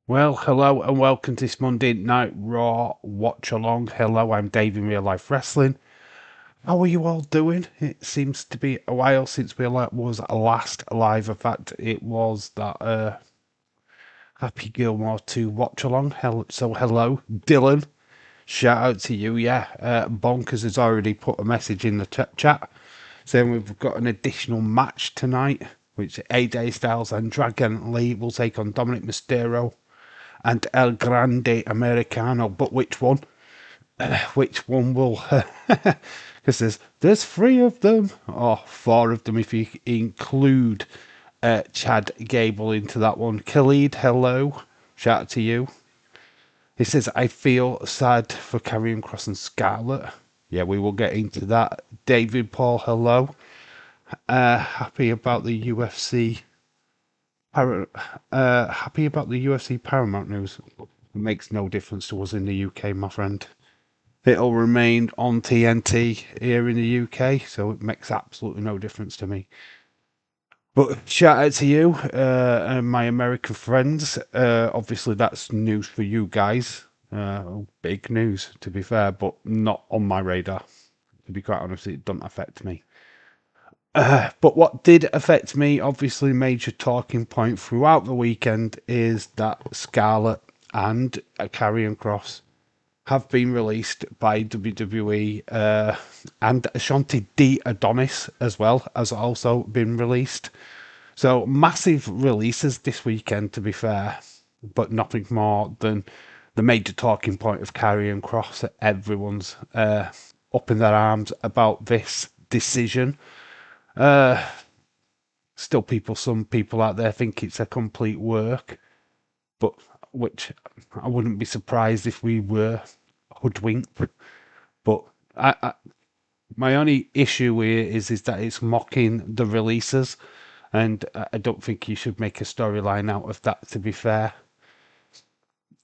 Well, hello and welcome to this Monday Night Raw Watch Along. Hello, I'm Dave in Real Life Wrestling. How are you all doing? It seems to be a while since we was last live. In fact, it was that Happy Gilmore 2 Watch Along. So, hello, Dylan. Shout out to you. Yeah, Bonkers has already put a message in the chat saying we've got an additional match tonight, which AJ Styles and Dragon Lee will take on Dominic Mysterio and El Grande Americano. But which one? Which one will? Because there's three of them, or four of them if you include Chad Gable into that one. Khalid, hello, shout out to you. He says I feel sad for Karrion Kross and Scarlett. Yeah, we will get into that. David Paul, hello. Happy about the UFC. Happy about the UFC Paramount news. It makes no difference to us in the UK, my friend. It'll remain on TNT here in the UK, so it makes absolutely no difference to me. But shout out to you and my American friends. Obviously, that's news for you guys. Big news, to be fair, but not on my radar. To be quite honest, it doesn't affect me. But what did affect me, obviously, major talking point throughout the weekend is that Scarlett and Karrion Kross have been released by WWE, and Ashanti D Adonis as well has also been released. So massive releases this weekend, to be fair, but nothing more than the major talking point of Karrion Kross. Everyone's up in their arms about this decision. Still, some people out there think it's a complete work, but which I wouldn't be surprised if we were hoodwinked. But my only issue here is that it's mocking the releases, and I don't think you should make a storyline out of that, to be fair.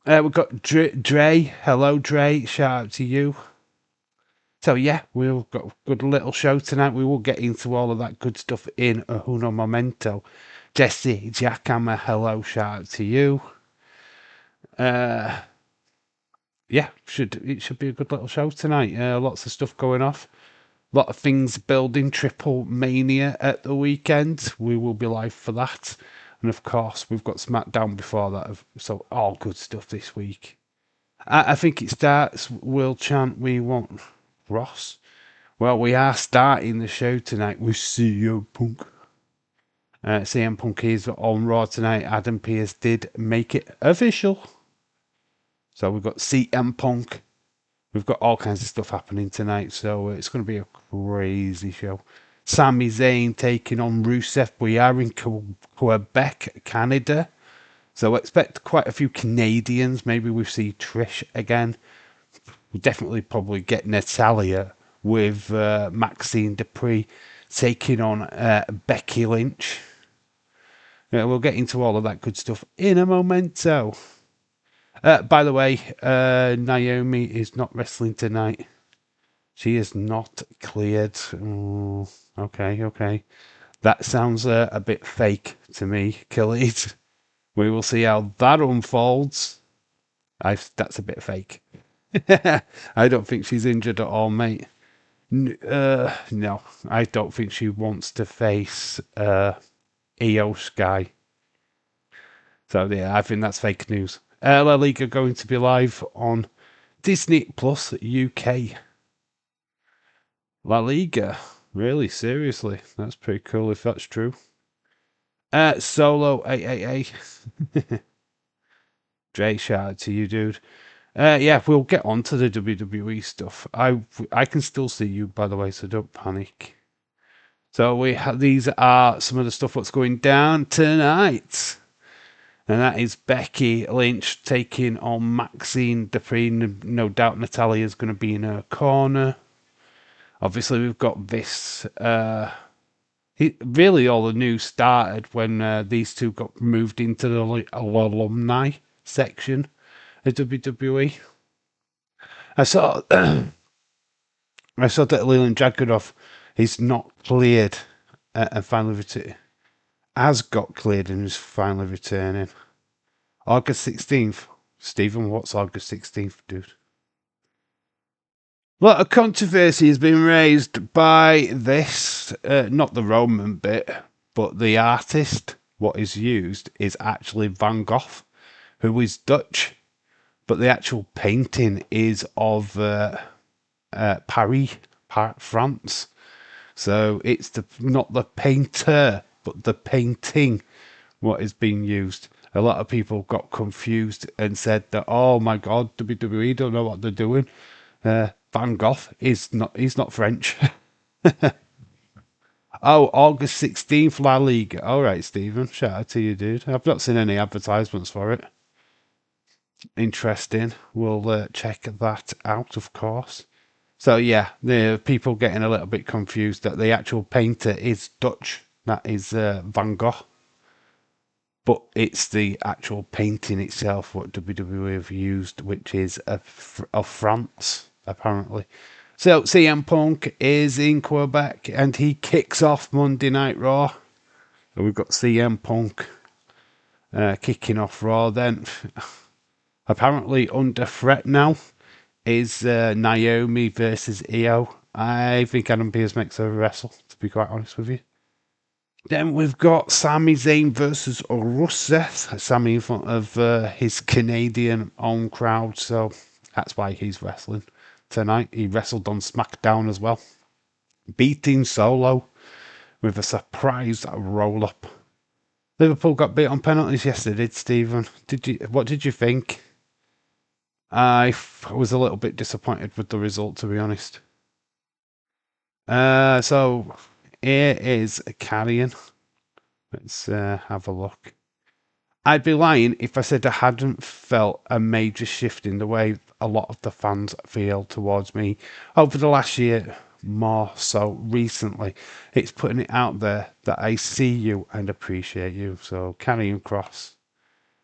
We've got Dre. Hello, Dre. Shout out to you. So yeah, we've got a good little show tonight. We will get into all of that good stuff in Uno Momento. Jesse Jackhammer, hello, shout out to you. Yeah, it should be a good little show tonight. Lots of stuff going off. A lot of things building. Triple Mania at the weekend. We will be live for that. And of course, we've got SmackDown before that. So all good stuff this week. I think it starts. We'll chant, we want Ross. Well, we are starting the show tonight with CM Punk. CM Punk is on Raw tonight. Adam Pearce did make it official. So we've got CM Punk. We've got all kinds of stuff happening tonight. So it's going to be a crazy show. Sami Zayn taking on Rusev. We are in Quebec, Canada. So expect quite a few Canadians. Maybe we see Trish again. We'll definitely probably get Natalia with Maxine Dupree taking on Becky Lynch. We'll get into all of that good stuff in a momento. By the way, Naomi is not wrestling tonight. She is not cleared. Oh, okay. That sounds a bit fake to me, Khalid. We will see how that unfolds. That's a bit fake. I don't think she's injured at all, mate. No, I don't think she wants to face Io Sky. So yeah, I think that's fake news. La Liga going to be live on Disney Plus UK. La Liga, really, seriously, that's pretty cool if that's true. Solo AAA. Dre, shout out to you, dude. Yeah, we'll get on to the WWE stuff. I can still see you, by the way, so don't panic. So these are some of the stuff that's going down tonight. And that is Becky Lynch taking on Maxine Dupree. No doubt Natalia is going to be in her corner. Obviously, we've got this. Really, all the news started when these two got moved into the alumni section of WWE. I saw that Leland Dragunov is not cleared and finally has got cleared and is finally returning. August 16th. Stephen, what's August 16th, dude? A lot of controversy has been raised by this, not the Roman bit, but the artist. What is used is actually Van Gogh, who is Dutch, but the actual painting is of Paris, France. So it's not the painter, but the painting what is being used. A lot of people got confused and said that, oh my God, WWE don't know what they're doing. Van Gogh is not, he's not French. Oh, August 16th, La Liga. All right, Stephen, shout out to you, dude. I've not seen any advertisements for it. Interesting. We'll check that out, of course. So yeah, the people getting a little bit confused that the actual painter is Dutch. That is Van Gogh, but it's the actual painting itself what WWE have used, which is of France apparently. So CM Punk is in Quebec and he kicks off Monday Night Raw. So we've got CM Punk kicking off Raw. Then apparently under threat now is Naomi versus Io. I think Adam Pearce makes her wrestle, to be quite honest with you. Then we've got Sami Zayn versus Rusev. Sami in front of his Canadian home crowd, so that's why he's wrestling tonight. He wrestled on SmackDown as well, beating Solo with a surprise roll up. Liverpool got beat on penalties yesterday, Stephen. What did you think? I was a little bit disappointed with the result, to be honest. So here is Carrion. Let's have a look. I'd be lying if I said I hadn't felt a major shift in the way a lot of the fans feel towards me over the last year, more so recently. It's putting it out there that I see you and appreciate you. So Carrying Cross.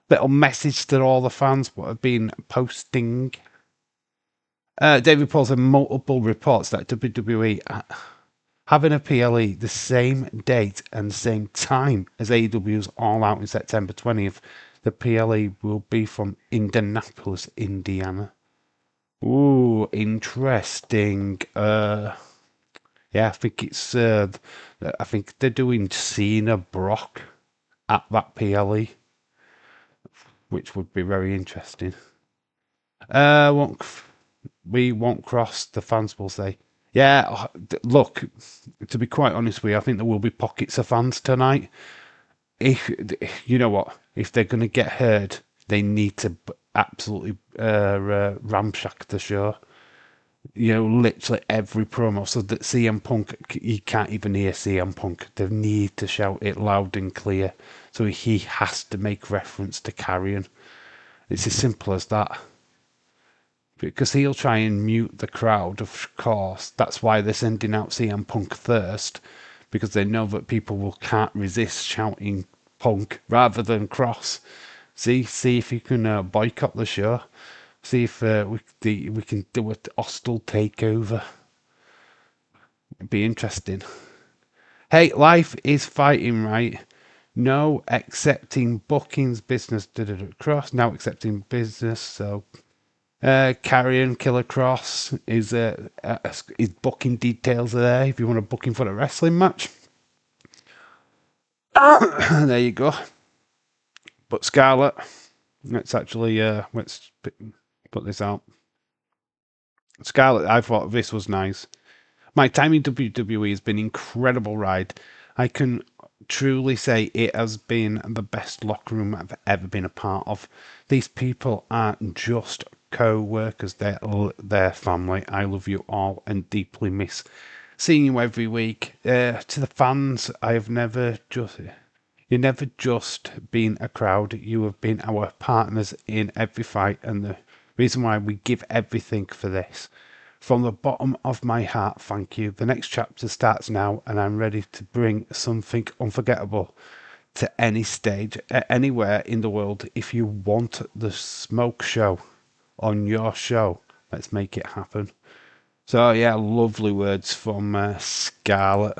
Little message to all the fans what have been posting. David Paul's had multiple reports that WWE having a PLE the same date and the same time as AEW's All Out in September 20th. The PLE will be from Indianapolis, Indiana. Ooh, interesting. Yeah, I think it's. I think they're doing Cena Brock at that PLE, which would be very interesting. We won't cross. The fans will say. Yeah, look, to be quite honest with you, I think there will be pockets of fans tonight. If you know what, if they're going to get heard, they need to absolutely ramshack the show. You know, literally every promo, so that CM Punk, you can't even hear CM Punk. They need to shout it loud and clear. So he has to make reference to Carrion. It's as simple as that. Because he'll try and mute the crowd, of course. That's why they're sending out CM Punk first, because they know that people can't resist shouting Punk rather than Cross. See if you can boycott the show. See if we can do a hostile takeover. It'd be interesting. Hey, life is fighting, right? No accepting bookings, business, Cross. Now accepting business, so Carrion Killer Cross is booking details are there if you want to book him for a wrestling match. There you go. But Scarlett, let's actually let's put this out. Scarlett, I thought this was nice. My time in WWE has been an incredible ride. I can truly say it has been the best locker room I've ever been a part of. These people aren't just co-workers, they're family. I love you all and deeply miss seeing you every week. To the fans, you've never just been a crowd, you have been our partners in every fight and the reason why we give everything for this. From the bottom of my heart, thank you. The next chapter starts now and I'm ready to bring something unforgettable to any stage, anywhere in the world. If you want the smoke show on your show, let's make it happen. So yeah, lovely words from Scarlett.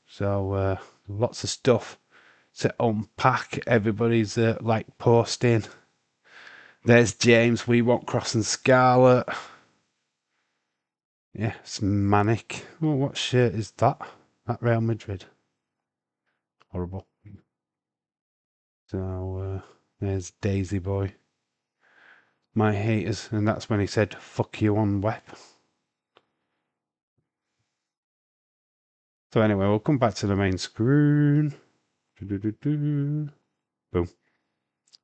So lots of stuff to unpack. Everybody's like posting There's James. We want Cross and Scarlet. Yeah, it's manic. Oh, what shirt is that? That Real Madrid. Horrible. So there's Daisy Boy. My haters, and that's when he said "fuck you" on web. So anyway, we'll come back to the main screen. Boom. And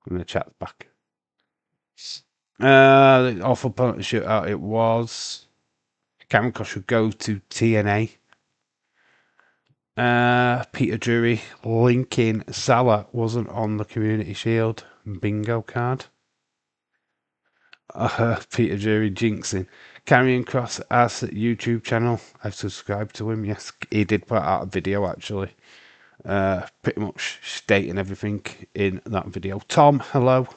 the chat's back. The awful penalty shootout it was. Cameron Cross should go to TNA. Peter Drury linking Salah wasn't on the Community Shield bingo card. Peter Drury jinxing. Karrion Kross has a YouTube channel. I've subscribed to him. Yes, he did put out a video actually. Pretty much stating everything in that video. Tom, hello.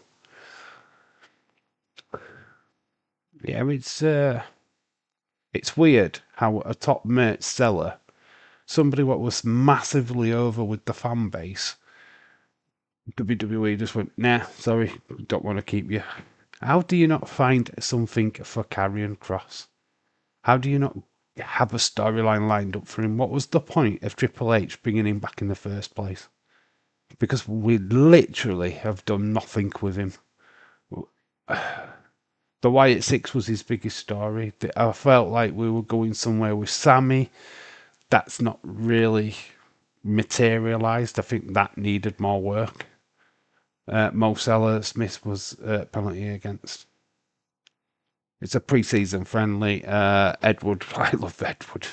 Yeah, it's weird how a top merch seller, somebody what was massively over with the fan base, WWE just went, nah, sorry, don't want to keep you. How do you not find something for Karrion Kross? How do you not have a storyline lined up for him? What was the point of Triple H bringing him back in the first place? Because we literally have done nothing with him. The Wyatt Six was his biggest story. I felt like we were going somewhere with Sammy. That's not really materialised. I think that needed more work. Mo Salah Smith was penalty against. It's a pre-season friendly. Edward, I love Edward.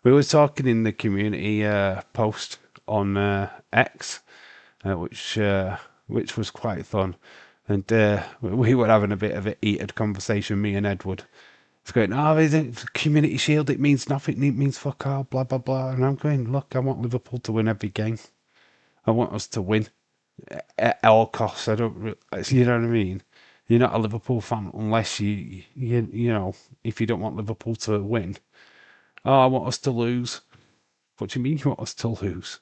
We were talking in the community post on X, which was quite fun, and we were having a bit of a heated conversation. Me and Edward. It's going, oh, is it Community Shield? It means nothing. It means fuck all. Blah blah blah. And I'm going, look, I want Liverpool to win every game. I want us to win at all costs. I don't, you know what I mean? You're not a Liverpool fan unless you know, if you don't want Liverpool to win. Oh, I want us to lose. What do you mean you want us to lose?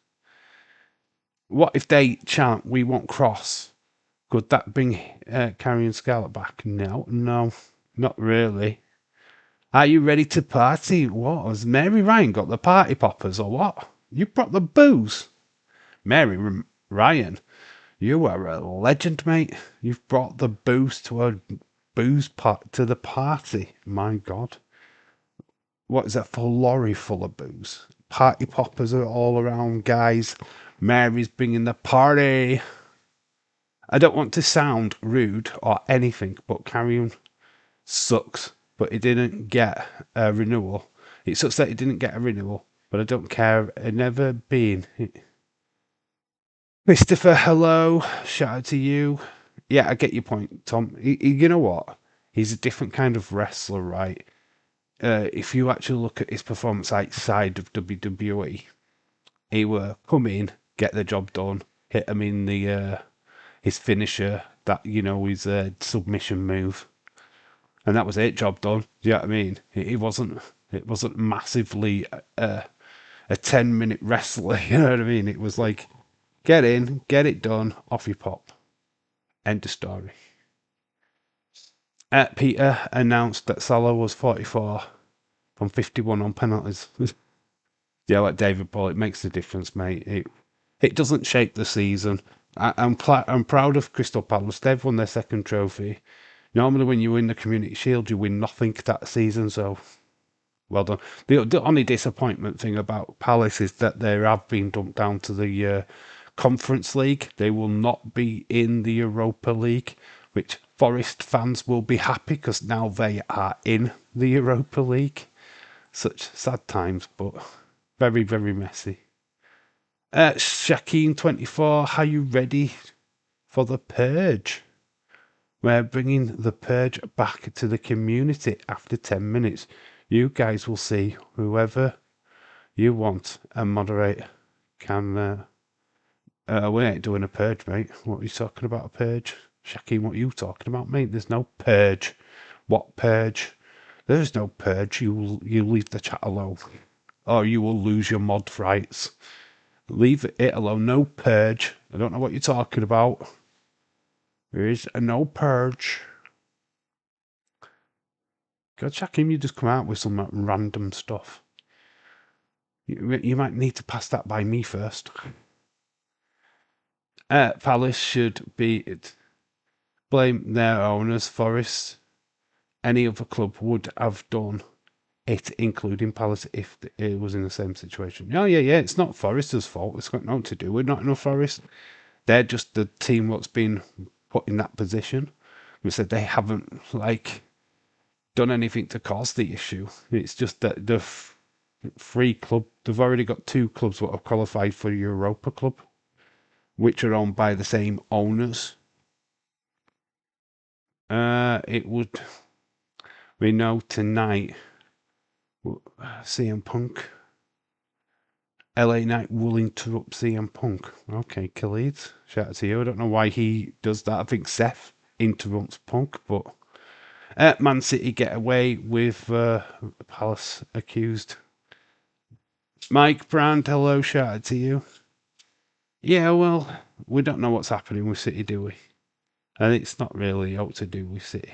What if they chant, we want Cross? Could that bring Karrion Scarlett back? No, not really. Are you ready to party? What? Has Mary Ryan got the party poppers or what? You brought the booze? Mary Ryan, you are a legend, mate. You've brought the booze to a booze pot to the party. My God. What is that, full lorry full of booze? Party poppers are all around, guys. Mary's bringing the party. I don't want to sound rude or anything, but Karrion sucks. But he didn't get a renewal. It sucks that he didn't get a renewal, but I don't care. I've never been. Christopher, hello. Shout out to you. Yeah, I get your point, Tom. You know what? He's a different kind of wrestler, right? If you actually look at his performance outside of WWE, he will come in, get the job done, hit him in the his finisher, that his submission move, and that was it. Job done. Do you know what I mean? It wasn't massively a 10-minute wrestler. You know what I mean? It was like, get in, get it done, off you pop. End of story. Peter announced that Salah was 44 from 51 on penalties. Yeah, like David Paul, it makes a difference, mate. It doesn't shape the season. I'm proud of Crystal Palace. They've won their second trophy. Normally, when you win the Community Shield, you win nothing that season. So, well done. The only disappointment thing about Palace is that they have been dumped down to the Conference League. They will not be in the Europa League, which Forest fans will be happy because now they are in the Europa League. Such sad times, but very, very messy. Shakeen24, are you ready for the Purge? We're bringing the Purge back to the community after 10 minutes. You guys will see whoever you want and moderate can. We ain't doing a Purge, mate. What are you talking about, a Purge? Shakeen, what are you talking about, mate? There's no Purge. What Purge? There's no Purge. You leave the chat alone, or you will lose your mod rights. Leave it alone. No Purge. I don't know what you're talking about. There is a no purge. God, Shakim, you just come out with some random stuff. You might need to pass that by me first. Palace should be blame their owners. Forest, any other club would have done it, including Palace, if it was in the same situation. Oh, yeah. It's not Forest's fault. It's got nothing to do with not enough Forest. They're just the team that's been put in that position. We said they haven't done anything to cause the issue. It's just that the free club, they've already got 2 clubs that have qualified for Europa Club, which are owned by the same owners. It would. We know tonight. CM Punk. LA Knight will interrupt CM Punk. Okay, Khalid, shout out to you. I don't know why he does that. I think Seth interrupts Punk, but Man City get away with Palace accused. Mike Brand, hello, shout out to you. Yeah, well, we don't know what's happening with City, do we? And it's not really out to do with City.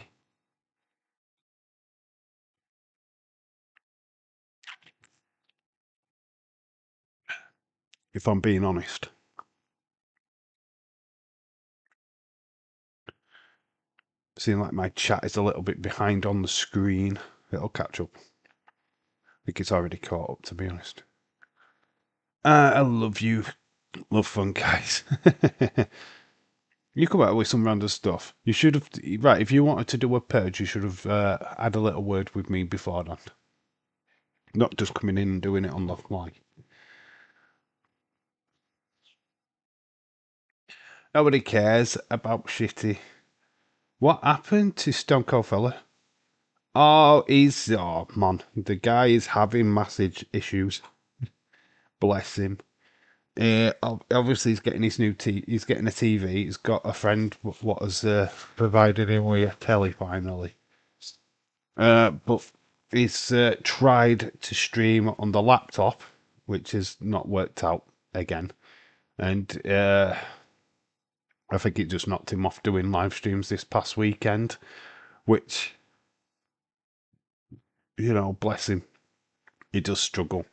If I'm being honest. Seeing like my chat is a little bit behind on the screen. It'll catch up. I think it's already caught up, to be honest. I love you. Love fun, guys. You come out with some random stuff. You should have... Right, if you wanted to do a purge, you should have had a little word with me beforehand. Not just coming in and doing it on the fly. Nobody cares about Shitty. What happened to Stone Cold Fella? Oh, man. The guy is having massive issues. Bless him. Obviously, he's getting his new he's getting a TV. He's got a friend what has provided him with a telly finally. But he's tried to stream on the laptop, which has not worked out again. And I think it just knocked him off doing live streams this past weekend, which, bless him, he does struggle.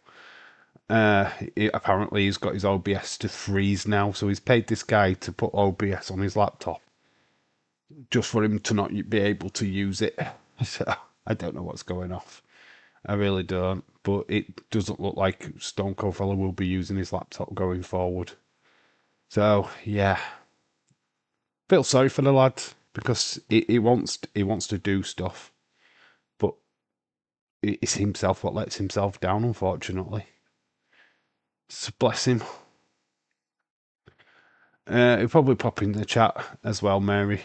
Apparently, he's got his OBS to freeze now, so he's paid this guy to put OBS on his laptop just for him to not be able to use it. So I don't know what's going off. I really don't. But it doesn't look like Stone Cold Fella will be using his laptop going forward. So yeah, feel sorry for the lad because he wants to do stuff, but it's himself what lets himself down, unfortunately. So bless him. He'll probably pop in the chat as well, Mary,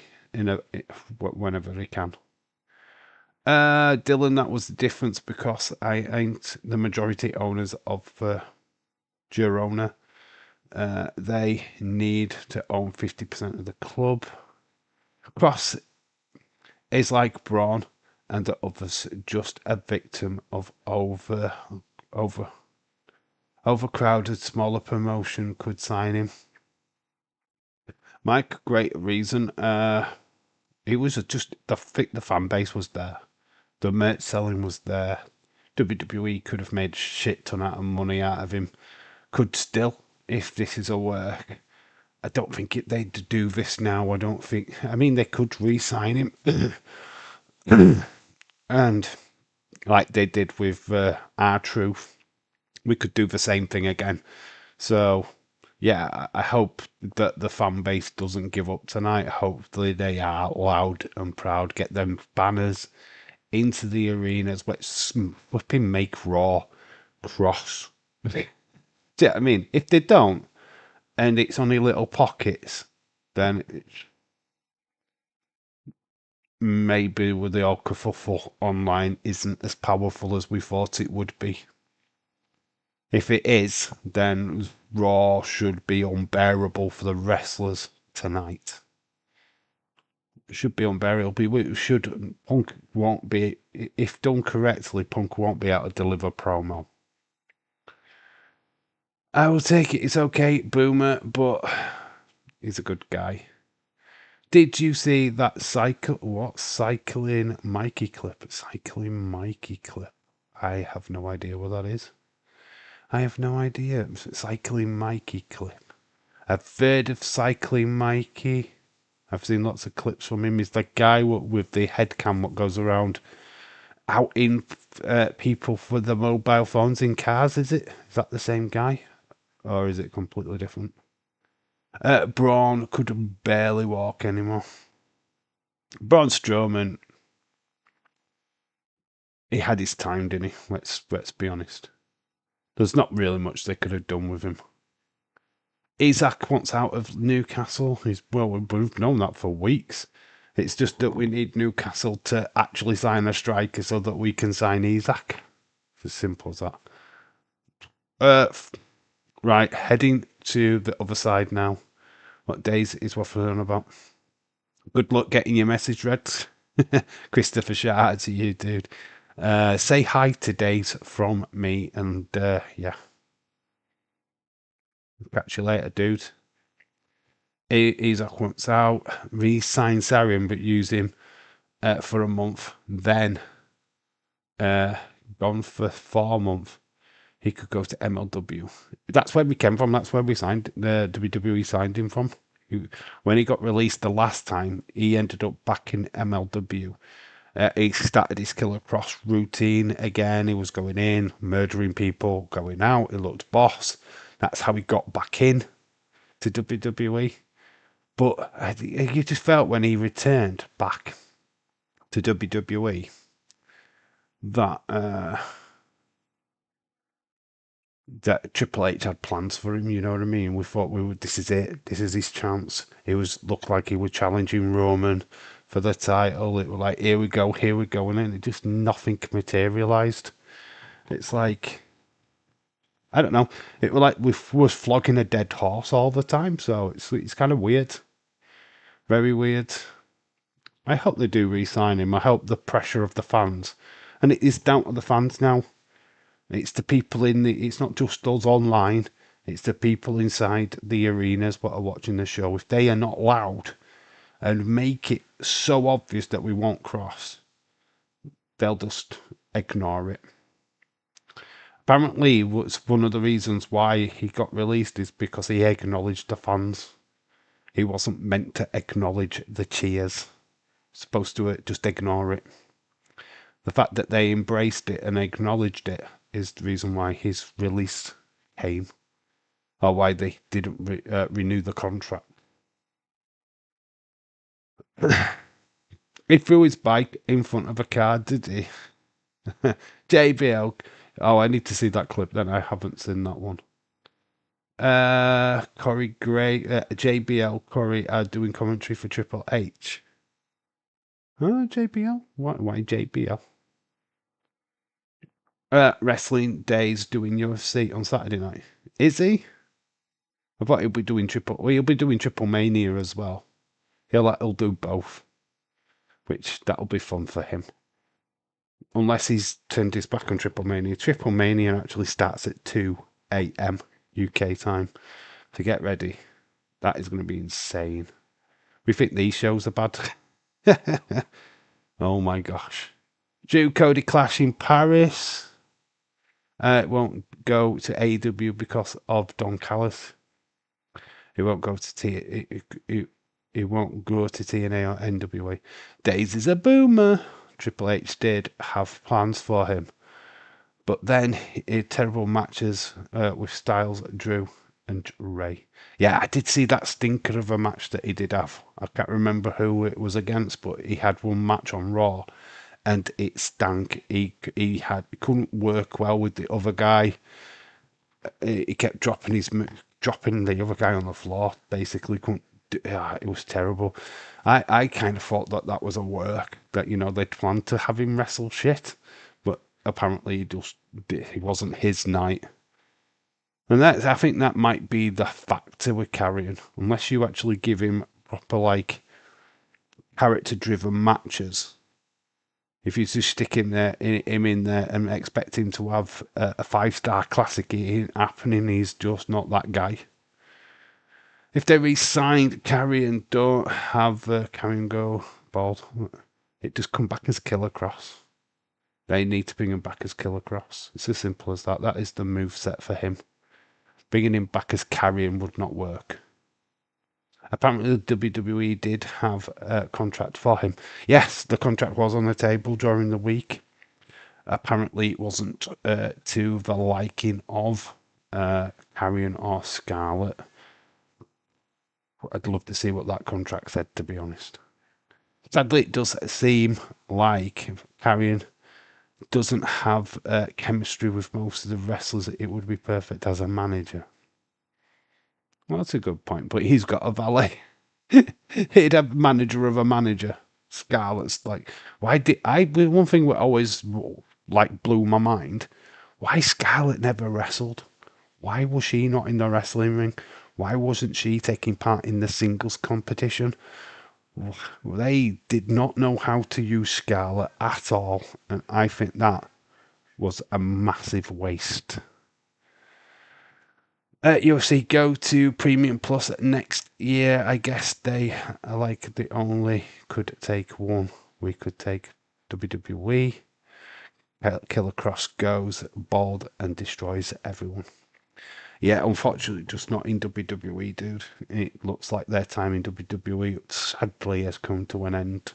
whenever he can. Dylan, that was the difference because I ain't the majority owners of Girona. They need to own 50% of the club. Cross is like Braun and the others, just a victim of overcrowded. Smaller promotion could sign him. Mike, great reason. It was just the fan base was there. The merch selling was there. WWE could have made shit ton out of money out of him. Could still, if this is a work. I don't think they'd do this now. I don't think. I mean, they could re-sign him, and like they did with R-Truth, we could do the same thing again. So, yeah, I hope that the fan base doesn't give up tonight. Hopefully, they are loud and proud. Get them banners into the arenas. Let's flipping make Raw cross. Do you know what I mean? If they don't, and it's only little pockets, then maybe with the kerfuffle online isn't as powerful as we thought it would be. If it is, then Raw should be unbearable for the wrestlers tonight. It should be unbearable. Punk won't be, if done correctly, Punk won't be able to deliver promo. I will take it. It's okay, Boomer, but he's a good guy. Did you see that cycling Mikey clip? Cycling Mikey clip. I have no idea what that is. I have no idea. Cycling Mikey clip. I've heard of Cycling Mikey. I've seen lots of clips from him. He's the guy with the head cam what goes around outing people for the mobile phones in cars. Is it? Is that the same guy? Or is it completely different? Braun could barely walk anymore. Braun Strowman, he had his time, didn't he? Let's be honest. There's not really much they could have done with him. Isaac wants out of Newcastle. We've known that for weeks. It's just that we need Newcastle to actually sign a striker so that we can sign Isaac. It's as simple as that. Right, heading to the other side now. What days is waffling on about? Good luck getting your message read. Christopher, shout out to you, dude. Say hi to Days from me, and yeah. Catch you later, dude. Isaac wants out. Re-sign Sarian, but use him for a month. Then gone for 4 months. He could go to MLW. That's where we came from. That's where we signed. The WWE signed him from. When he got released the last time, he ended up back in MLW. He started his Killer Cross routine again. He was going in, murdering people, going out. He looked boss. That's how he got back in to WWE. But you just felt when he returned back to WWE that that Triple H had plans for him. You know what I mean? We thought this is it. This is his chance. He looked like he was challenging Roman for the title. It was like, here we go, and then it just nothing materialized. It's like, I don't know. It was like we was flogging a dead horse all the time. So it's kind of weird, very weird. I hope they do re-sign him. I hope the pressure of the fans, and it is down to the fans now. It's the people it's not just us online. It's the people inside the arenas what are watching the show. If they are not loud and make it so obvious that we won't cross, they'll just ignore it. Apparently, what's one of the reasons why he got released is because he acknowledged the fans. He wasn't meant to acknowledge the cheers. Supposed to just ignore it. The fact that they embraced it and acknowledged it is the reason why his release came, or why they didn't renew the contract. He threw his bike in front of a car, did he? JBL. Oh, I need to see that clip then. I haven't seen that one. Corey Gray, JBL, Corey are doing commentary for Triple H. JBL? Why JBL? Wrestling Days doing UFC on Saturday night. Is he? I thought he'll be doing Triple Mania as well. He'll do both, which that'll be fun for him. Unless he's turned his back on Triple Mania. Triple Mania actually starts at 2 a.m. UK time. To get ready, that is going to be insane. We think these shows are bad. Oh my gosh. Drew Cody Clash in Paris. It won't go to AEW because of Don Callis. It won't go to it won't go to TNA or NWA. Days is a boomer. Triple H did have plans for him, but then he had terrible matches with Styles, Drew, and Ray. Yeah, I did see that stinker of a match that he did have. I can't remember who it was against, but he had one match on Raw, and it stank. He couldn't work well with the other guy. He kept dropping the other guy on the floor. Basically, couldn't. It was terrible. I kind of thought that was a work that they'd planned to have him wrestle shit, but apparently he wasn't his night. And I think that might be the factor we're carrying, unless you actually give him proper character-driven matches. If you just stick him in there and expect him to have a 5-star classic, it ain't happening. He's just not that guy. If they re-signed Carrie and don't have Carrie go bald, it just come back as Killer Cross. They need to bring him back as Killer Cross. It's as simple as that. That is the move set for him. Bringing him back as Carrion would not work. Apparently, the WWE did have a contract for him. Yes, the contract was on the table during the week. Apparently, it wasn't to the liking of Carrion or Scarlett. I'd love to see what that contract said, to be honest. Sadly, it does seem like Carrion doesn't have chemistry with most of the wrestlers. It would be perfect as a manager. Well, that's a good point, but he's got a valet. He'd have manager of a manager. Scarlett's like, why did I? One thing that always like blew my mind: why Scarlett never wrestled? Why was she not in the wrestling ring? Why wasn't she taking part in the singles competition? They did not know how to use Scarlett at all, and I think that was a massive waste. UFC go to Premium Plus next year. I guess they are like they only could take one. We could take WWE. Killer Cross goes bald and destroys everyone. Yeah, unfortunately, just not in WWE, dude. It looks like their time in WWE sadly has come to an end.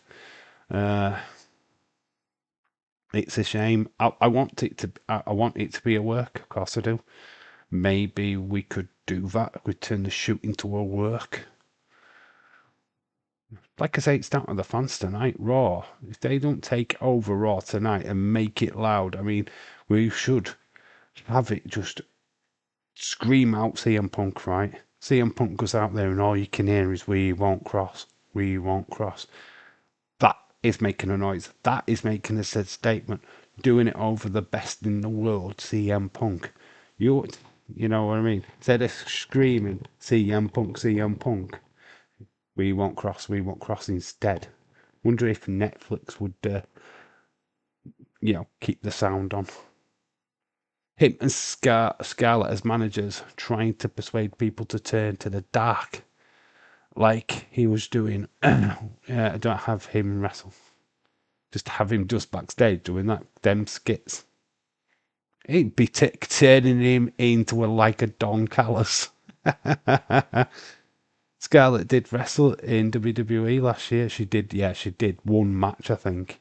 It's a shame. I want it to. I want it to be a work. Of course, I do. Maybe we could do that. We turn the shoot into a work. Like I say, it's down to the fans tonight. Raw. If they don't take over Raw tonight and make it loud, I mean, we should have it just scream out CM Punk, right? CM Punk goes out there and all you can hear is "We won't cross. We won't cross." That is making a noise. That is making a said statement. Doing it over the best in the world, CM Punk. You know what I mean? Instead of screaming CM Punk, CM Punk, we won't cross instead. Wonder if Netflix would, keep the sound on. Him and Scarlett as managers trying to persuade people to turn to the dark, like he was doing. I don't have him wrestle. Just have him just backstage doing them skits. He'd be turning him into like a Don Callis. Scarlett did wrestle in WWE last year. She did, she did one match, I think.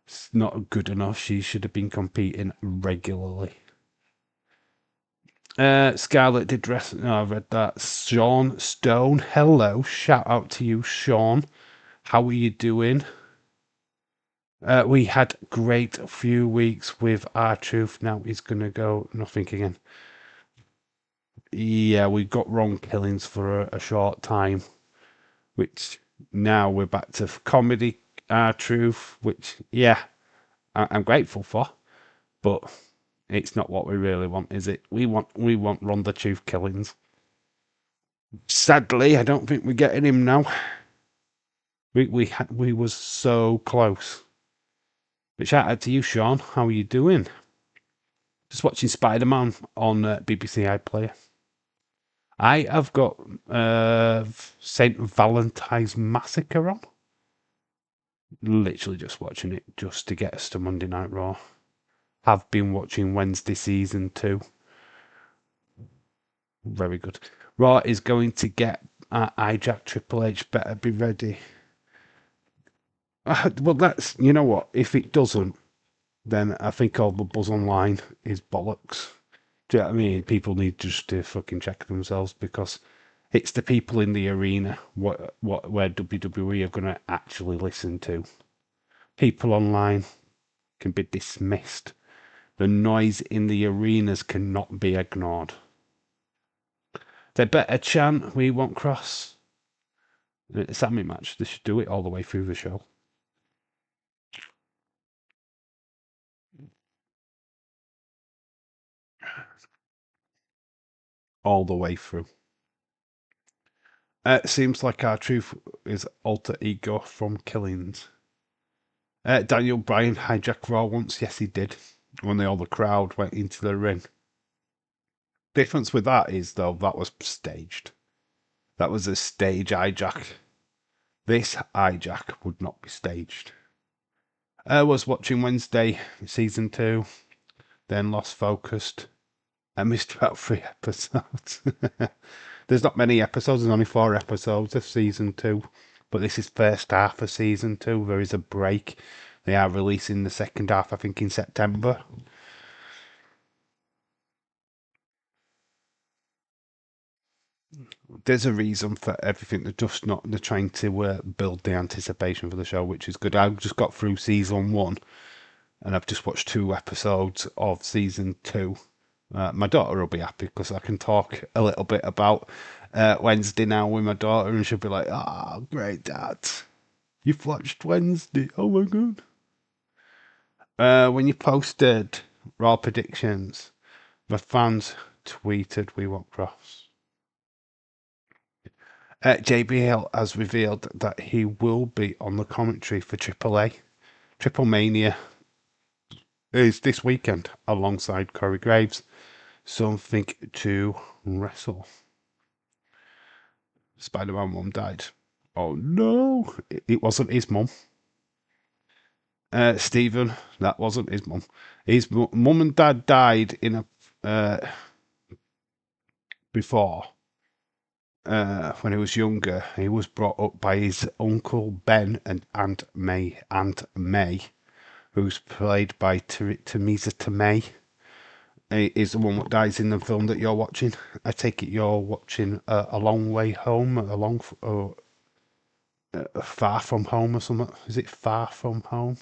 It's not good enough. She should have been competing regularly. Scarlett did wrestle. No, I read that. Sean Stone. Hello. Shout out to you, Sean. How are you doing? We had great few weeks with R-Truth. Now he's going to go nothing again. Yeah, we got wrong killings for a short time, which now we're back to comedy R-Truth, which, I'm grateful for, but it's not what we really want, is it? We want Ronda Truth killings. Sadly, I don't think we're getting him now. We was so close. But shout out to you, Sean. How are you doing? Just watching Spider-Man on BBC iPlayer. I have got St. Valentine's Massacre on. Literally just watching it just to get us to Monday Night Raw. Have been watching Wednesday season 2. Very good. Raw is going to get hijack Triple H. Better be ready. Well, you know what? If it doesn't, then I think all the buzz online is bollocks. Do you know what I mean? People need just to fucking check themselves because it's the people in the arena where WWE are going to actually listen to. People online can be dismissed. The noise in the arenas cannot be ignored. They better chant, "We won't cross." It's a Sammy match. They should do it all the way through the show. All the way through. It seems like R-Truth is alter ego from Killings. Daniel Bryan hijacked Raw once. Yes, he did. When all the crowd went into the ring. Difference with that is, though, that was staged. That was a stage hijack. This hijack would not be staged. I was watching Wednesday, season 2, then lost focused. I missed about 3 episodes. There's not many episodes, there's only 4 episodes of season 2. But this is first half of season 2. There is a break. They are releasing the second half, I think, in September. There's a reason for everything. They're trying to build the anticipation for the show, which is good. I just got through season 1 and I've just watched 2 episodes of season 2. My daughter will be happy because I can talk a little bit about Wednesday now with my daughter, and she'll be like, "Ah, great, Dad, you've watched Wednesday. Oh my god!" When you posted Raw predictions, the fans tweeted we want Cross. JBL has revealed that he will be on the commentary for AAA. Triple Mania is this weekend alongside Corey Graves. Something to wrestle. Spider-Man mum died. Oh no! It wasn't his mum. Stephen, that wasn't his mum. His mum and dad died in a before. When he was younger, he was brought up by his uncle Ben and Aunt May, who's played by Tamisa Tomei. Is the one that dies in the film that you're watching. I take it you're watching A Long Way Home, Far From Home or something. Is it Far From Home?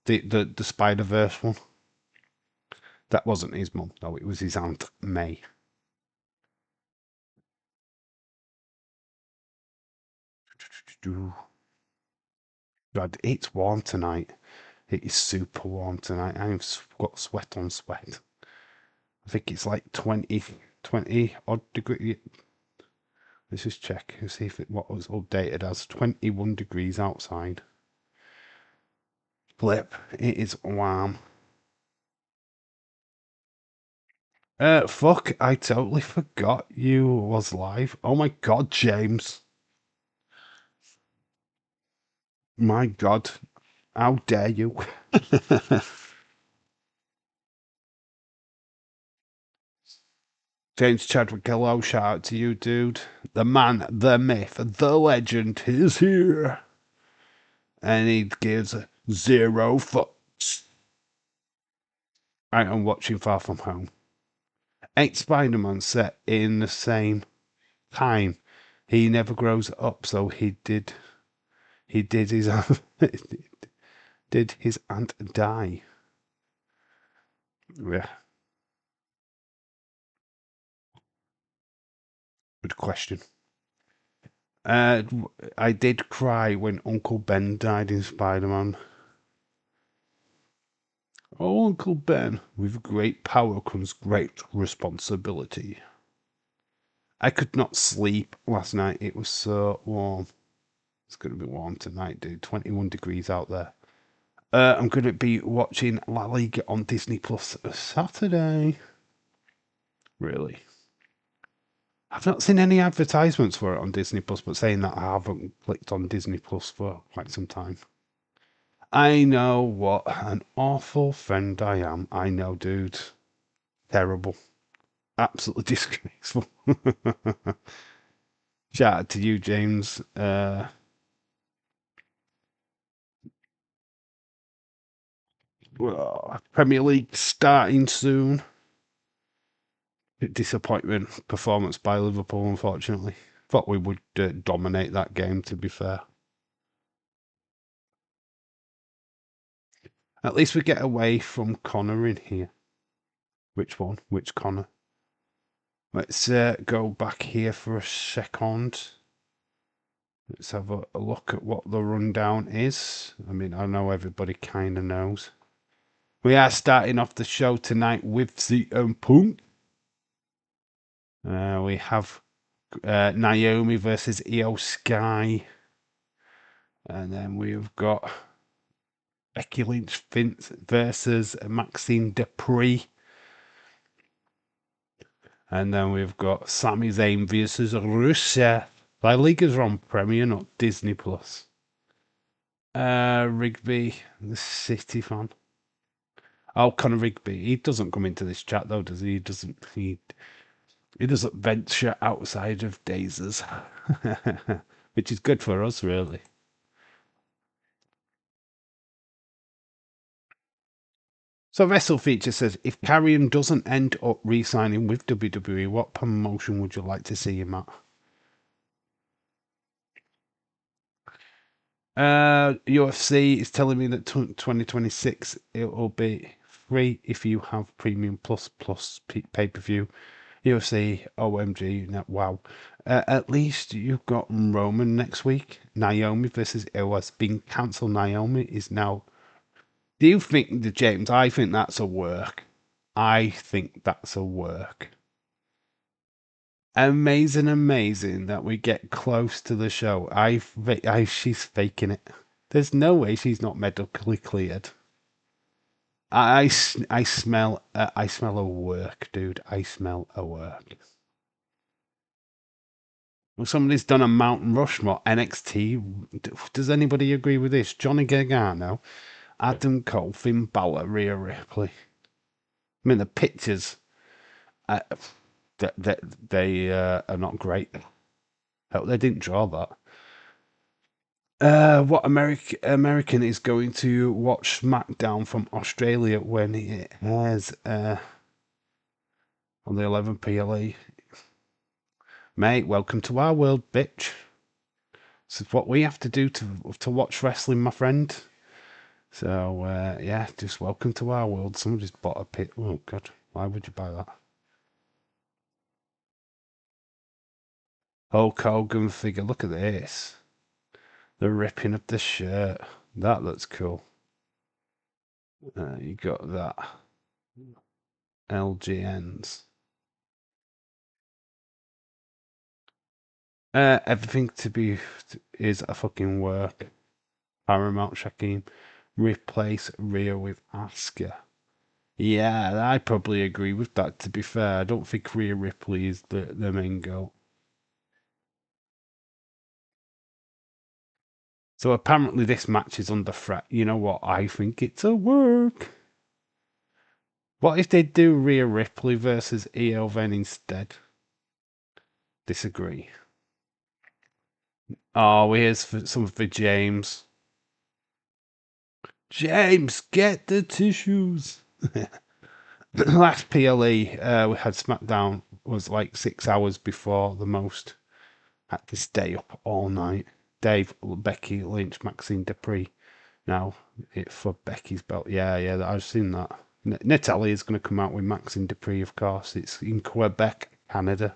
The Spider-Verse one. That wasn't his mum. No, it was his Aunt May. God, it's warm tonight. It is super warm tonight. I've got sweat on sweat. I think it's like 20 odd degree. Let's just check and see if what was updated as 21 degrees outside. Flip, it is warm. Fuck, I totally forgot you was live. Oh my god, James. My god, how dare you? James Chadwick, hello, shout out to you, dude. The man, the myth, the legend is here. And he gives 0 fucks. I am watching Far From Home. 8 Spider-Man set in the same time. He never grows up, so he did his did his aunt die? Yeah. Good question. I did cry when Uncle Ben died in Spider-Man. Oh, Uncle Ben, with great power comes great responsibility. I could not sleep last night. It was so warm. It's going to be warm tonight, dude. 21 degrees out there. I'm going to be watching La Liga on Disney Plus Saturday. Really? I've not seen any advertisements for it on Disney Plus, but saying that, I haven't clicked on Disney Plus for quite some time. I know what an awful friend I am. I know, dude. Terrible. Absolutely disgraceful. Shout out to you, James. Premier League starting soon. Disappointment performance by Liverpool, unfortunately. Thought we would dominate that game, to be fair. At least we get away from Connor in here. Which one? Which Connor? Let's go back here for a second. Let's have a look at what the rundown is. I mean, I know everybody kind of knows. We are starting off the show tonight with CM Punk. We have Naomi versus Io Sky. And then we've got Becky Lynch versus Maxine Dupree. And then we've got Sami Zayn versus Rusev. La Liga's on Premier, not Disney Plus. Rigby, the City fan. Oh, Conor Rigby. He doesn't come into this chat though, does he? He doesn't venture outside of Dazers, which is good for us, really. So Wrestle Feature says, if Karrion doesn't end up re-signing with WWE, what promotion would you like to see him at? UFC is telling me that 2026 it will be free if you have Premium Plus pay-per-view. UFC, OMG, wow. At least you've got Roman next week. Naomi versus Iwas being cancelled. Naomi is now. Do you think, James? I think that's a work. I think that's a work. Amazing that we get close to the show. She's faking it. There's no way she's not medically cleared. I smell a work, dude. I smell a work. Well, somebody's done a Mountain Rushmore NXT. Does anybody agree with this? Johnny Gargano, Adam Cole, Finn Balor, Rhea Ripley. I mean, the pictures, they are not great. Hope they didn't draw that. What American is going to watch SmackDown from Australia when it has on the 11 PLE? Mate, welcome to our world, bitch. This is what we have to do to watch wrestling, my friend. So, yeah, just welcome to our world. Somebody's bought a pit. Oh, God. Why would you buy that? Hulk Hogan figure. Look at this. The ripping of the shirt. That looks cool. You got that. LGNs. Everything to be is a fucking work. Paramount Shaquem. Replace Rhea with Asuka. Yeah, I probably agree with that, to be fair. I don't think Rhea Ripley is the main goal. So apparently this match is under threat. You know what? I think it's a work. What if they do Rhea Ripley versus EO then instead? Disagree. Oh, here's some for James. James, get the tissues. Last PLE we had SmackDown was like 6 hours before the most. Had to stay up all night. Dave, Becky Lynch, Maxine Dupree. Now it's for Becky's belt. Yeah, I've seen that. Natalia is going to come out with Maxine Dupree, of course. It's in Quebec, Canada.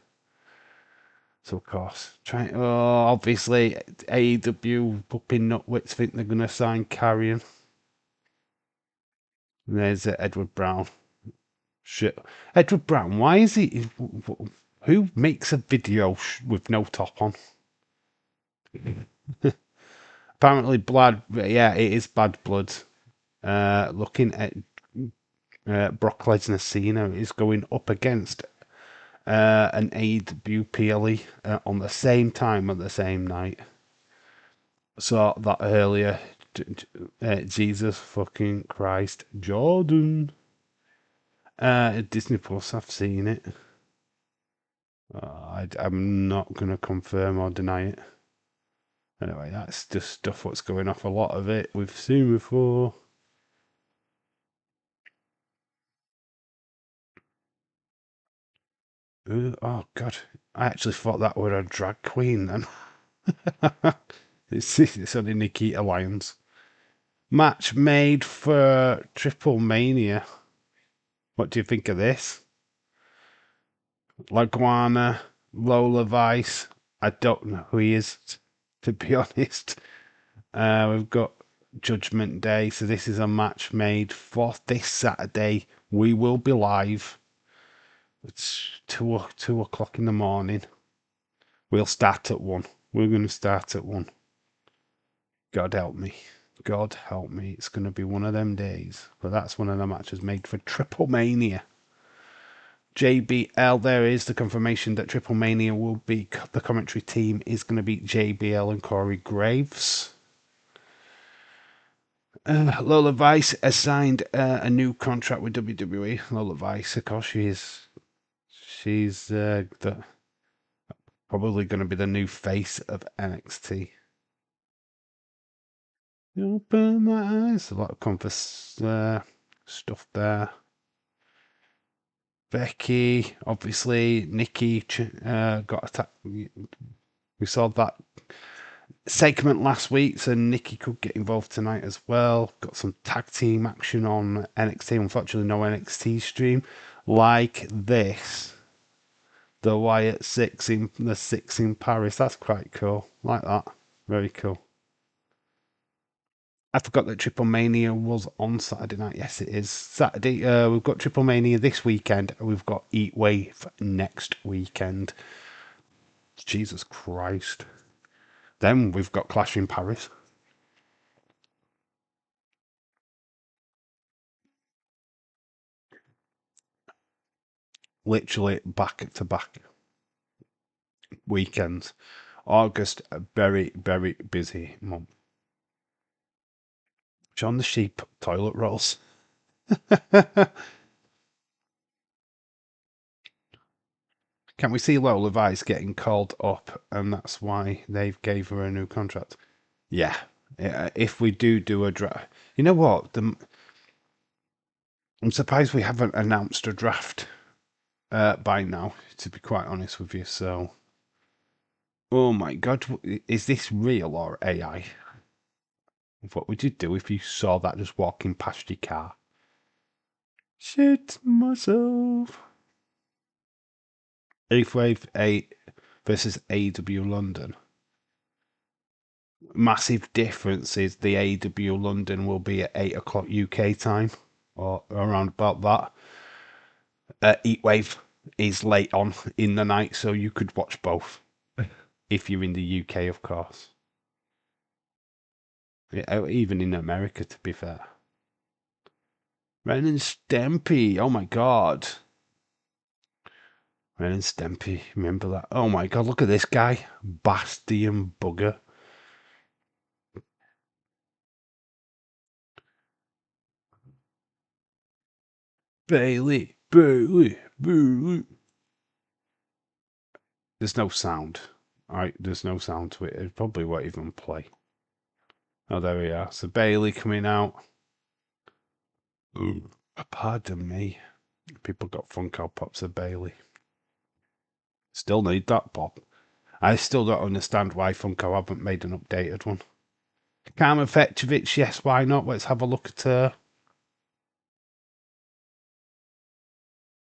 So, of course, obviously, AEW, Puppy Nutwits think they're going to sign Carrion. There's Edward Brown. Shit. Edward Brown, why is he. Who makes a video with no top on? Apparently, blood. Yeah, it is bad blood. Looking at Brock Lesnar Cena is going up against an AEW PLE on the same time at the same night. Saw that earlier. Jesus fucking Christ. Jordan. Disney Plus, I've seen it. I'm not going to confirm or deny it. Anyway, that's just stuff what's going off. A lot of it we've seen before. Oh, God. I actually thought that were a drag queen then. It's only Nikita Lyons. Match made for Triple Mania. What do you think of this? Laguana, Lola Vice. I don't know who he is, to be honest. We've got Judgment Day. So this is a match made for this Saturday. We will be live. It's 2 o'clock in the morning. We'll start at 1. We're going to start at 1. God help me. God help me. It's going to be one of them days. But that's one of the matches made for Triple Mania. JBL, there is the confirmation that Triple Mania will be, the commentary team is going to be JBL and Corey Graves. Lola Vice has signed a new contract with WWE. Lola Vice, of course, she's probably going to be the new face of NXT. Open my eyes. A lot of comfort stuff there. Becky, obviously, Nikki got attacked. We saw that segment last week, so Nikki could get involved tonight as well. Got some tag team action on NXT. Unfortunately, no NXT stream like this. The Wyatt six in Paris. That's quite cool. Like that. Very cool. I forgot that Triple Mania was on Saturday night. Yes, it is Saturday. We've got Triple Mania this weekend. We've got Heat Wave next weekend. Jesus Christ. Then we've got Clash in Paris. Literally back to back weekends. August, a very, very busy month. John the Sheep toilet rolls. Can we see Lola Vice getting called up, and that's why they've gave her a new contract? Yeah. If we do a draft, you know what? I'm surprised we haven't announced a draft by now. To be quite honest with you, so. Oh my God, is this real or AI? What would you do if you saw that just walking past your car? Shit myself. Wave 8 versus AW London. Massive difference is the AW London will be at 8 o'clock UK time, or around about that. Heatwave is late on in the night, so you could watch both if you're in the UK, of course. Yeah, even in America, to be fair. Ren and Stimpy, oh my God. Ren and Stimpy, remember that? Oh my God, look at this guy. Bastion Bugger. Bailey. There's no sound. Alright, there's no sound to it. It probably won't even play. Oh, there we are. So Bailey coming out. Ooh, pardon me. People got Funko Pops of Bailey. Still need that pop. I still don't understand why Funko haven't made an updated one. Karma Petrovich, yes, why not? Let's have a look at her.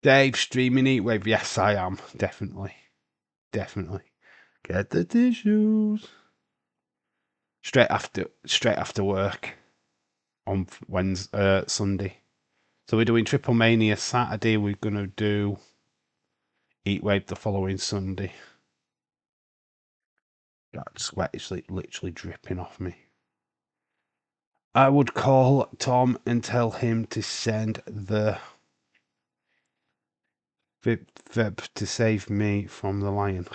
Dave streaming Heatwave. Yes, I am. Definitely. Definitely. Get the tissues. Straight after work on Wednesday, Sunday. So we're doing Triple Mania Saturday. We're gonna do Heatwave the following Sunday. That sweat is literally dripping off me. I would call Tom and tell him to send the Vib to save me from the lion.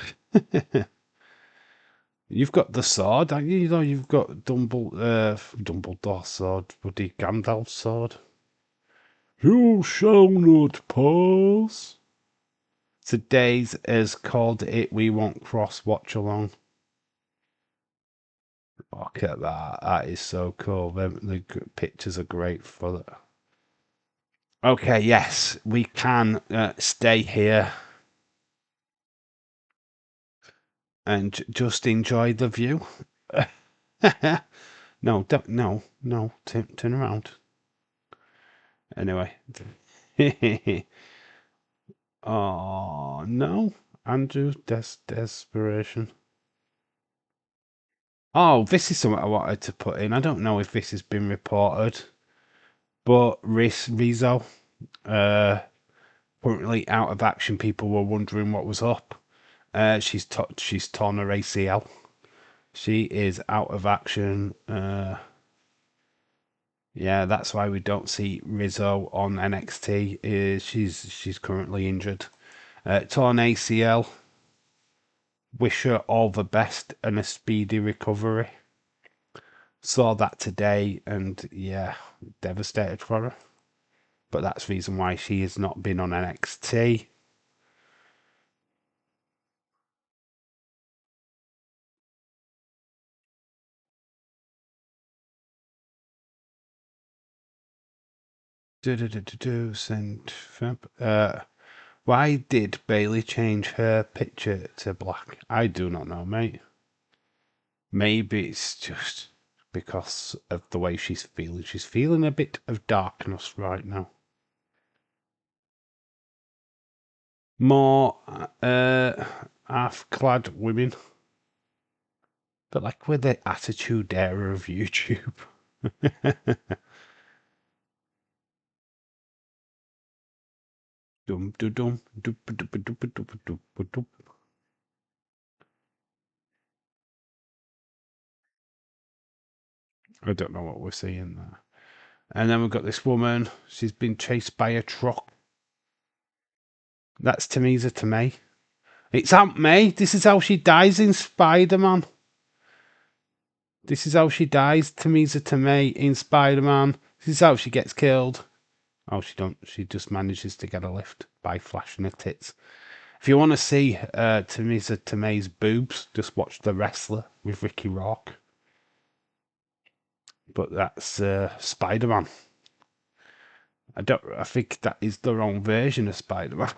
You've got the sword, haven't you? You know, you've got Dumbledore's sword, Woody Gandalf's sword. You shall not pass. Today's has called it. We won't cross watch along. Look at that. That is so cool. The pictures are great for that. Okay, yes, we can stay here and just enjoy the view. No, don't, no, turn around. Anyway. Oh, no. Andrew, desperation. Oh, this is something I wanted to put in. I don't know if this has been reported, but Rizzo, currently out of action. People were wondering what was up. She's torn her ACL. She is out of action. Yeah, that's why we don't see Rizzo on NXT. Is she's currently injured, torn ACL. Wish her all the best and a speedy recovery. Saw that today, and yeah, devastated for her. But that's the reason why she has not been on NXT. Send. Why did Bailey change her picture to black? I do not know, mate. Maybe it's just because of the way she's feeling. She's feeling a bit of darkness right now. More half-clad women, but like with the attitude era of YouTube. Dum dum dum dum dum dum dum dum dum. I don't know what we're seeing there. And then we've got this woman. She's been chased by a truck. That's Tamisa Tomei. It's Aunt May. This is how she dies in Spider-Man. This is how she dies, Tamisa Tomei in Spider-Man. This is how she gets killed. Oh, she don't. She just manages to get a lift by flashing her tits. If you want to see Tamisa Tomei's boobs, just watch The Wrestler with Ricky Rourke. But that's Spider-Man. I think that is the wrong version of Spider-Man.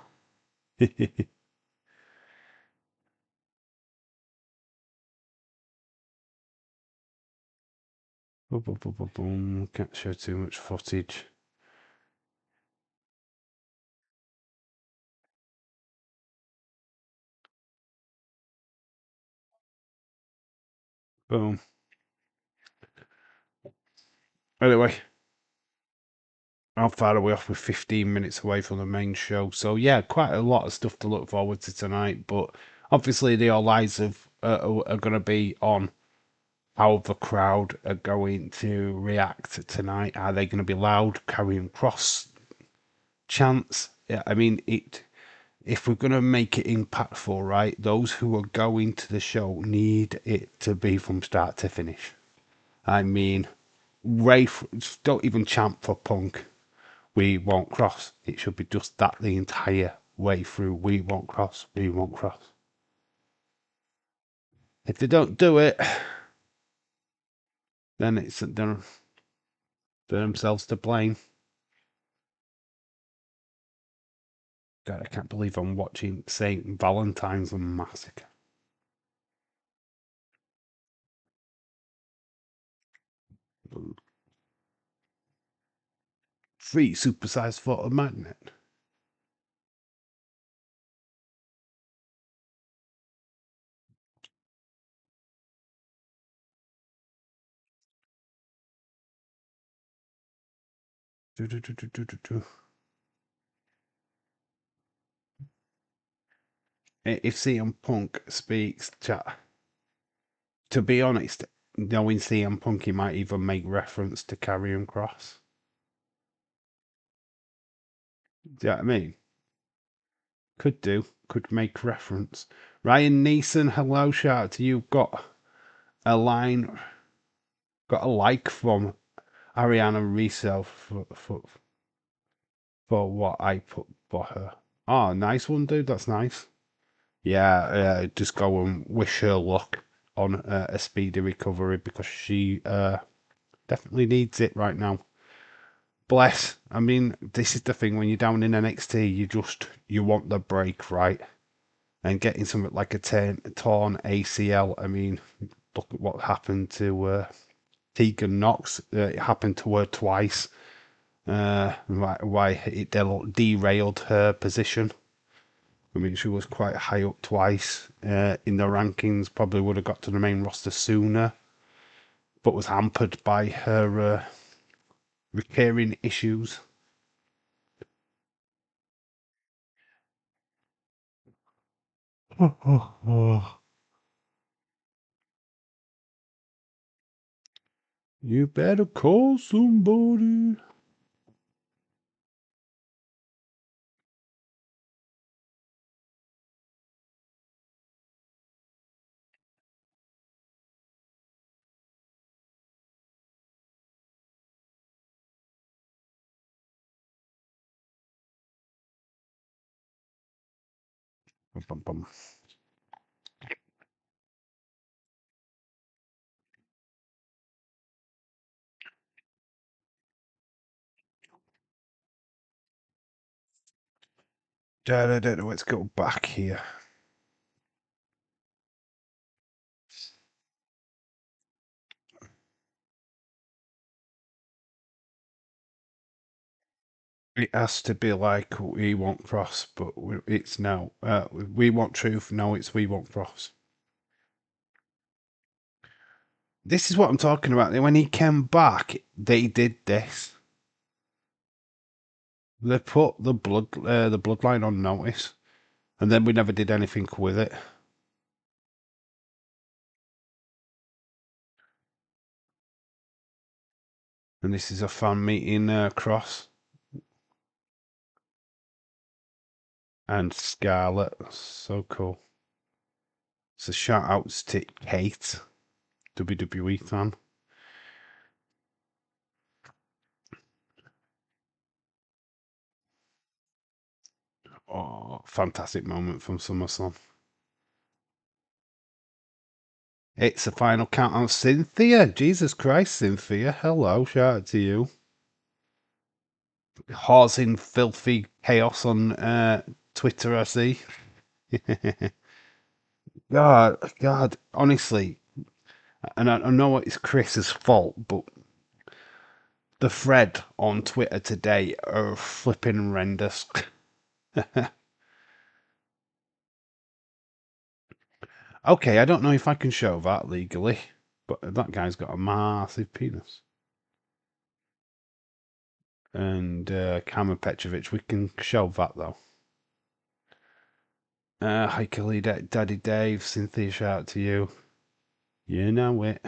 Boom, boom, boom, boom, boom. Can't show too much footage. Boom. Anyway, how far are we off? We're 15 minutes away from the main show. So, yeah, quite a lot of stuff to look forward to tonight. But obviously, the All Eyes are going to be on how the crowd are going to react tonight. Are they going to be loud, carrying cross chants? Yeah, I mean, if we're going to make it impactful, right, those who are going to the show need it to be from start to finish. I mean, don't even chant for Punk. We won't cross. It should be just that the entire way through. We won't cross. We won't cross. If they don't do it, then they're themselves to blame. God, I can't believe I'm watching St. Valentine's Massacre. Free supersized photo magnet. Do, do, do, do, do, do, do. If CM Punk speaks, chat, to be honest, knowing CM Punk, he might even make reference to Karrion Cross. Do you know what I mean? Could make reference. Ryan Neeson, hello, shout out to you. Got a line, got a like from Ariana Resell for what I put for her. Oh, nice one, dude. That's nice. Yeah, just go and wish her luck on a speedy recovery because she definitely needs it right now. Bless. I mean, this is the thing when you're down in NXT, you want the break, right? And getting something like a torn ACL. I mean, look at what happened to Tegan Knox. It happened to her twice. Why it derailed her position. I mean, she was quite high up twice in the rankings. Probably would have got to the main roster sooner, but was hampered by her recurring issues. You better call somebody. Bum, bum, bum. Let's go back here. It has to be like we want Cross, but it's no. We want truth. No, it's we want Cross. This is what I'm talking about. When he came back, they did this. They put the bloodline on notice, and then we never did anything with it. And this is a fan meeting Cross and Scarlett. So cool. So shout outs to Kate, WWE fan. Oh, fantastic moment from SummerSlam. It's the final countdown. Cynthia, Jesus Christ, Cynthia. Hello, shout out to you. Causing filthy chaos on Twitter, I see. God, honestly, and I know it's Chris's fault, but the thread on Twitter today are flipping horrendous. Okay, I don't know if I can show that legally, but that guy's got a massive penis. And Kama Petrovic, we can show that though. Hi, Khalid, Daddy Dave, Cynthia, shout out to you. You know it.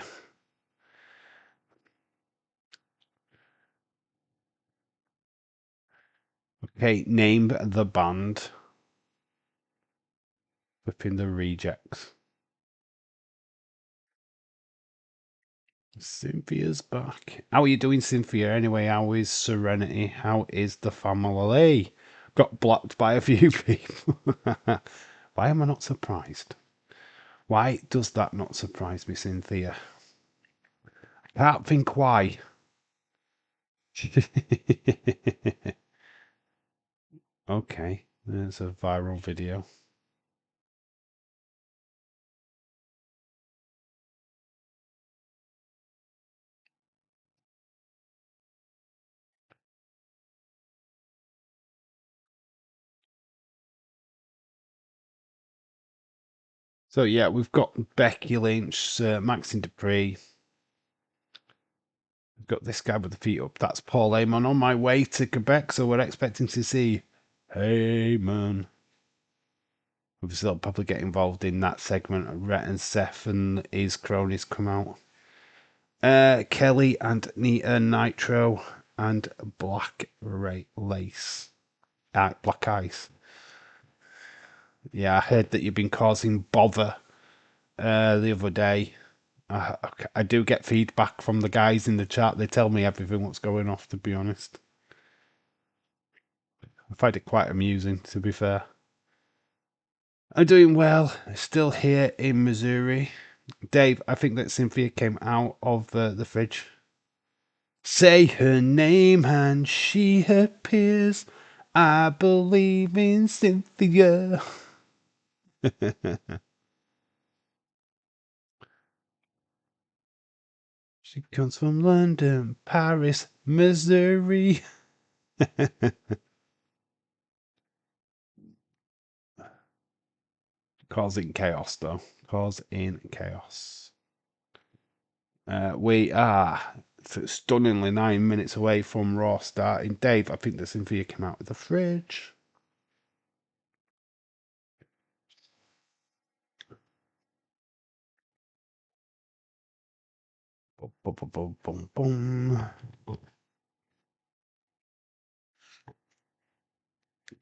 Okay, name the band. Flipping the rejects. Cynthia's back. How are you doing, Cynthia? Anyway, how is Serenity? How is the family? Got blocked by a few people. Why am I not surprised? Why does that not surprise me, Cynthia? I can't think why. Okay, there's a viral video. So yeah, we've got Becky Lynch, Maxine Dupree. We've got this guy with the feet up. That's Paul Heyman on my way to Quebec, so we're expecting to see Heyman. Obviously, they'll probably get involved in that segment. Rhett and Seth and his cronies come out. Kelly and Nita Nitro and Black Lace. Black Ice. Yeah, I heard that you've been causing bother the other day. I do get feedback from the guys in the chat. They tell me everything what's going off, to be honest. I find it quite amusing, to be fair. I'm doing well. Still here in Missouri. Dave, I think that Cynthia came out of the fridge. Say her name and she appears. I believe in Cynthia. She comes from London, Paris, Missouri. Causing chaos, though. Causing chaos. We are stunningly 9 minutes away from Raw starting. Dave, I think that Cynthia came out of the fridge. Boom, boom, boom, boom, boom.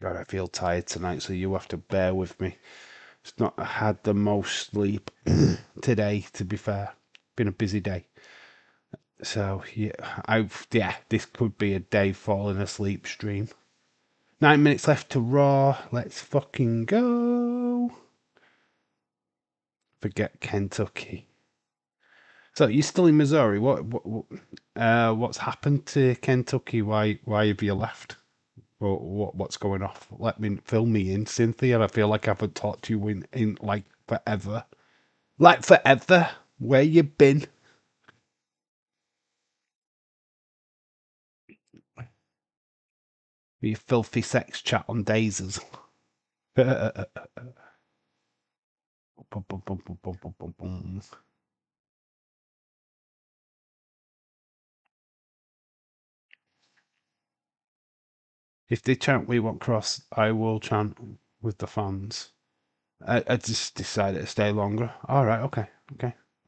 God, I feel tired tonight, so you have to bear with me. It's not had the most sleep today, to be fair. Been a busy day. So yeah, this could be a day falling asleep stream. 9 minutes left to Raw. Let's fucking go. Forget Kentucky. So you're still in Missouri. What's happened to Kentucky? Why have you left? What's going off? Fill me in, Cynthia. I feel like I haven't talked to you in like forever. Like forever. Where you been? Your filthy sex chat on Daisies. If they chant "We Want Cross," I will chant with the fans. I just decided to stay longer. All right, okay.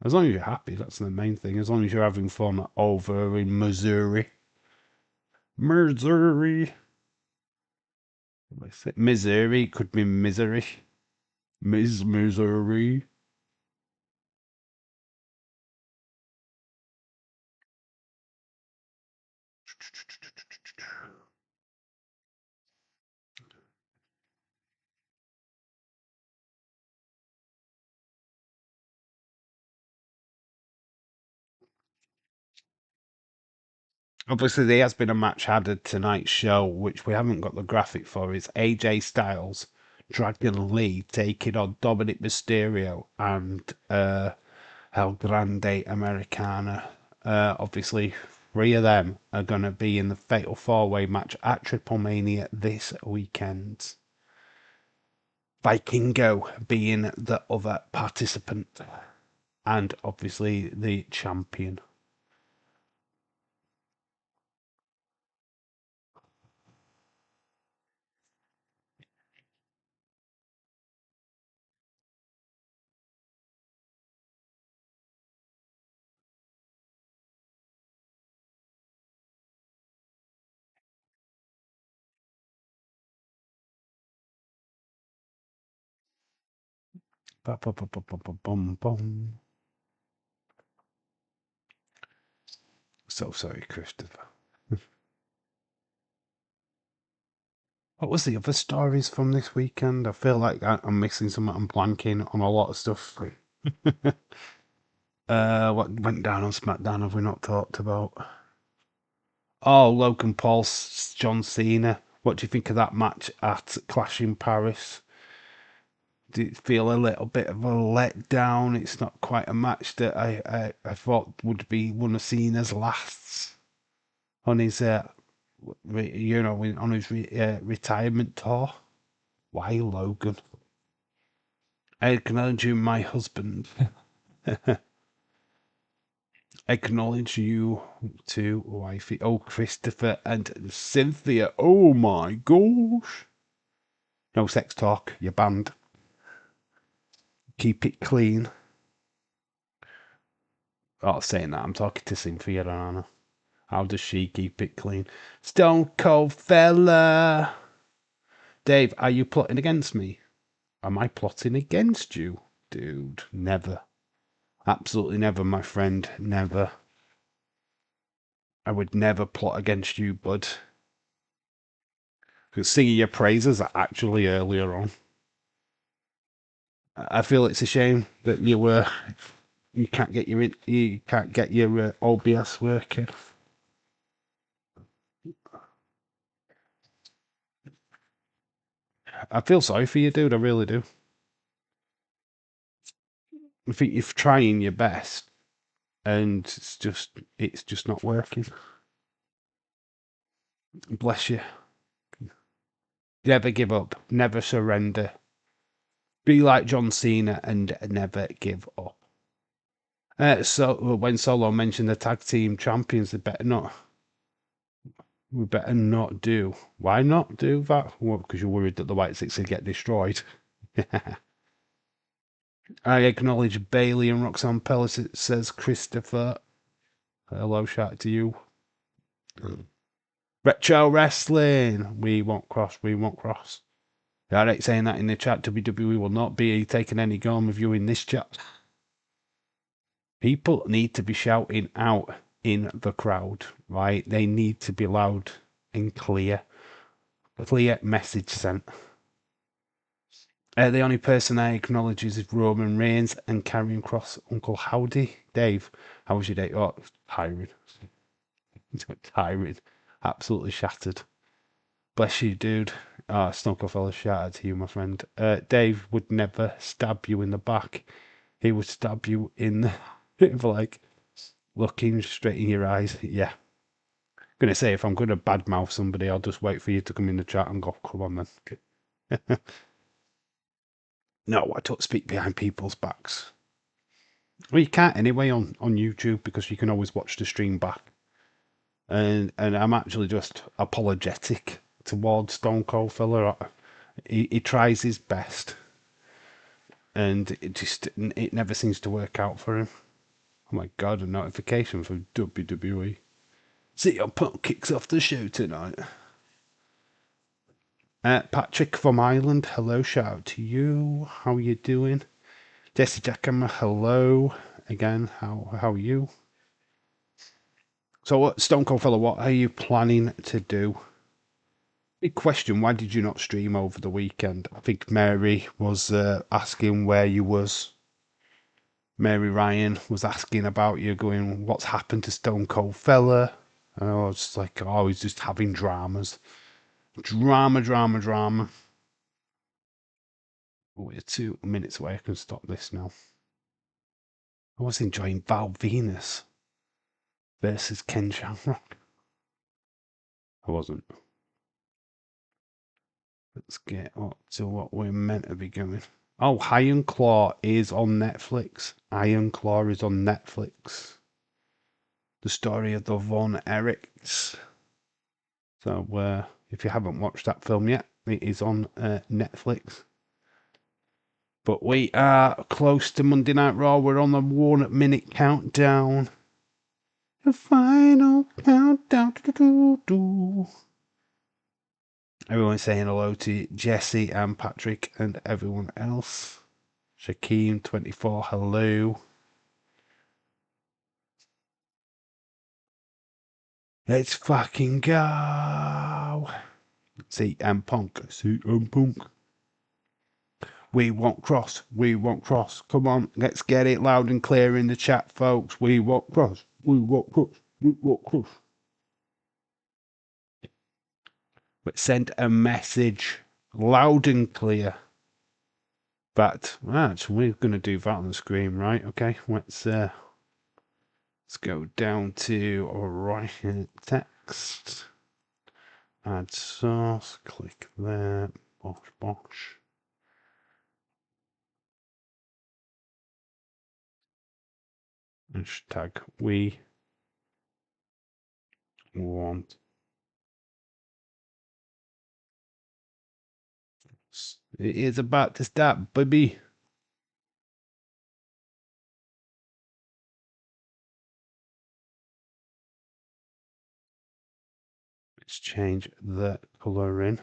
As long as you're happy, that's the main thing. As long as you're having fun over in Missouri. Missouri. Missouri could be misery. Missouri. Obviously, there has been a match added tonight's show, which we haven't got the graphic for. It's AJ Styles, Dragon Lee taking on Dominic Mysterio and El Grande Americana. Obviously, three of them are going to be in the Fatal 4-Way match at Triple Mania this weekend. Vikingo being the other participant. And obviously the champion. Bum. So sorry, Christopher. What was the other stories from this weekend? I feel like I'm missing something. I'm blanking on a lot of stuff. What went down on SmackDown have we not talked about? Oh, Logan Paul, John Cena. What do you think of that match at Clash in Paris? Did it feel a little bit of a letdown? It's not quite a match that I thought would be one of Cena's lasts on his on his retirement tour. Why Logan? I acknowledge you, my husband. Acknowledge you too, wifey. Oh, Christopher and Cynthia. Oh my gosh. No sex talk. You're banned. Keep it clean. Oh, saying that, I'm talking to Cynthia and Anna. How does she keep it clean? Stone Cold Fella. Dave, are you plotting against me? Am I plotting against you? Dude, never. Absolutely never, my friend. Never. I would never plot against you, bud. Because singing your praises are actually earlier on. I feel it's a shame that you can't get your OBS working. I feel sorry for you, dude. I really do. I think you're trying your best, and it's just not working. Bless you. Never give up. Never surrender. Be like John Cena and never give up. So when Solo mentioned the tag team champions, they better not. We better not do. Why not do that? Well, because you're worried that the White Six will get destroyed. I acknowledge Bailey and Roxanne Pellis, says Christopher. Hello, shout out to you. Retro Wrestling. We won't cross. We won't cross. I ain't saying that in the chat. WWE will not be taking any harm of you in this chat. People need to be shouting out in the crowd, right? They need to be loud and clear. Clear message sent. The only person I acknowledge is Roman Reigns and carrying cross Uncle Howdy. Dave, how was your day? Oh, tiring. Tiring. Absolutely shattered. Bless you, dude. Stone Cold fella, shout out to you, my friend. Dave would never stab you in the back. He would stab you in the, like, looking straight in your eyes. Yeah. Gonna say, if I'm gonna badmouth somebody, I'll just wait for you to come in the chat and go, come on then. No, I don't speak behind people's backs. Well, you can't anyway on YouTube because you can always watch the stream back. And I'm actually just apologetic towards Stone Cold fella. He tries his best, and it never seems to work out for him. Oh my god, a notification from WWE. CM Punk kicks off the show tonight. Patrick from Ireland, hello, shout out to you. How are you doing? Jesse Jackhammer, hello again. How are you? So, what, Stone Cold fella, what are you planning to do? Big question. Why did you not stream over the weekend? I think Mary was asking where you was. Mary Ryan was asking about you, going, "What's happened to Stone Cold fella?" And I was like, "Oh, he's just having dramas, drama." Oh, we're 2 minutes away. I can stop this now. I was enjoying Val Venus versus Ken Shamrock. I wasn't. Let's get up to what we're meant to be going. Oh, Iron Claw is on Netflix. Iron Claw is on Netflix. The story of the Von Erichs. So, if you haven't watched that film yet, it is on Netflix. But we are close to Monday Night Raw. We're on the 1 minute countdown. The final countdown. Everyone's saying hello to Jesse and Patrick and everyone else. Shaquem24, hello. Let's fucking go. CM Punk. CM Punk. We won't cross. We won't cross. Come on, let's get it loud and clear in the chat, folks. We won't cross. We won't cross. We won't cross. But send a message loud and clear. But we're going to do that on the screen, right? Okay, let's go down to write text. Add source. Click there. Bosh. Hashtag we want. It is about to start, baby. Let's change the color in.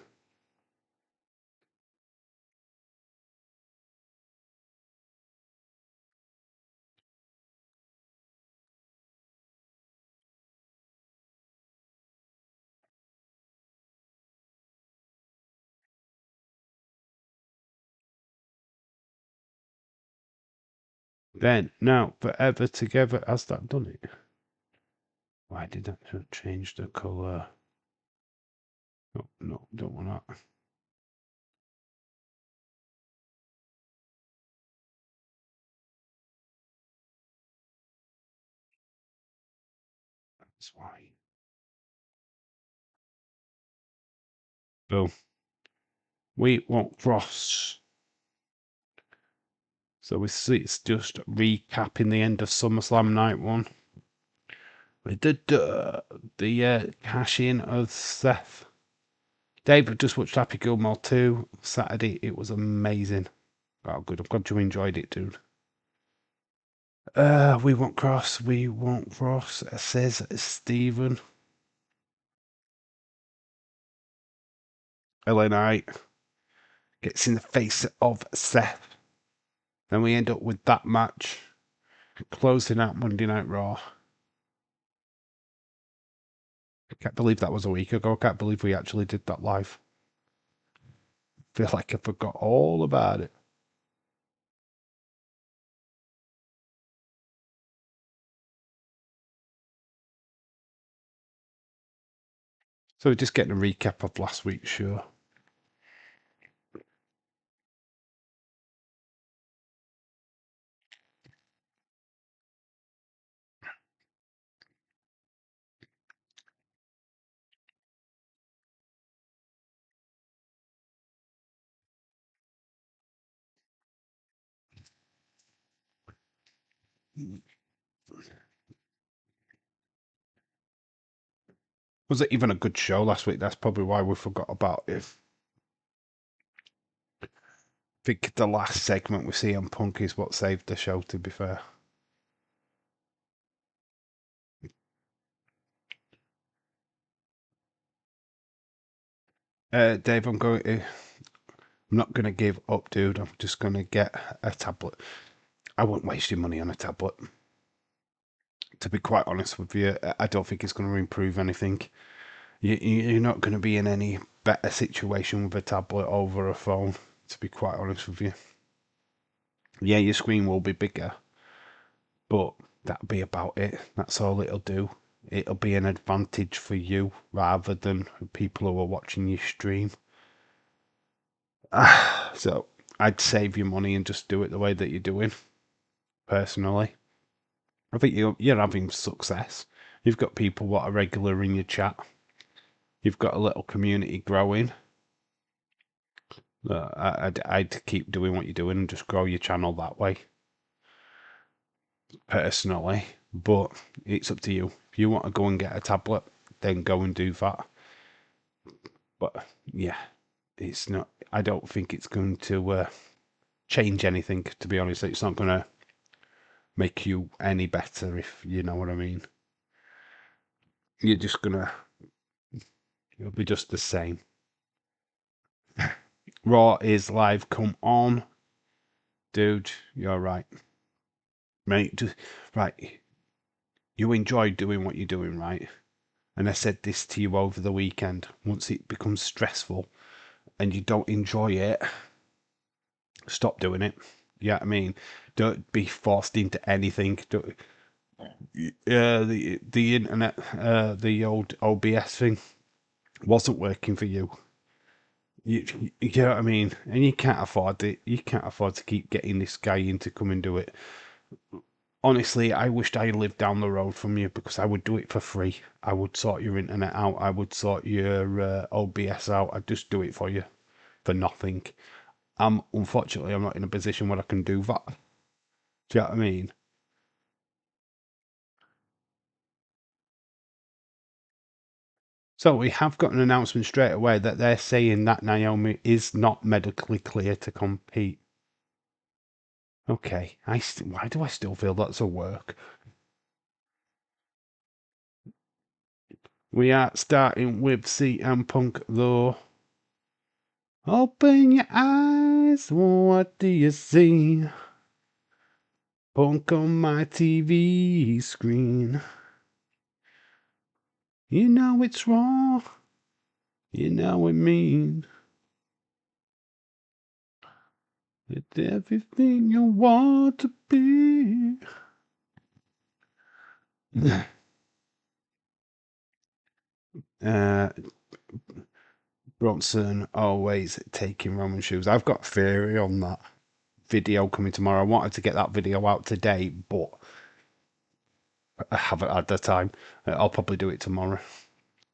Then, now, forever together. Has that done it? Why did that change the color? No, don't want that. That's why. Boom. We won't cross. So we see it's just recapping the end of SummerSlam Night 1. We did the cash in of Seth. Dave just watched Happy Gilmore 2 Saturday. It was amazing. Oh, good. I'm glad you enjoyed it, dude. We won't cross, says Stephen. LA Knight gets in the face of Seth. Then we end up with that match closing out Monday Night Raw. I can't believe that was a week ago. I can't believe we actually did that live. Feel like I forgot all about it. So we're just getting a recap of last week's show. Was it even a good show last week? That's probably why we forgot about it. I think the last segment we see on Punk is what saved the show, to be fair. Dave, I'm not going to give up, dude. I'm just going to get a tablet. I won't waste your money on a tablet. To be quite honest with you, I don't think it's going to improve anything. You're not going to be in any better situation with a tablet over a phone, to be quite honest with you. Yeah, your screen will be bigger, but that'll be about it. That's all it'll do. It'll be an advantage for you rather than people who are watching your stream. So I'd save your money and just do it the way that you're doing, personally. I think you're having success. You've got people what are regular in your chat. You've got a little community growing. I'd keep doing what you're doing and just grow your channel that way, personally. But it's up to you. If you want to go and get a tablet, then go and do that. But yeah, it's not. I don't think it's going to change anything. To be honest, it's not going to make you any better, if you know what I mean. You're just gonna. It'll be just the same. Raw is live. Come on, dude. You're right, mate. Right. You enjoy doing what you're doing, right? And I said this to you over the weekend. Once it becomes stressful and you don't enjoy it, stop doing it. You know what I mean? Don't be forced into anything. The internet, the old OBS thing wasn't working for you. You know what I mean? And you can't afford it. You can't afford to keep getting this guy in to come and do it. Honestly, I wished I lived down the road from you because I would do it for free. I would sort your internet out. I would sort your OBS out. I'd just do it for you for nothing. Unfortunately, I'm not in a position where I can do that. Do you know what I mean? So we have got an announcement straight away that they're saying that Naomi is not medically clear to compete. Okay, why do I still feel that's a work? We are starting with CM Punk though. Open your eyes, what do you see? Punk on my TV screen. You know it's wrong. You know what I mean. It's everything you want to be. uh, Bronson always taking Roman shoes. I've got a theory on that video coming tomorrow. I wanted to get that video out today, but I haven't had the time. I'll probably do it tomorrow.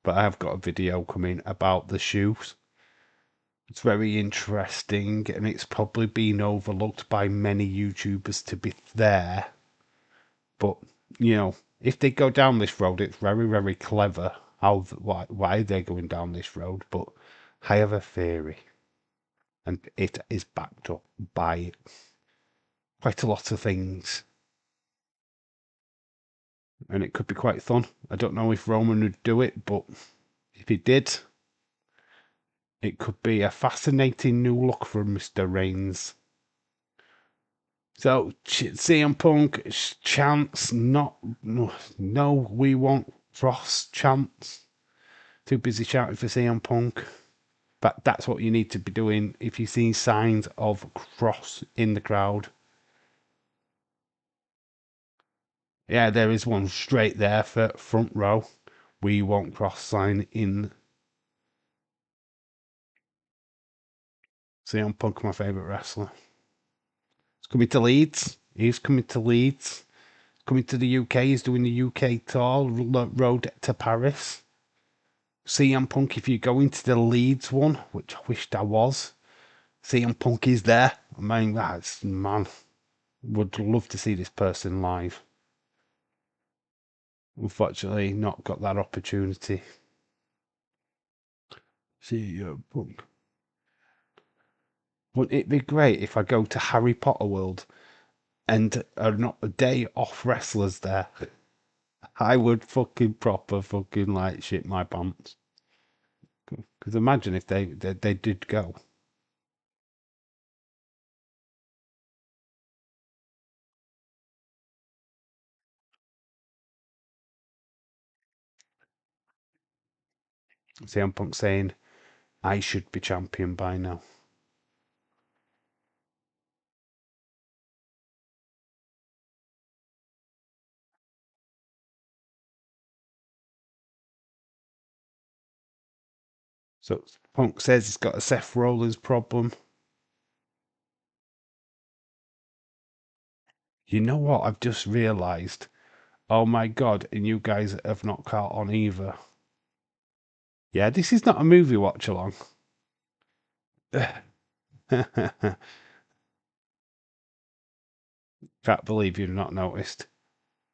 But I have got a video coming about the shoes. It's very interesting, and it's probably been overlooked by many YouTubers, to be there. But you know, if they go down this road, it's very, very clever why they're going down this road. But I have a theory, and it is backed up by quite a lot of things. and it could be quite fun. I don't know if Roman would do it, but if he did, it could be a fascinating new look from Mr. Reigns. So CM Punk chance, not no, we want Cross chance. Too busy shouting for CM Punk. But that's what you need to be doing if you see signs of Cross in the crowd. Yeah, there is one straight there for front row. We want Cross sign in. CM Punk, my favourite wrestler. He's coming to Leeds. He's coming to Leeds. Coming to the UK. He's doing the UK tour. Road to Paris. CM Punk, if you're going to the Leeds one, which I wished I was, CM Punk is there. I mean, that's, man, would love to see this person live. Unfortunately, not got that opportunity. CM Punk. Wouldn't it be great if I go to Harry Potter World and are not a day off wrestlers there? I would fucking proper fucking like shit my pants. Because imagine if they did go. CM Punk saying, I should be champion by now. So Punk says he's got a Seth Rollins problem. You know what? I've just realised. Oh my god! And you guys have not caught on either. Yeah, this is not a movie watch along. Can't believe you've not noticed.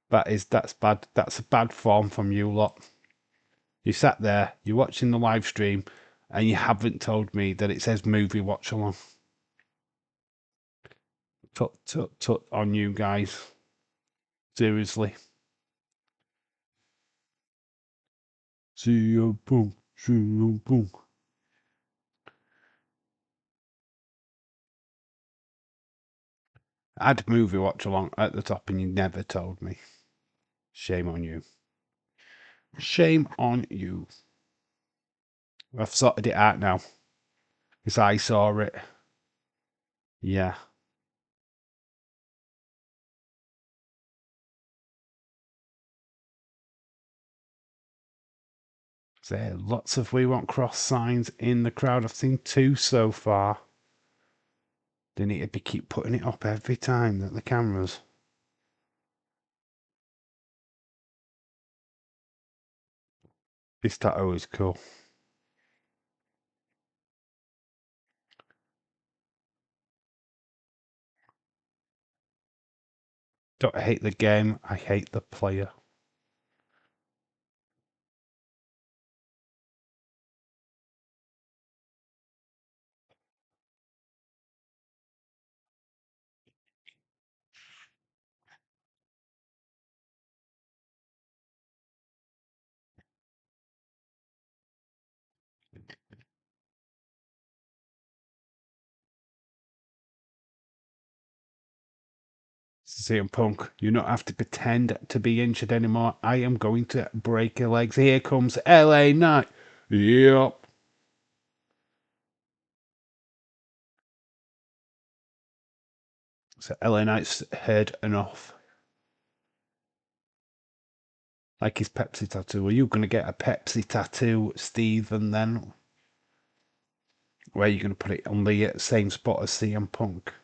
That's bad. That's a bad form from you lot. You sat there, you're watching the live stream, and you haven't told me that it says movie watch along. Tut tut tut on you guys. Seriously. CM Punk, CM Punk. Add movie watch along at the top and you never told me. Shame on you. Shame on you. I've sorted it out now. Because I saw it. Yeah. There lots of We Want Cross signs in the crowd. I've seen 2 so far. They need to be keep putting it up every time that the cameras. This tattoo is cool. Don't hate the game, I hate the player. CM Punk, you don't have to pretend to be injured anymore. I am going to break your legs. Here comes LA Knight. Yep. So LA Knight's heard enough. Like his Pepsi tattoo. Are you going to get a Pepsi tattoo, Stephen, then? Where are you going to put it on the same spot as CM Punk?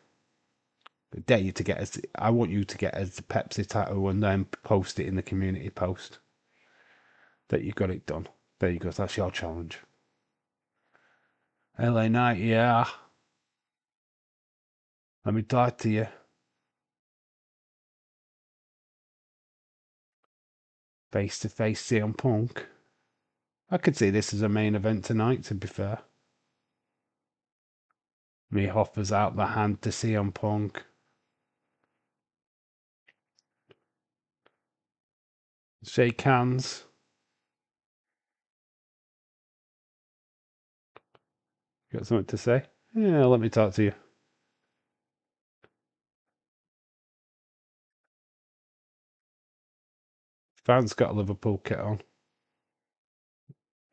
I dare you to get as I want you to get as the Pepsi tattoo and then post it in the community post that you got it done. There you go. That's your challenge. LA Knight, yeah. Let me talk to you. Face to face CM Punk. I could see this as a main event tonight, to be fair. Me offers out the hand to CM Punk. Shake hands. Got something to say? Yeah, let me talk to you. Van's got a Liverpool kit on.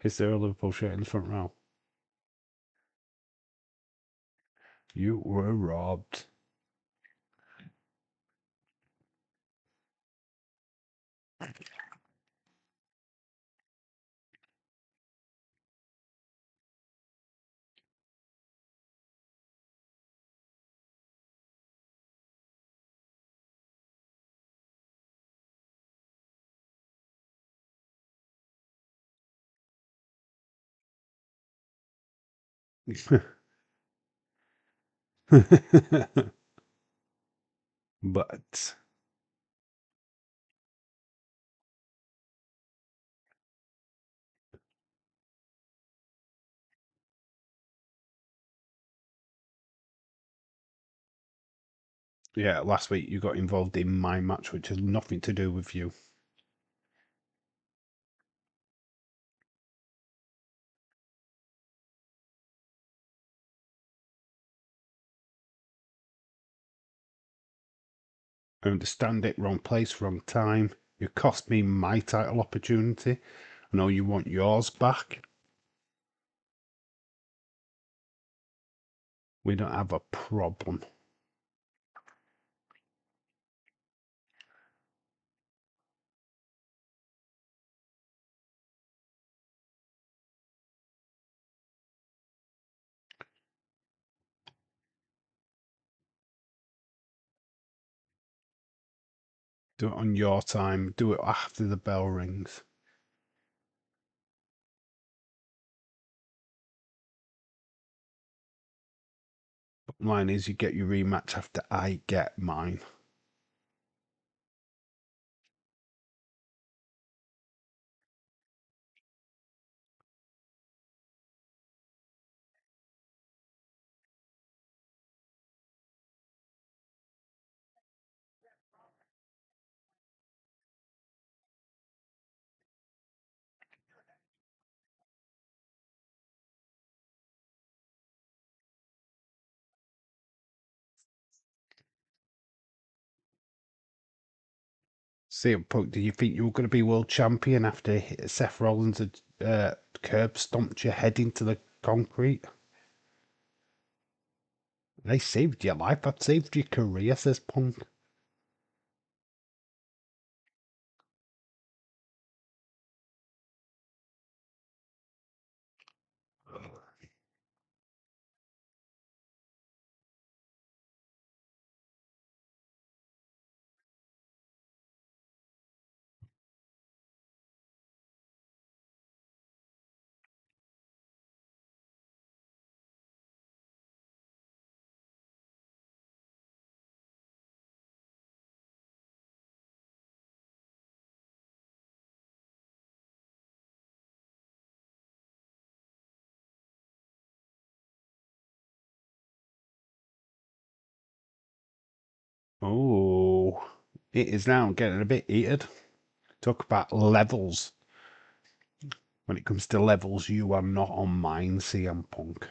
Is there a Liverpool shirt in the front row? You were robbed. But yeah, last week you got involved in my match, which has nothing to do with you. I understand it. Wrong place, wrong time. You cost me my title opportunity. I know you want yours back. We don't have a problem. Do it on your time. Do it after the bell rings. Bottom line is you get your rematch after I get mine. CM Punk, do you think you were going to be world champion after Seth Rollins had curb stomped your head into the concrete? They saved your life. I've saved your career, says Punk. Oh, it is now getting a bit heated. Talk about levels. When it comes to levels, you are not on mine, CM Punk. I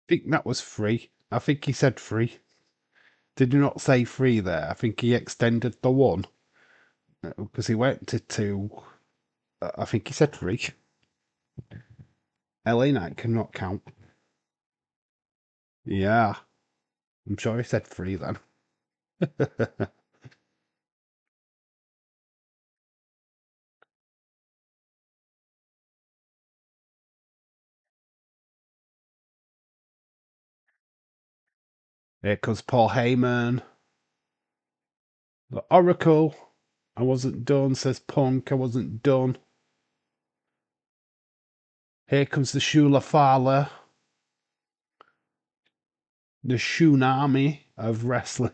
think that was free. I think he said free. Did he not say free there? I think he extended the one because he went to two. I think he said free. LA Knight cannot count. Yeah, I'm sure he said free then. Here comes Paul Heyman. The Oracle. I wasn't done, says Punk. I wasn't done. Here comes the Shula Fala. The Shunami of wrestling.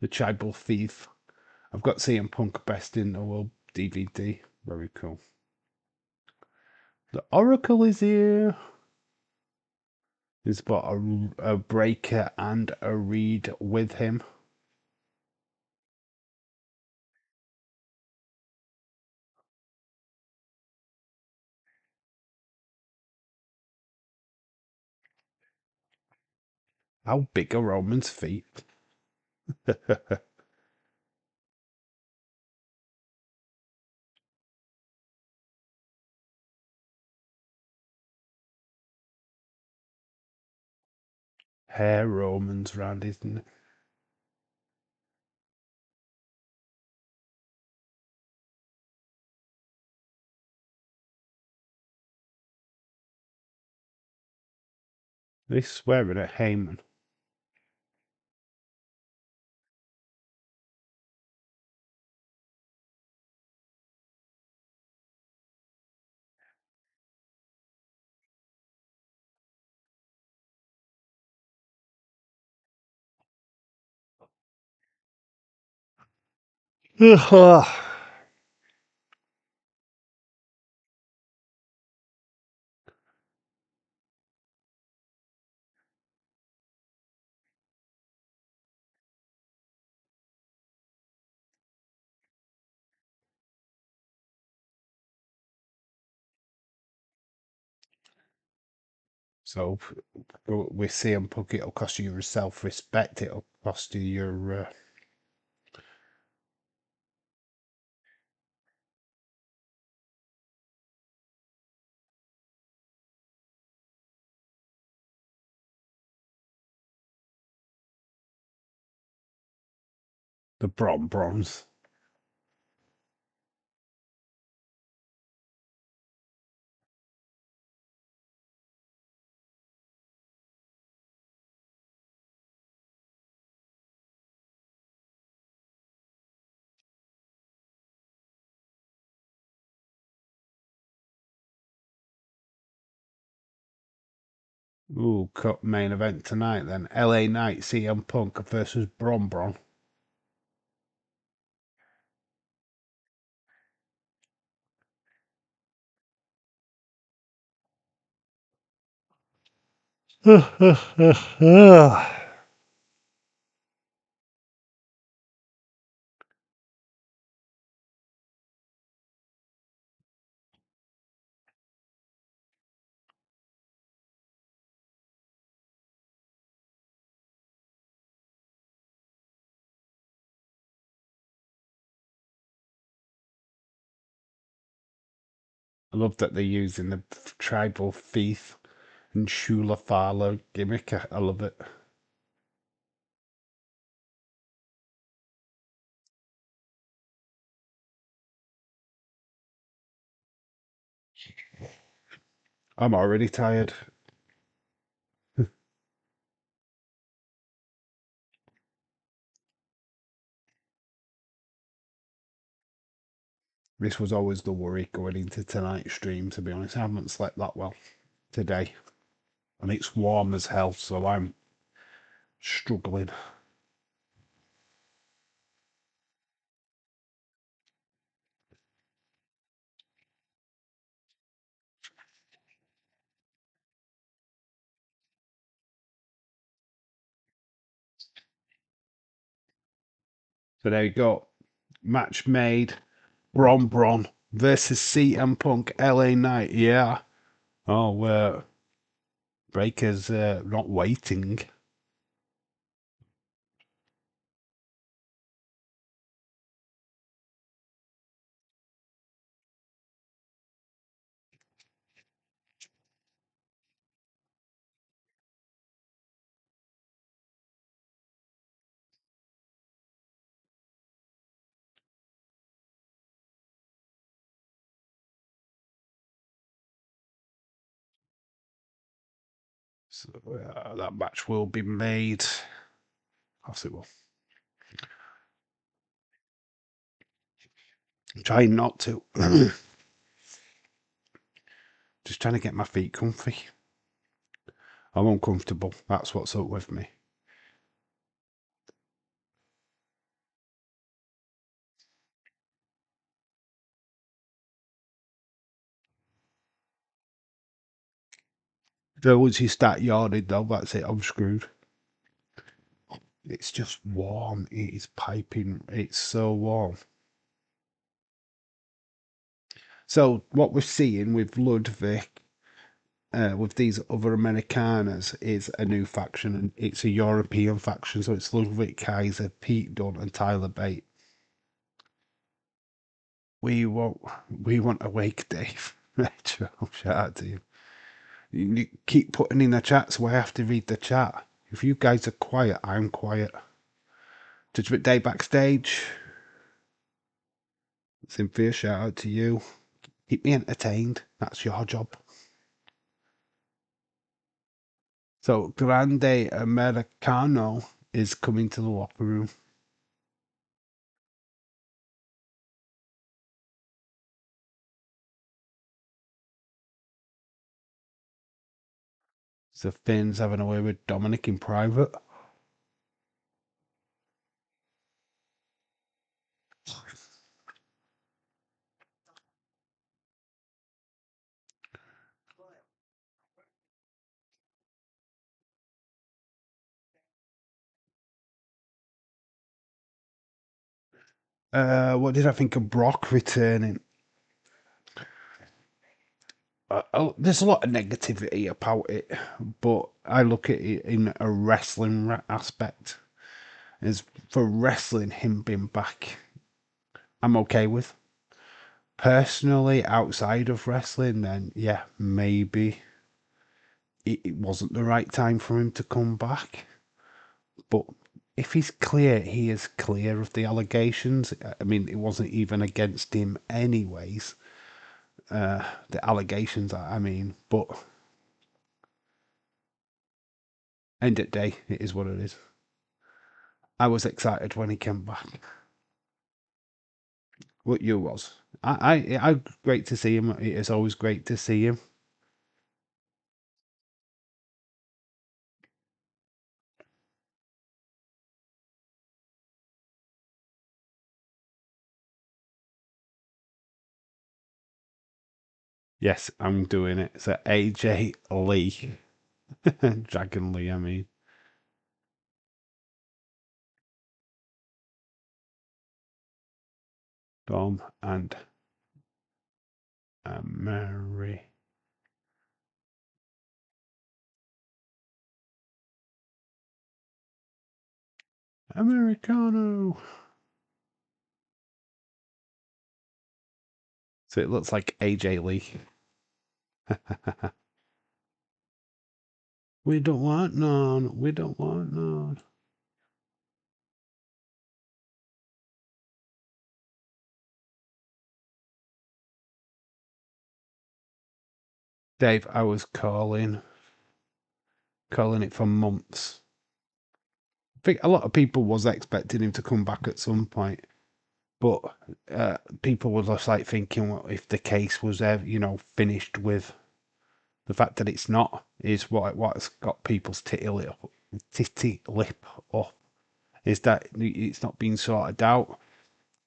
The Tribal Thief. I've got CM Punk Best in the World DVD. Very cool. The Oracle is here. He's got a Breaker and a Reed with him. How big are Roman's feet? Hair Roman's round, isn't it? They swearing at Heyman. So we see him Punk. It'll cost you your self-respect. It'll cost you your. The Bronze. Ooh, cup main event tonight then. LA Knight, CM Punk versus Bron. I love that they're using the tribal thief and Shula Fala gimmick. I love it. I'm already tired. This was always the worry going into tonight's stream, to be honest. I haven't slept that well today. And it's warm as hell, so I'm struggling. So there you go. Match made. Bron versus CM Punk LA Knight. Yeah. Oh, Breaker's not waiting. So that match will be made. Of course it will. I'm trying not to. Just trying to get my feet comfy. I'm uncomfortable. That's what's up with me. So once you start yawning, though, that's it. I'm screwed. It's just warm. It is piping. It's so warm. So what we're seeing with Ludwig, with these other Americanas, is a new faction, and it's a European faction. So it's Ludwig Kaiser, Pete Dunne, and Tyler Bate. We want Awake Dave. Retro, shout out to you. You keep putting in the chat, so I have to read the chat. If you guys are quiet, I'm quiet. Judgment Day backstage. Cynthia, shout out to you. Keep me entertained. That's your job. So Grande Americano is coming to the locker room. So Finn's having a way with Dominic in private. What did I think of Brock returning? There's a lot of negativity about it, but I look at it in a wrestling aspect. As for wrestling, him being back, I'm okay with. Personally, outside of wrestling, then yeah, maybe it wasn't the right time for him to come back. But if he's clear, he is clear of the allegations. I mean, it wasn't even against him, anyways. The allegations, I mean, but end of the day, it is what it is. I was excited when he came back. What you was? I great to see him. It is always great to see him. Yes, I'm doing it. So AJ Lee, Dragon Lee. I mean, Dom and Mary. Americano. So it looks like AJ Lee. We don't want none. We don't want none. Dave, I was calling it for months. I think a lot of people was expecting him to come back at some point, but people were just like thinking, well, if the case was ever, finished with the fact that it's not, is what's got people's titty lip up, is that it's not being sorted out.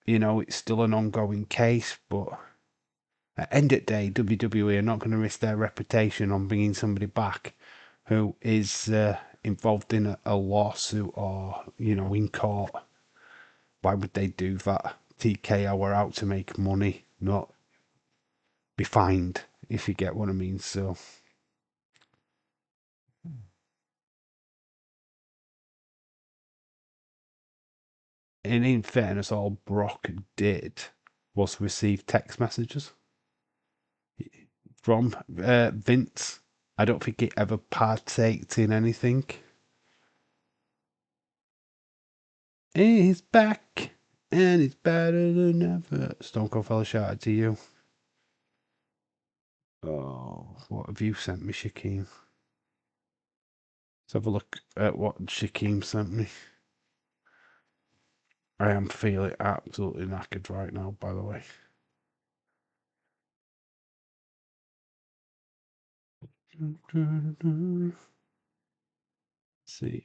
It's still an ongoing case, but at the end of the day, WWE are not going to risk their reputation on bringing somebody back who is involved in a lawsuit or, in court. Why would they do that? TKO are out to make money, not be fined, if you get what I mean. So, and in fairness, all Brock did was receive text messages from Vince. I don't think he ever partaked in anything. He's back, and it's better than ever. Stone Cold Fella, shout out to you. Oh, what have you sent me, Shaquem? Let's have a look at what Shaquem sent me. I am feeling absolutely knackered right now, by the way. Let's see.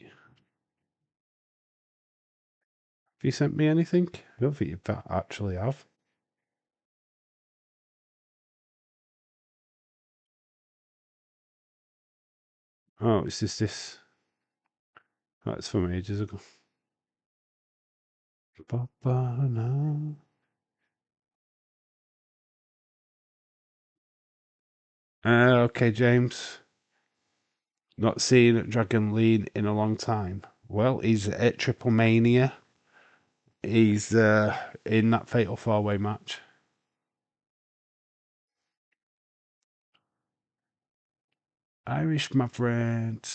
Have you sent me anything? I don't think you actually have. Oh, it's just this. That's from ages ago. No. Okay, James. Not seen Dragon Lee in a long time. Well, he's at Triple Mania. He's in that Fatal 4-Way match. Irish, my friend.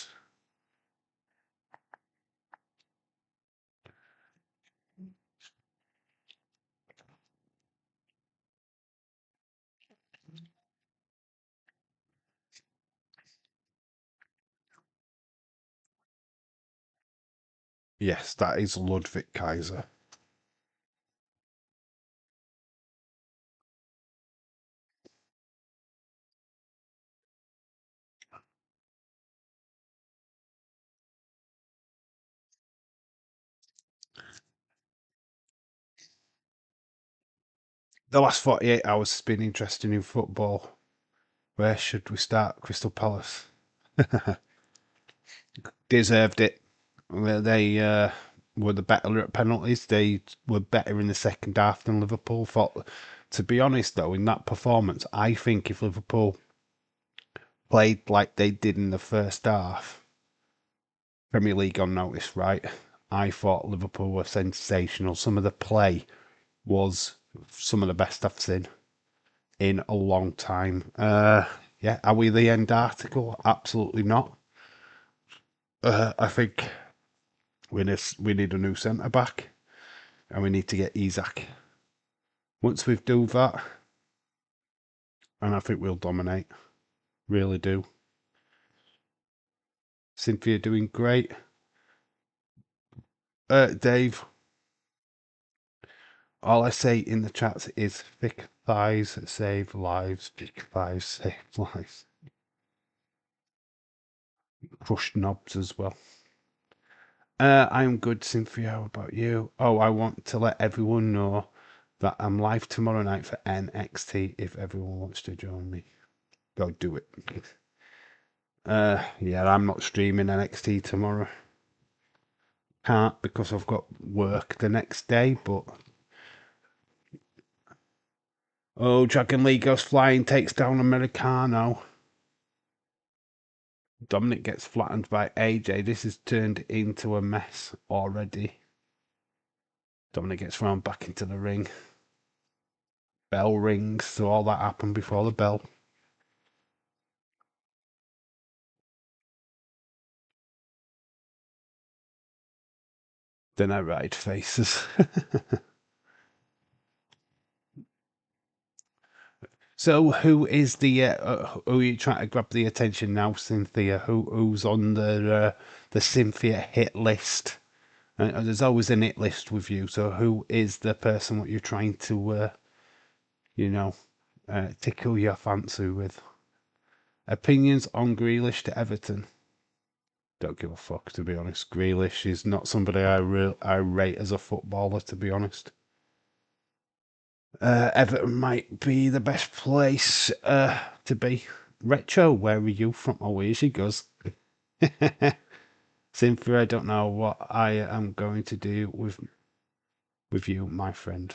Yes, that is Ludwig Kaiser. The last 48 hours has been interesting in football. Where should we start? Crystal Palace. Deserved it. They were the better at penalties. They were better in the second half than Liverpool. To be honest, though, in that performance, I think if Liverpool played like they did in the first half, Premier League on notice, right? I thought Liverpool were sensational. Some of the play was some of the best I've seen in a long time. Yeah, are we the end article? Absolutely not. I think we need a new centre back, and we need to get Isak. Once we've done that, and I think we'll dominate. Really do. Cynthia doing great. Dave, all I say in the chats is thick thighs save lives. Thick thighs save lives. Crushed knobs as well. I'm good, Cynthia. How about you? Oh, I want to let everyone know that I'm live tomorrow night for NXT if everyone wants to join me. Go do it. Yeah, I'm not streaming NXT tomorrow. Can't because I've got work the next day, but oh, Dragon Lee goes flying, takes down Americano. Dominic gets flattened by AJ. This has turned into a mess already. Dominic gets thrown back into the ring. Bell rings, so all that happened before the bell. Then I ride faces. So who is who are you trying to grab the attention now, Cynthia? Who's on the Cynthia hit list? And there's always a hit list with you. So who is the person what you're trying to you know tickle your fancy with? Opinions on Grealish to Everton? Don't give a fuck, to be honest. Grealish is not somebody I rate as a footballer, to be honest. Everton might be the best place to be. Retro, where are you from? Oh, here she goes. Cynthia, I don't know what I am going to do with you, my friend.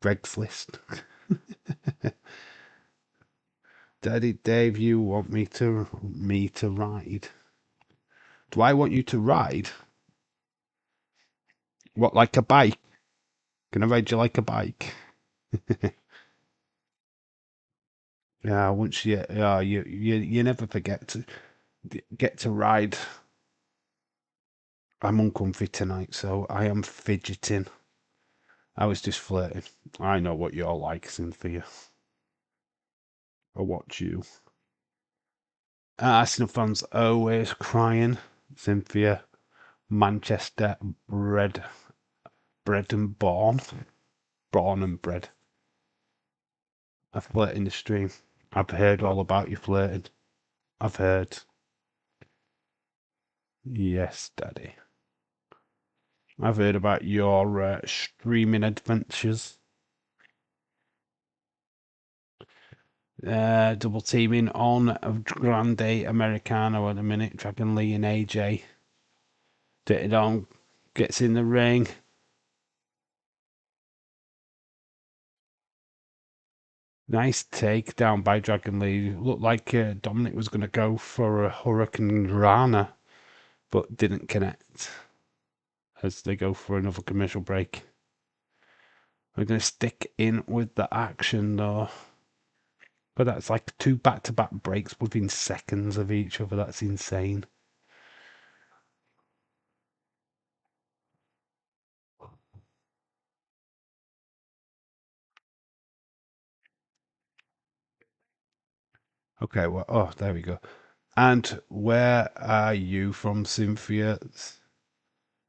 Greg's list. Daddy Dave, you want me to ride? Do I want you to ride? What, like a bike? Can I ride you like a bike? Yeah, once you never forget to get to ride. I'm uncomfy tonight, so I am fidgeting. I was just flirting. I know what you're like, Cynthia. I watch you. Arsenal fans always crying. Cynthia, Manchester, bred and born and bred. I flirt in the stream. I've heard all about you flirting. I've heard. Yes, Daddy. I've heard about your streaming adventures. Double teaming on Grande Americano at the minute. Dragon Lee and AJ. It on, gets in the ring. Nice takedown by Dragon Lee. Looked like Dominic was going to go for a Hurricane Rana, but didn't connect as they go for another commercial break. We're going to stick in with the action though. But that's like 2 back-to-back breaks within seconds of each other. That's insane. Okay, well, oh, there we go. And where are you from, Cynthia's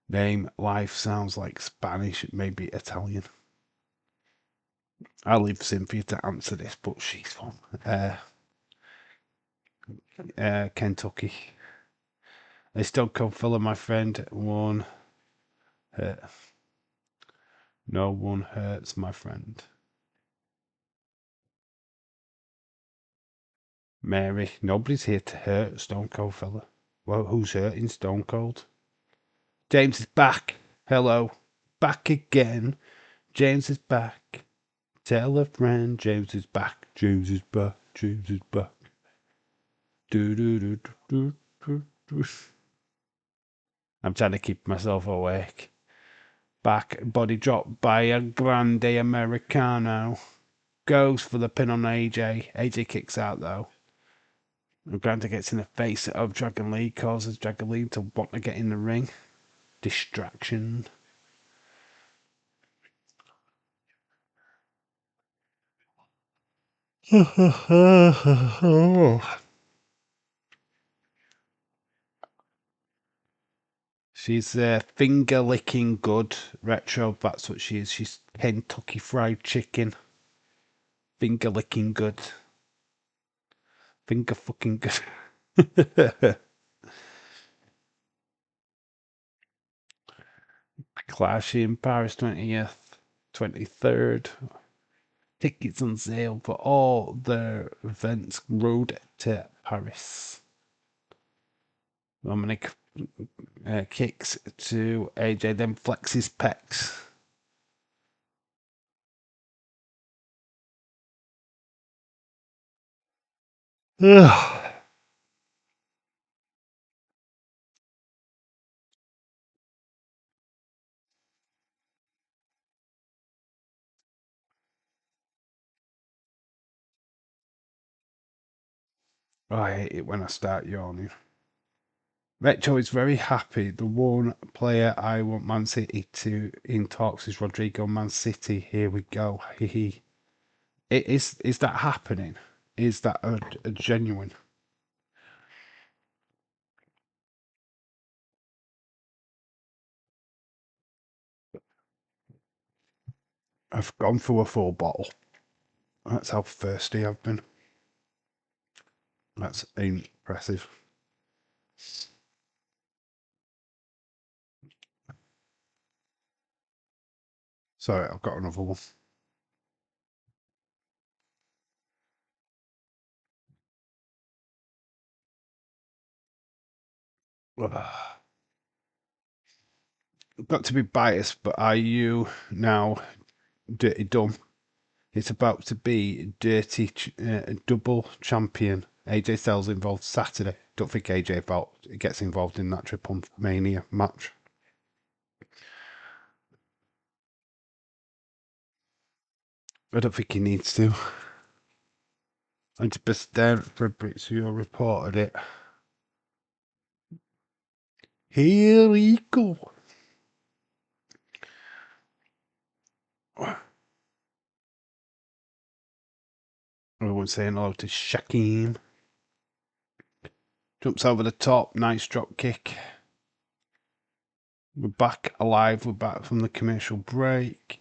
name? Life sounds like Spanish, maybe Italian. I'll leave Cynthia to answer this, but she's from Kentucky. I still come follow my friend. No one hurts my friend. Mary, nobody's here to hurt Stone Cold fella. Well, who's hurting Stone Cold? James is back. Hello. Back again. James is back. Tell a friend James is back. James is back. James is back. Do do do do do do. I'm trying to keep myself awake. Back body drop by a Grande Americano. Goes for the pin on AJ. AJ kicks out though. Grande gets in the face of Dragon Lee, causes Dragon Lee to want to get in the ring. Distraction. She's finger licking good. Retro, that's what she is. She's Kentucky Fried Chicken. Finger licking good. Finger fucking good. Clash in Paris 20th, 23rd. Tickets on sale for all the events. Road to Paris. Dominic kicks to AJ, then flexes pecs. Ugh. I hate it when I start yawning. Retro is very happy. The one player I want Man City to in talks is Rodrigo Man City. Here we go. Hee. Is that happening? Is that a genuine? I've gone through a full bottle. That's how thirsty I've been. That's impressive. Sorry, I've got another one. Got to be biased, but are you now dirty dumb? It's about to be dirty double champion. AJ Styles involved Saturday. Don't think AJ gets involved in that Triple Mania match. I don't think he needs to. 100% Fabrizio reported it. Here we go. Everyone's saying hello to Shaquem. Jumps over the top. Nice drop kick. We're back alive. We're back from the commercial break.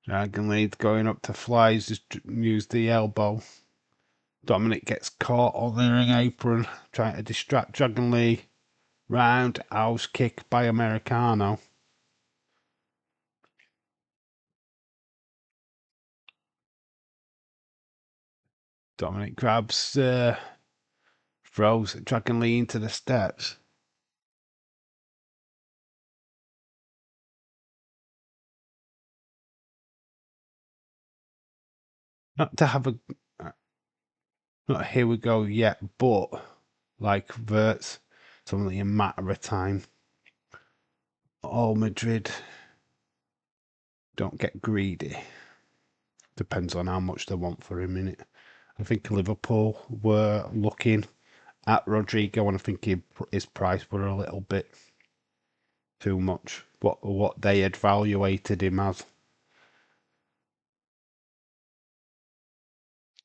Dragon Lee's going up to flies. Just use the elbow. Dominic gets caught on the ring apron. Trying to distract Dragon Lee. Roundhouse kick by Americano. Dominic grabs, throws Dragon Lee into the steps. Not to have a, not here we go yet, but like Verts, it's only a matter of time. Oh, Madrid, don't get greedy. Depends on how much they want for him, innit? I think Liverpool were looking at Rodrigo, and I think his price were a little bit too much. What they had valuated him as.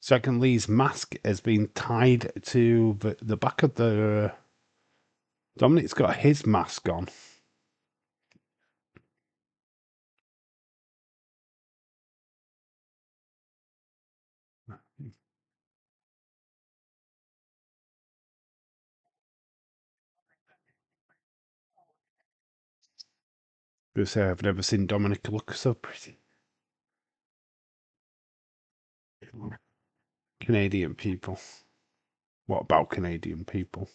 Dragon Lee's mask has been tied to the back of the. Dominic's got his mask on. I say I've never seen Dominic look so pretty. Canadian people. What about Canadian people?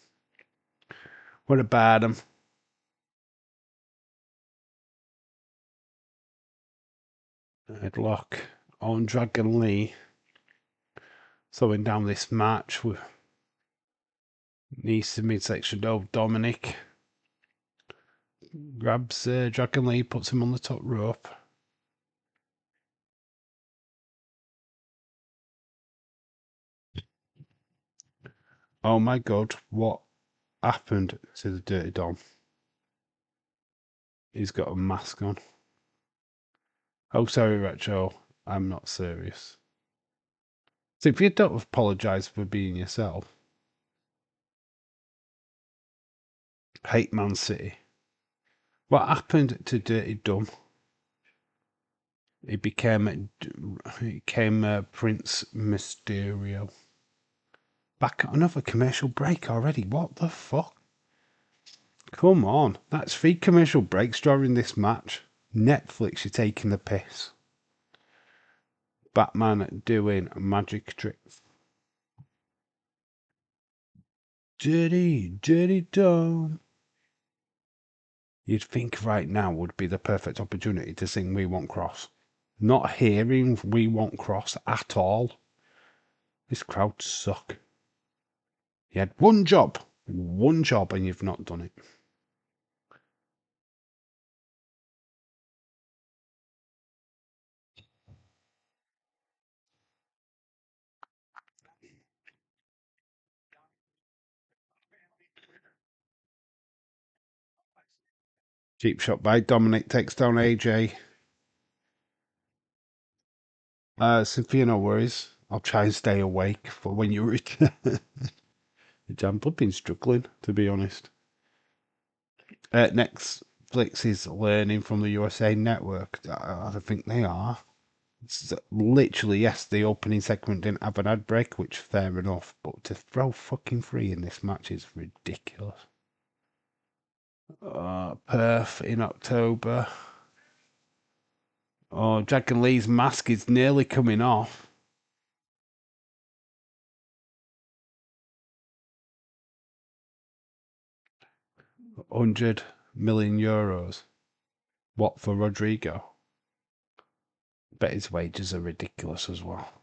What about them? Headlock on Dragon Lee. Slowing down this match with knees to midsection of Dominic. Grabs Dragon Lee, puts him on the top rope. Oh my god, what happened to the Dirty Dom? He's got a mask on. Oh, sorry, Retro. I'm not serious. So if you don't apologise for being yourself, hate Man City. What happened to Dirty Dom? He became Prince Mysterio. Back at another commercial break already. What the fuck? Come on. That's 3 commercial breaks during this match. Netflix, you're taking the piss. Batman doing magic tricks. Dirty Dom. You'd think right now would be the perfect opportunity to sing We Want Cross. Not hearing We Want Cross at all. This crowd suck. You had one job, and you've not done it. Cheap shot by Dominic, takes down AJ. Cynthia, no worries. I'll try and stay awake for when you return. I'm been struggling, to be honest. Netflix is learning from the USA Network. I think they are. It's literally, yes, the opening segment didn't have an ad break, which fair enough, but to throw fucking 3 in this match is ridiculous. Perth in October. Oh, Dragon Lee's mask is nearly coming off. €100 million. What for Rodrigo? Bet his wages are ridiculous as well.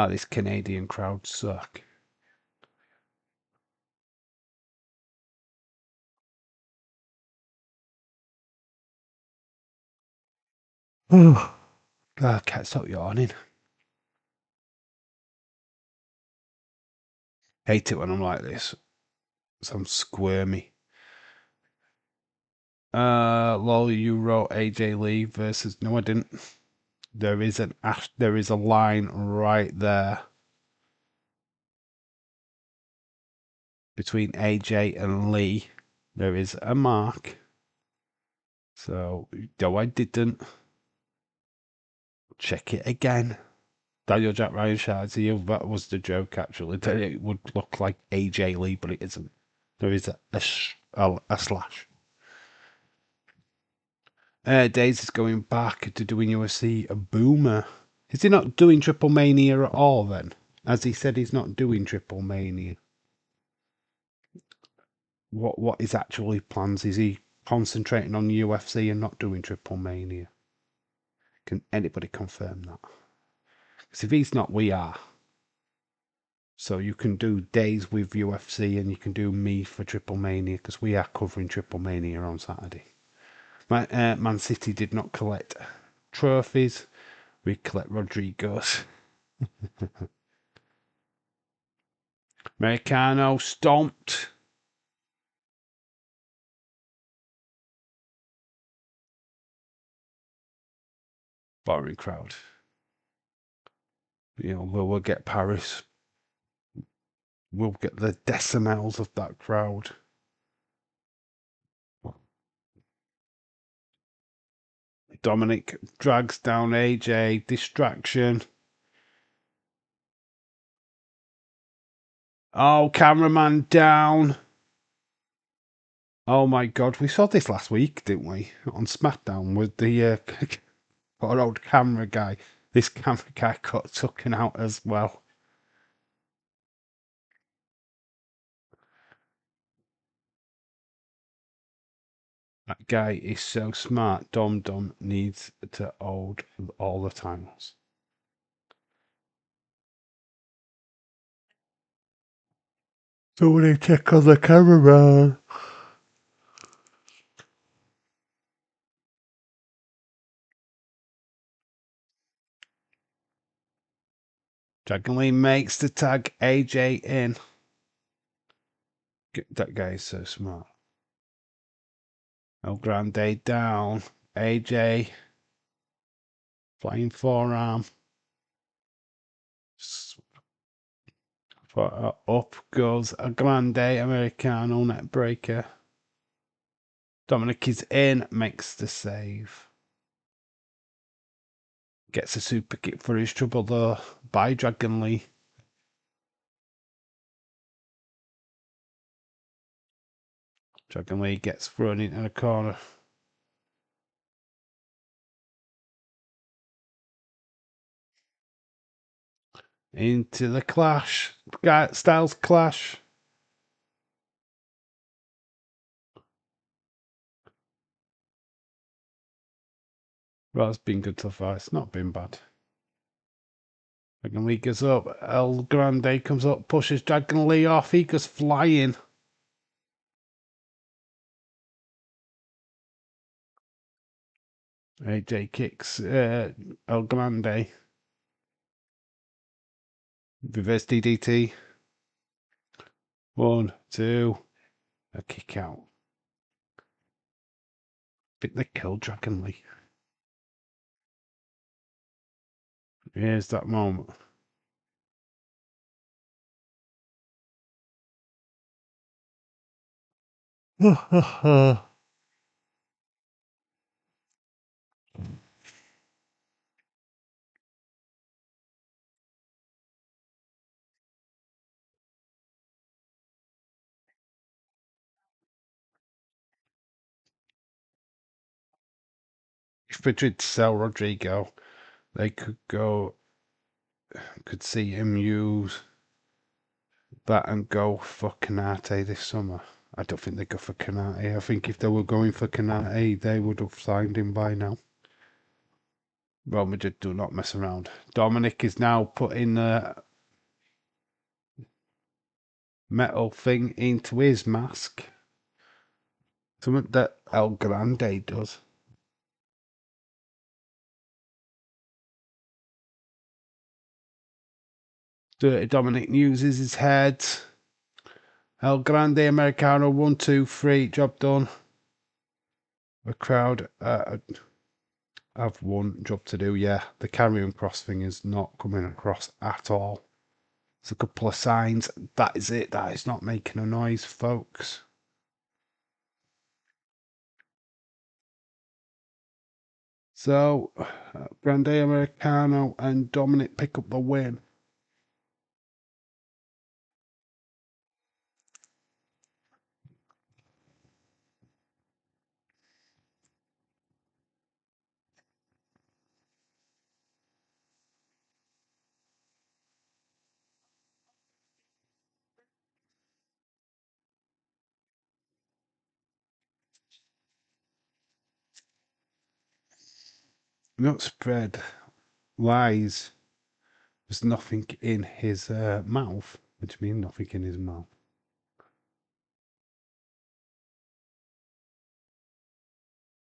This Canadian crowd suck. I can't stop yawning. Hate it when I'm like this. Some squirmy. Lol, you wrote AJ Lee versus. No, I didn't. There is a line right there between AJ and Lee. There is a mark. So, no, I didn't. Check it again. Daniel Jack Ryan shouted to you. That was the joke, actually. That it would look like AJ Lee, but it isn't. There is a slash. Days is going back to doing UFC a Boomer. Is he not doing Triple Mania at all then? As he said, he's not doing Triple Mania. What is actually plans? Is he concentrating on UFC and not doing Triple Mania? Can anybody confirm that? Because if he's not, we are. So you can do days with UFC and you can do me for Triple Mania because we are covering Triple Mania on Saturday. Man City did not collect trophies. We collect Rodrigo's. Americano stomped. Boring crowd. You know, we'll get Paris. We'll get the decimals of that crowd. Dominic drags down AJ. Distraction. Oh, cameraman down. Oh my God, we saw this last week, didn't we? On SmackDown with the poor old camera guy. This camera guy got taken out as well. That guy is so smart. Dom needs to hold all the titles. Somebody check on the camera. Dragon Lee makes the tag AJ in. That guy is so smart. El Grande down. AJ. Flying forearm. Up goes El Grande Americano net breaker. Dominic is in. Makes the save. Gets a super kick for his trouble though. By Dragon Lee. Dragon Lee gets thrown into the corner. Into the clash. Styles clash. Well, it's been good so far. It's not been bad. Dragon Lee goes up. El Grande comes up, pushes Dragon Lee off. He goes flying. AJ kicks El Grande. Reverse DDT. 1, 2. A kick out. Bit they killed Dragon Lee. Here's that moment. If they did sell Rodrigo, they could see him use that and go for Kanate this summer. I don't think they go for Kanate. I think if they were going for Kanate, they would have signed him by now. Real Madrid do not mess around. Dominic is now putting the metal thing into his mask. Something that El Grande does. Dirty Dominic uses his head. El Grande Americano, 1, 2, 3, job done. The crowd have one job to do. Yeah, the carrying cross thing is not coming across at all. There's a couple of signs. That is it. That is not making a noise, folks. So, Grande Americano and Dominic pick up the win. Not spread lies. There's nothing in his mouth. What do you mean, nothing in his mouth?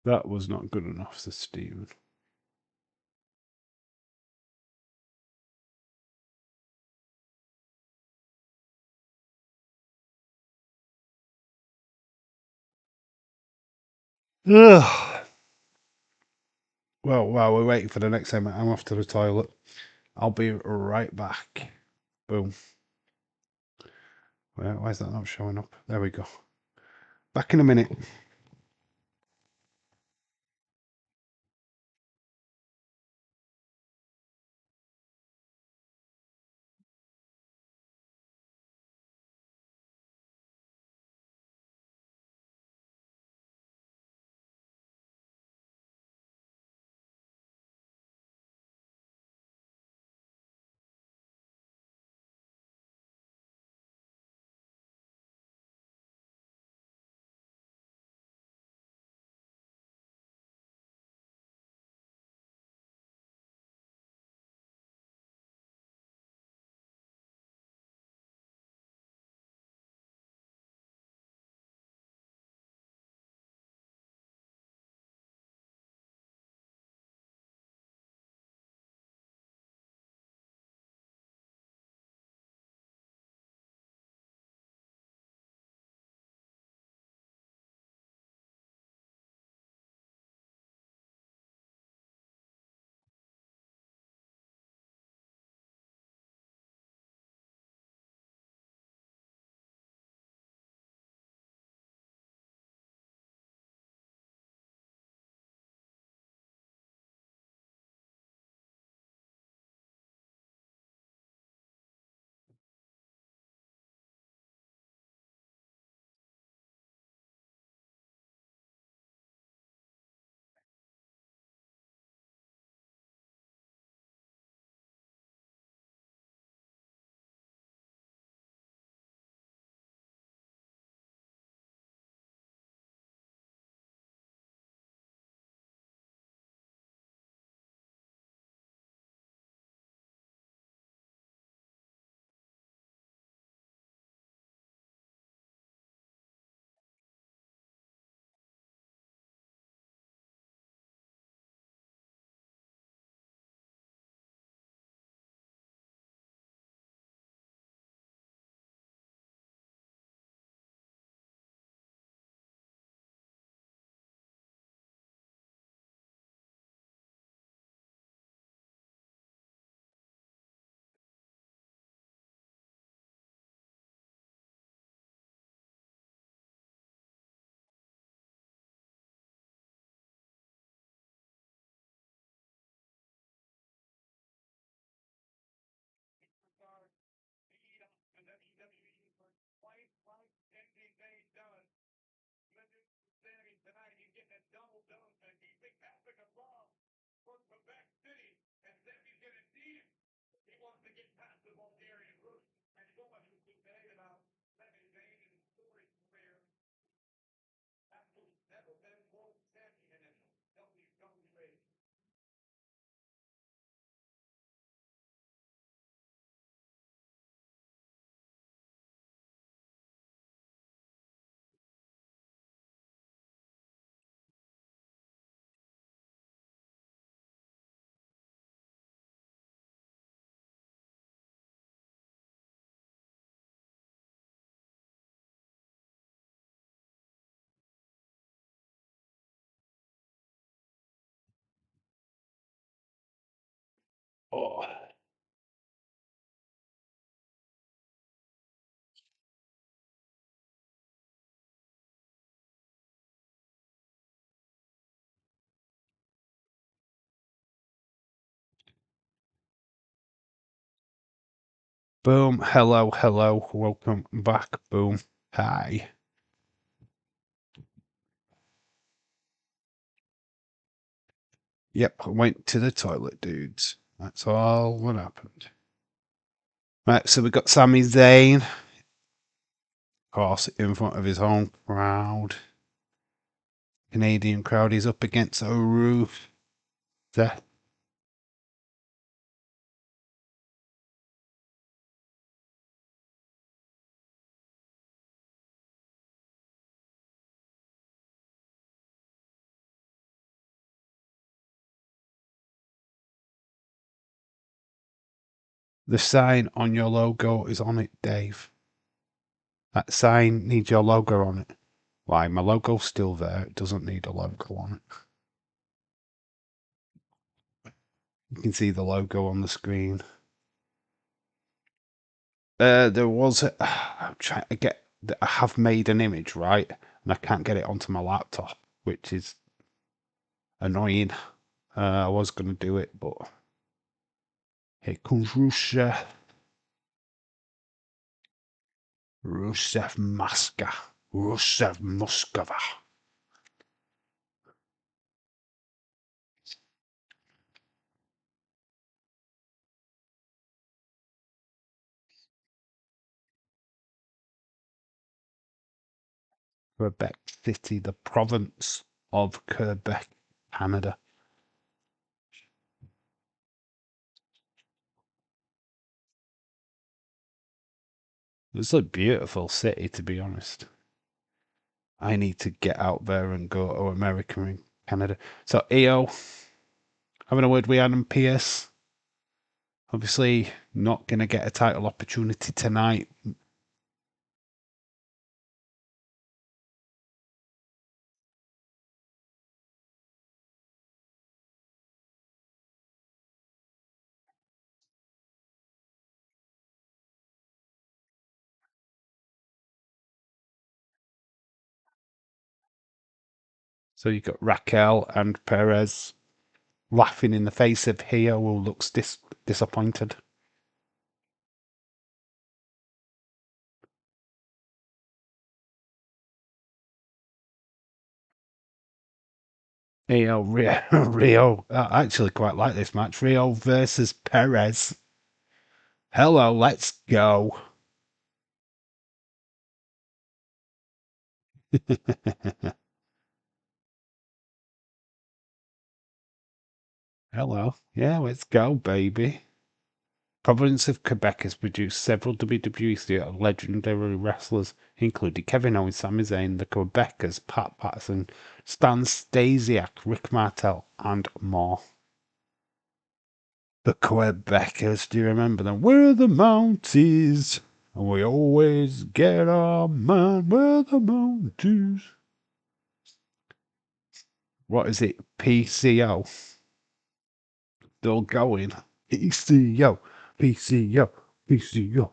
That was not good enough, says Stephen. Ugh. Well, while we're waiting for the next segment, I'm off to the toilet. I'll be right back. Boom. Why is that not showing up? There we go. Back in a minute. Boom. Hello, hello. Welcome back. Boom. Hi. Yep, I went to the toilet, dudes. That's all what happened. Right, so we got Sami Zayn, of course, in front of his home crowd. Canadian crowd. He's up against a roof. There. The sign on your logo is on it, Dave. That sign needs your logo on it. Why? My logo's still there. It doesn't need a logo on it. You can see the logo on the screen. There was. I'm trying to get. I have made an image, right? And I can't get it onto my laptop, which is annoying. I was going to do it, but here comes Rusev. Rusev Maska. Rusev Muskova. Quebec City, the province of Quebec, Canada. It's a beautiful city, to be honest. I need to get out there and go to America and Canada. So, EO, having a word with Adam Pearce. Obviously, not going to get a title opportunity tonight. So you've got Raquel and Perez laughing in the face of Hio, who looks disappointed. Rio. I actually quite like this match. Rio versus Perez. Hello, let's go. Hello. Yeah, let's go, baby. Province of Quebec has produced several WWE legendary wrestlers, including Kevin Owens, Sami Zayn, the Quebecers, Pat Patterson, Stan Stasiak, Rick Martel, and more. The Quebecers, do you remember them? We're the Mounties, and we always get our man. We're the Mounties. What is it? PCO. Still going. PCO. PCO. PCO.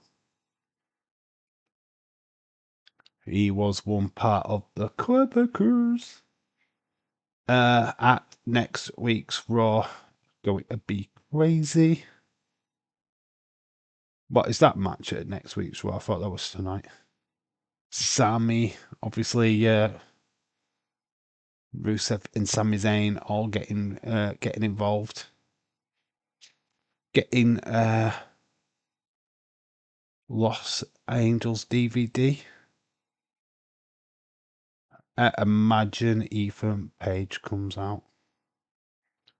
He was one part of the Quebecers. At next week's Raw, going to be crazy. What is that match at next week's Raw? I thought that was tonight. Sammy, obviously, Rusev and Sami Zayn all getting involved. Getting Los Angeles DVD. Imagine Ethan Page comes out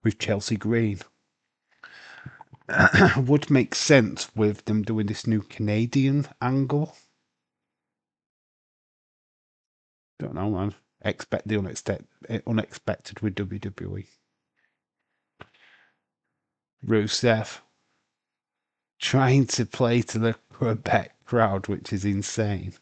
with Chelsea Green. Would make sense with them doing this new Canadian angle. Don't know, man. Expect the unexpected with WWE. Rusev trying to play to the Quebec crowd, which is insane.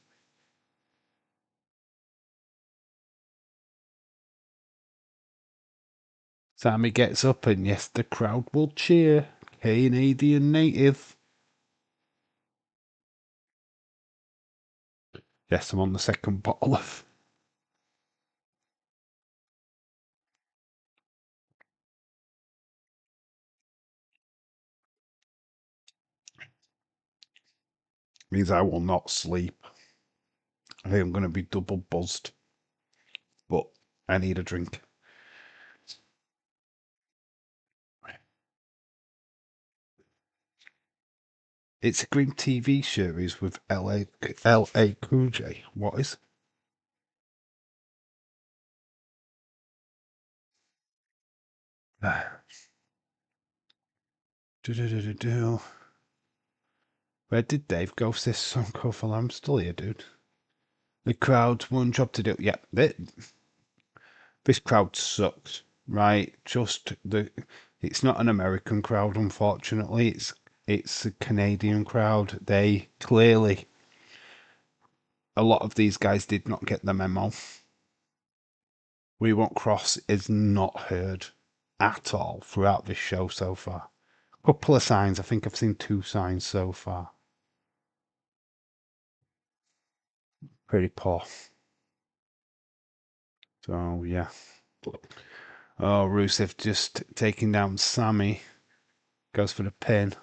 Sammy gets up, and yes, the crowd will cheer. Canadian native. Yes, I'm on the second bottle of. Means I will not sleep. I think I'm going to be double buzzed. But I need a drink. It's a green TV series with LA Cool J. What is? Do. Where did Dave go? This song cover. I'm still here, dude. The crowd's one job to do. Yeah, this crowd sucks, right? Just the. It's not an American crowd, unfortunately. It's a Canadian crowd. They clearly, a lot of these guys did not get the memo. We Won't Cross is not heard at all throughout this show so far. Couple of signs. I think I've seen 2 signs so far. Pretty poor. So yeah. Oh, Rusev just taking down Sammy. Goes for the pin.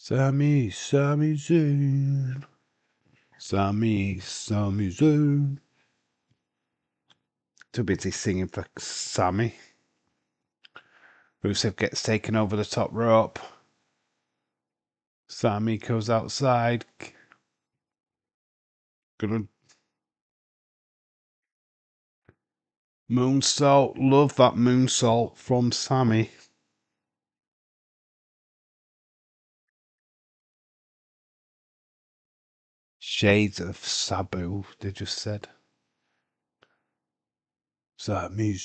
Sami Zayn. Sami Zayn. Too busy singing for Sammy. Rusev gets taken over the top rope. Sammy goes outside. Gonna moonsault. Love that moonsault from Sammy. Shades of Sabu, they just said. Sammy.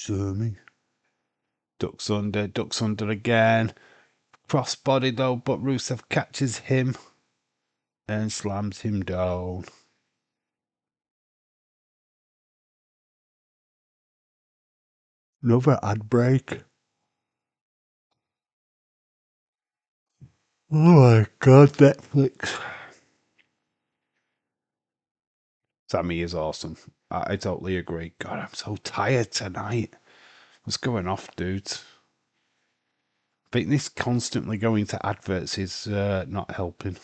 Ducks under again. Crossbody though, but Rusev catches him and slams him down. Another ad break. Oh my god, Netflix. Sammy is awesome. I totally agree. God, I'm so tired tonight. What's going off, dudes? I think this constantly going to adverts is not helping.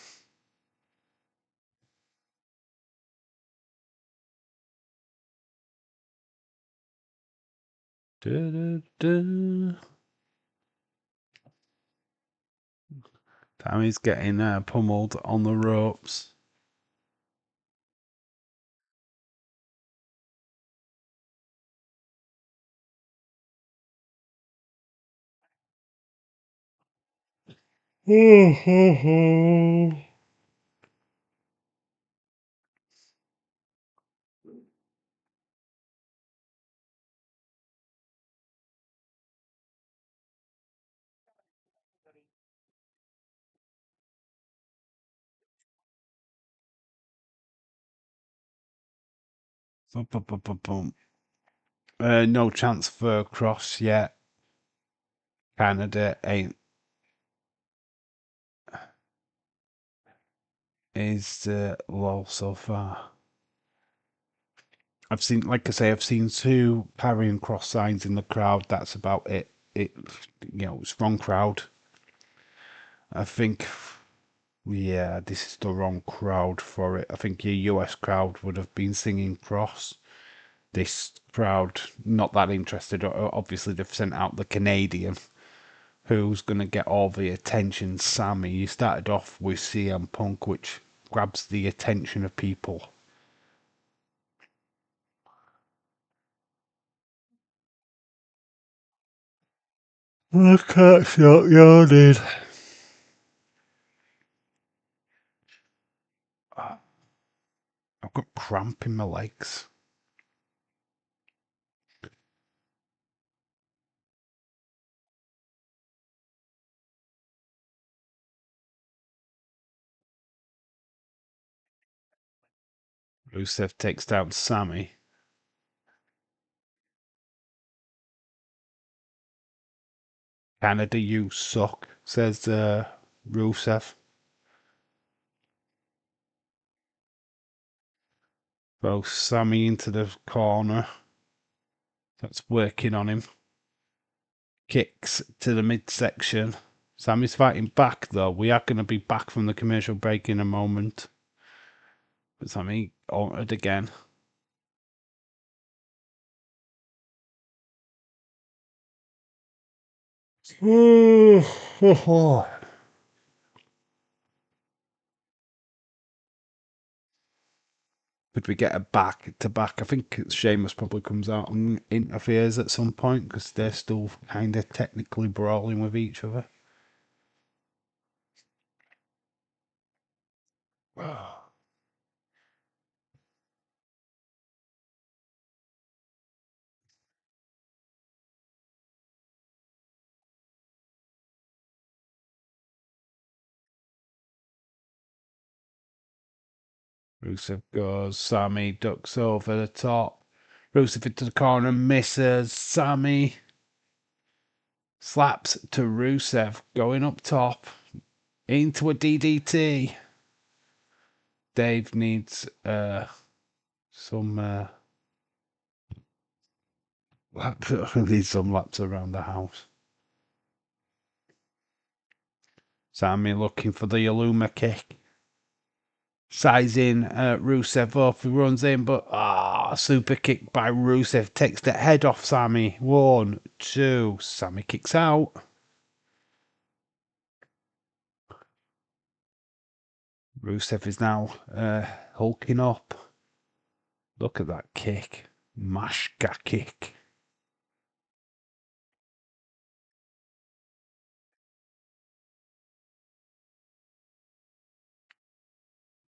Tammy's getting pummeled on the ropes. No chance for Cross yet. Canada ain't is low so far. I've seen, like I say, I've seen 2 carrying cross signs in the crowd. That's about it. It's wrong crowd. I think, yeah, this is the wrong crowd for it. I think your US crowd would have been singing cross. This crowd, not that interested. Obviously, they've sent out the Canadian, who's going to get all the attention. Sammy, you started off with CM Punk, which grabs the attention of people. I can't stop yawning. I've got cramp in my legs. Rusev takes down Sammy. Canada, you suck, says Rusev. Throws Sammy into the corner. That's working on him. Kicks to the midsection. Sammy's fighting back, though. We are going to be back from the commercial break in a moment. But Sammy altered again. Could we get a back to back? I think Sheamus probably comes out and interferes at some point because they're still kind of technically brawling with each other. Rusev goes, Sammy ducks over the top. Rusev into the corner, misses. Sammy slaps to Rusev, going up top into a DDT. Dave needs some laps. Needs some laps around the house. Sammy looking for the Illuma kick. Sizing Rusev up. He runs in, but super kick by Rusev takes the head off Sammy. 1, 2. Sammy kicks out. Rusev is now hulking up. Look at that kick. Mashka kick.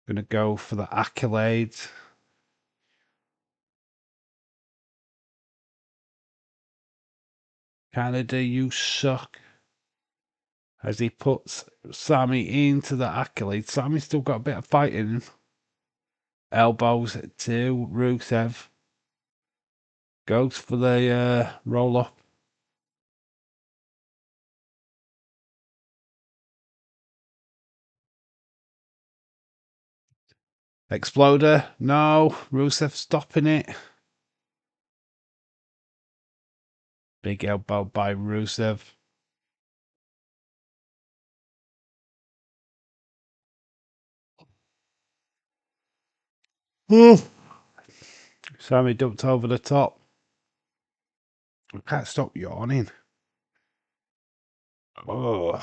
Gonna go for the accolades. Canada, you suck. As he puts Sammy into the accolade. Sammy's still got a bit of fight in him. Elbows to Rusev. Goes for the roll up. Exploder. No. Rusev stopping it. Big elbow by Rusev. Sammy dumped over the top. I can't stop yawning. Oh,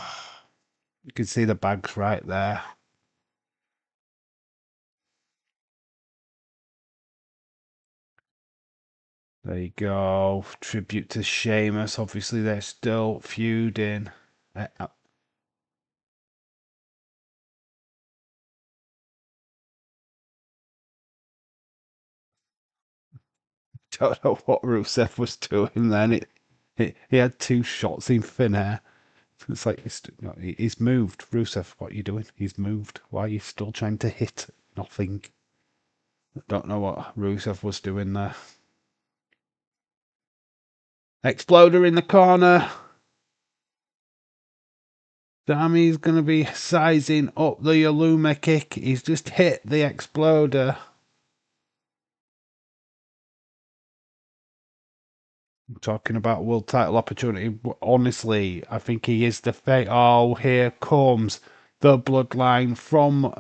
you can see the bags right there. There you go. Tribute to Sheamus. Obviously, they're still feuding. Don't know what Rusev was doing then. He had 2 shots in thin air. It's like he's moved. Rusev, what are you doing? He's moved. Why are you still trying to hit? Nothing. Don't know what Rusev was doing there. Exploder in the corner. Sammy's going to be sizing up the Illuma kick. He's just hit the Exploder. Talking about world title opportunity. Honestly, I think he is the fate. Oh, here comes the bloodline from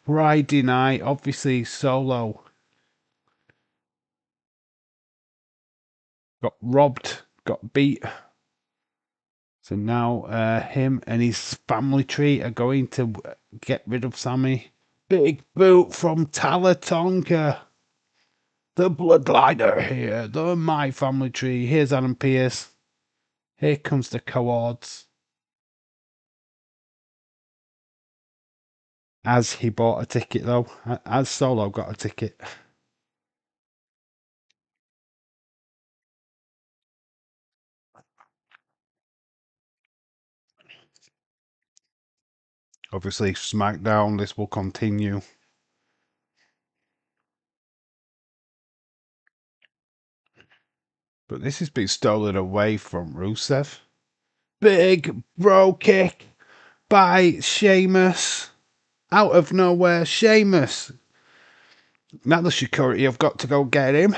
Friday night. Obviously, Solo got robbed, got beat. So now him and his family tree are going to get rid of Sammy. Big boot from Talatonka. The bloodliner here. The My Family Tree. Here's Adam Pearce. Here comes the cohorts. As he bought a ticket, though. As Solo got a ticket. Obviously, SmackDown, this will continue. But this has been stolen away from Rusev. Big bro kick by Sheamus. Out of nowhere, Sheamus Now the security have got to go get him.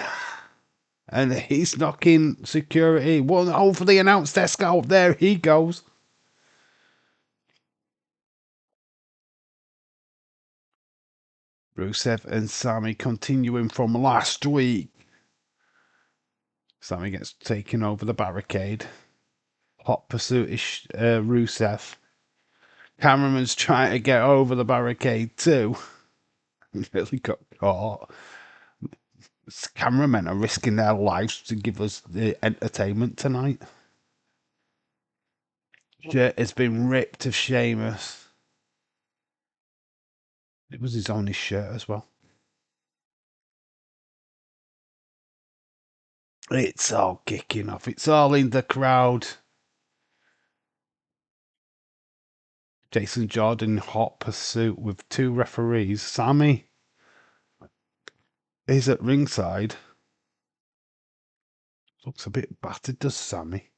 And he's knocking security. 1-0 for the announce desk out. There he goes. Rusev and Sammy continuing from last week. Sammy gets taken over the barricade. Hot pursuit is Rusev. Cameraman's trying to get over the barricade too. He really got caught. Cameramen are risking their lives to give us the entertainment tonight. Shirt has been ripped of Sheamus. It was his only shirt as well. It's all kicking off. It's all in the crowd. Jason Jordan, hot pursuit with 2 referees. Sammy is at ringside. Looks a bit battered, does Sammy?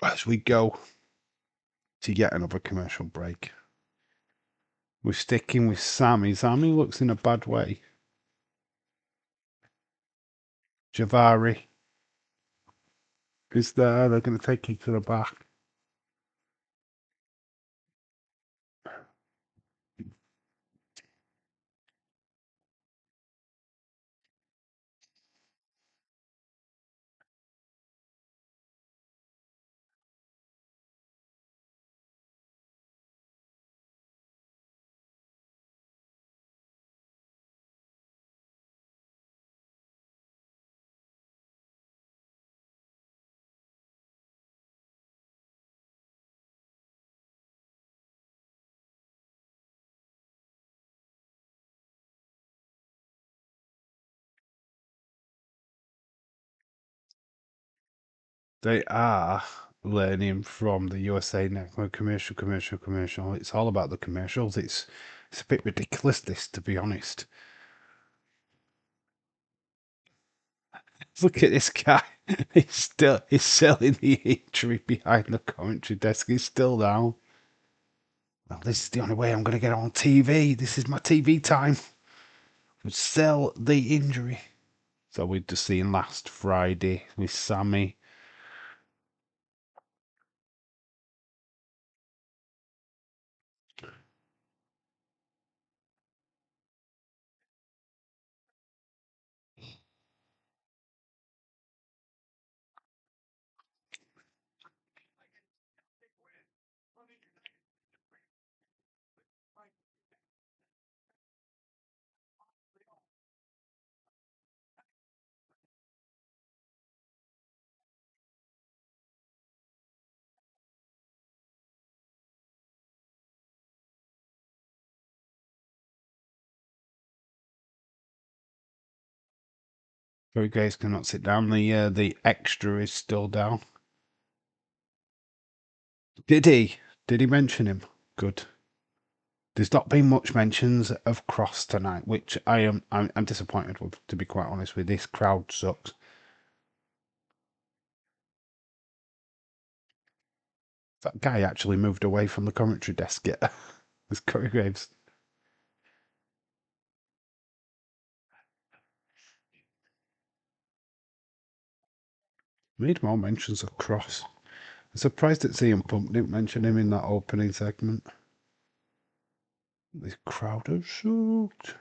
As we go to yet another commercial break. We're sticking with Sammy. Sammy looks in a bad way. Javari is there. They're going to take him to the back. They are learning from the USA Network commercial. It's all about the commercials. It's a bit ridiculous, this, to be honest. Look at this guy. He's selling the injury behind the commentary desk. He's still down. Well, this is the only way I'm going to get on TV. This is my TV time. Would sell the injury. So we'd just seen last Friday with Sammy. Very Grace cannot sit down. The extra is still down. Did he? Did he mention him? Good. There's not been much mentions of Cross tonight, which I'm disappointed with, to be quite honest with. This crowd sucks. That guy actually moved away from the commentary desk yet. There's Corey Graves. Made more mentions of Cross. I'm surprised that CM Punk didn't mention him in that opening segment. This crowd has sucked.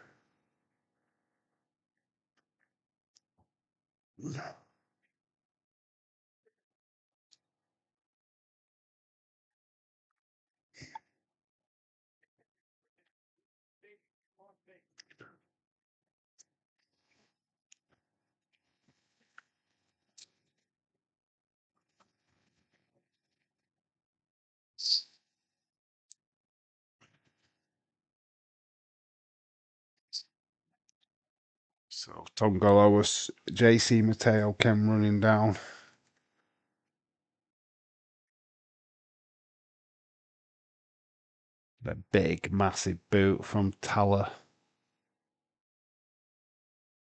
So Tongolo was JC Mateo came running down. The big, massive boot from Tala.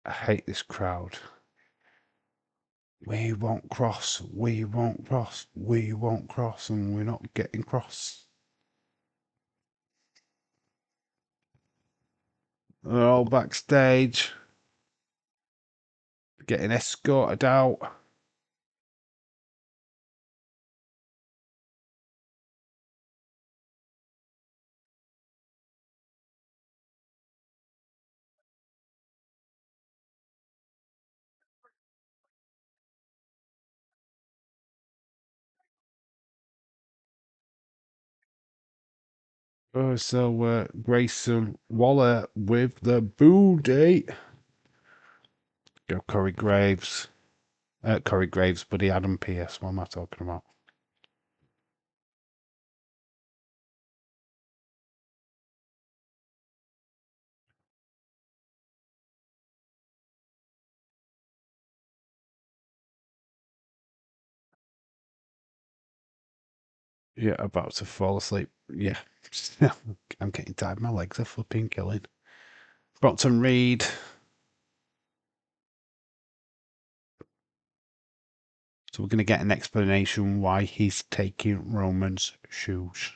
I hate this crowd. We won't cross, we won't cross, we won't cross, and we're not getting cross. They're all backstage, getting escorted out. So Grayson Waller with the booty. Go Corey Graves, buddy Adam Pearce. What am I talking about? Yeah, about to fall asleep. Yeah, I'm getting tired. My legs are flipping killing. Broughton Reed. So we're going to get an explanation why he's taking Roman's shoes.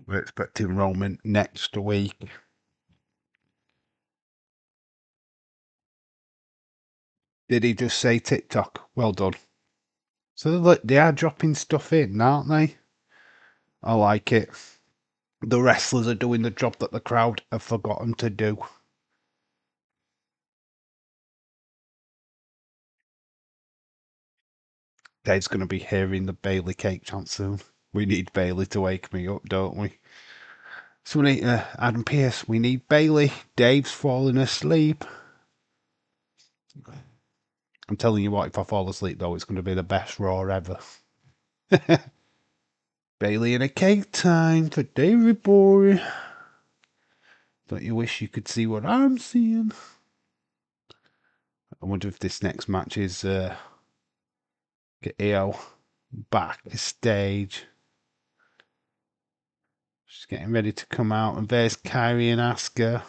We're expecting Roman next week. Did he just say TikTok? Well done. So they are dropping stuff in, aren't they? I like it. The wrestlers are doing the job that the crowd have forgotten to do. Dave's going to be hearing the Bailey cake chant soon. We need Bailey to wake me up, don't we? So we need Adam Pearce. We need Bailey. Dave's falling asleep. I'm telling you what, if I fall asleep though, it's going to be the best Raw ever. Bailey and a cake time for David boy. Don't you wish you could see what I'm seeing? I wonder if this next match is get EO backstage. She's getting ready to come out, and there's Kyrie and Asuka.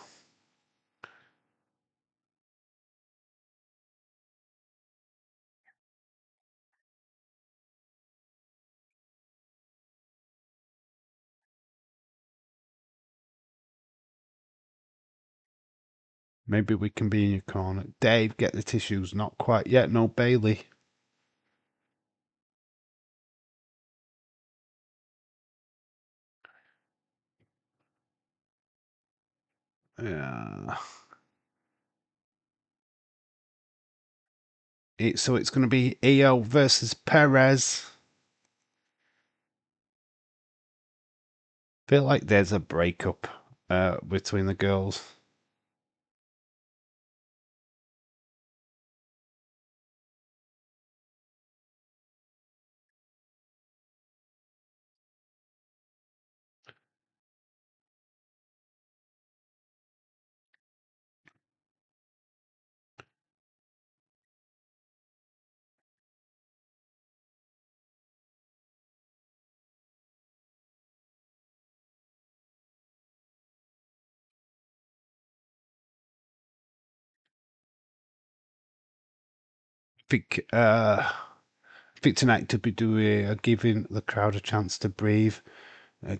Maybe we can be in your corner. Dave, get the tissues. Not quite yet. No Bailey. Yeah. So it's going to be EO versus Perez. Feel like there's a breakup between the girls. I think tonight to be doing giving the crowd a chance to breathe,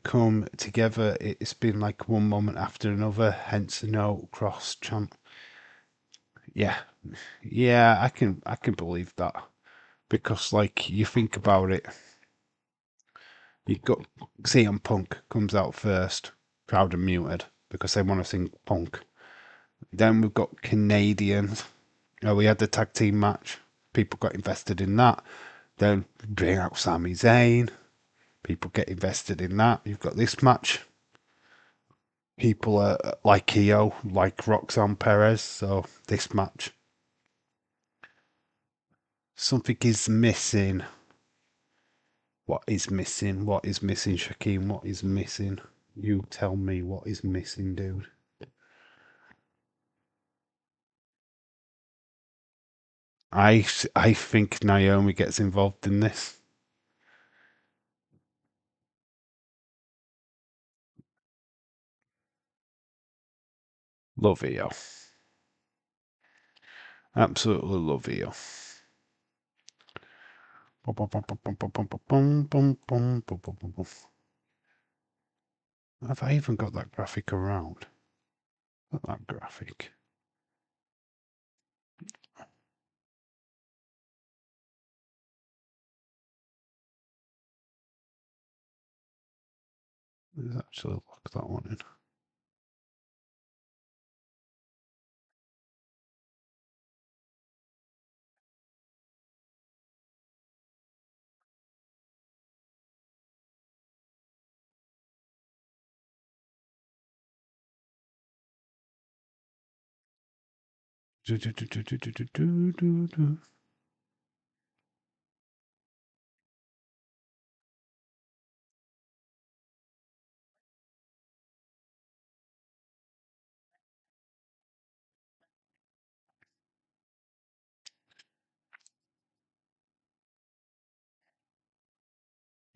come together. It's been like one moment after another. Hence the no cross chant. Yeah, yeah, I can believe that because like you think about it, you got CM Punk comes out first, crowd are muted because they want to sing Punk. Then we've got Canadians. We had the tag team match. People got invested in that. Then bring out Sami Zayn. People get invested in that. You've got this match. People are like EO, like Roxanne Perez. So this match, something is missing. What is missing? What is missing, Shaquem? What is missing? You tell me what is missing, dude. I think Naomi gets involved in this. Love you. Absolutely love you. Have I even got that graphic around? Not that graphic. Let's actually lock that one in.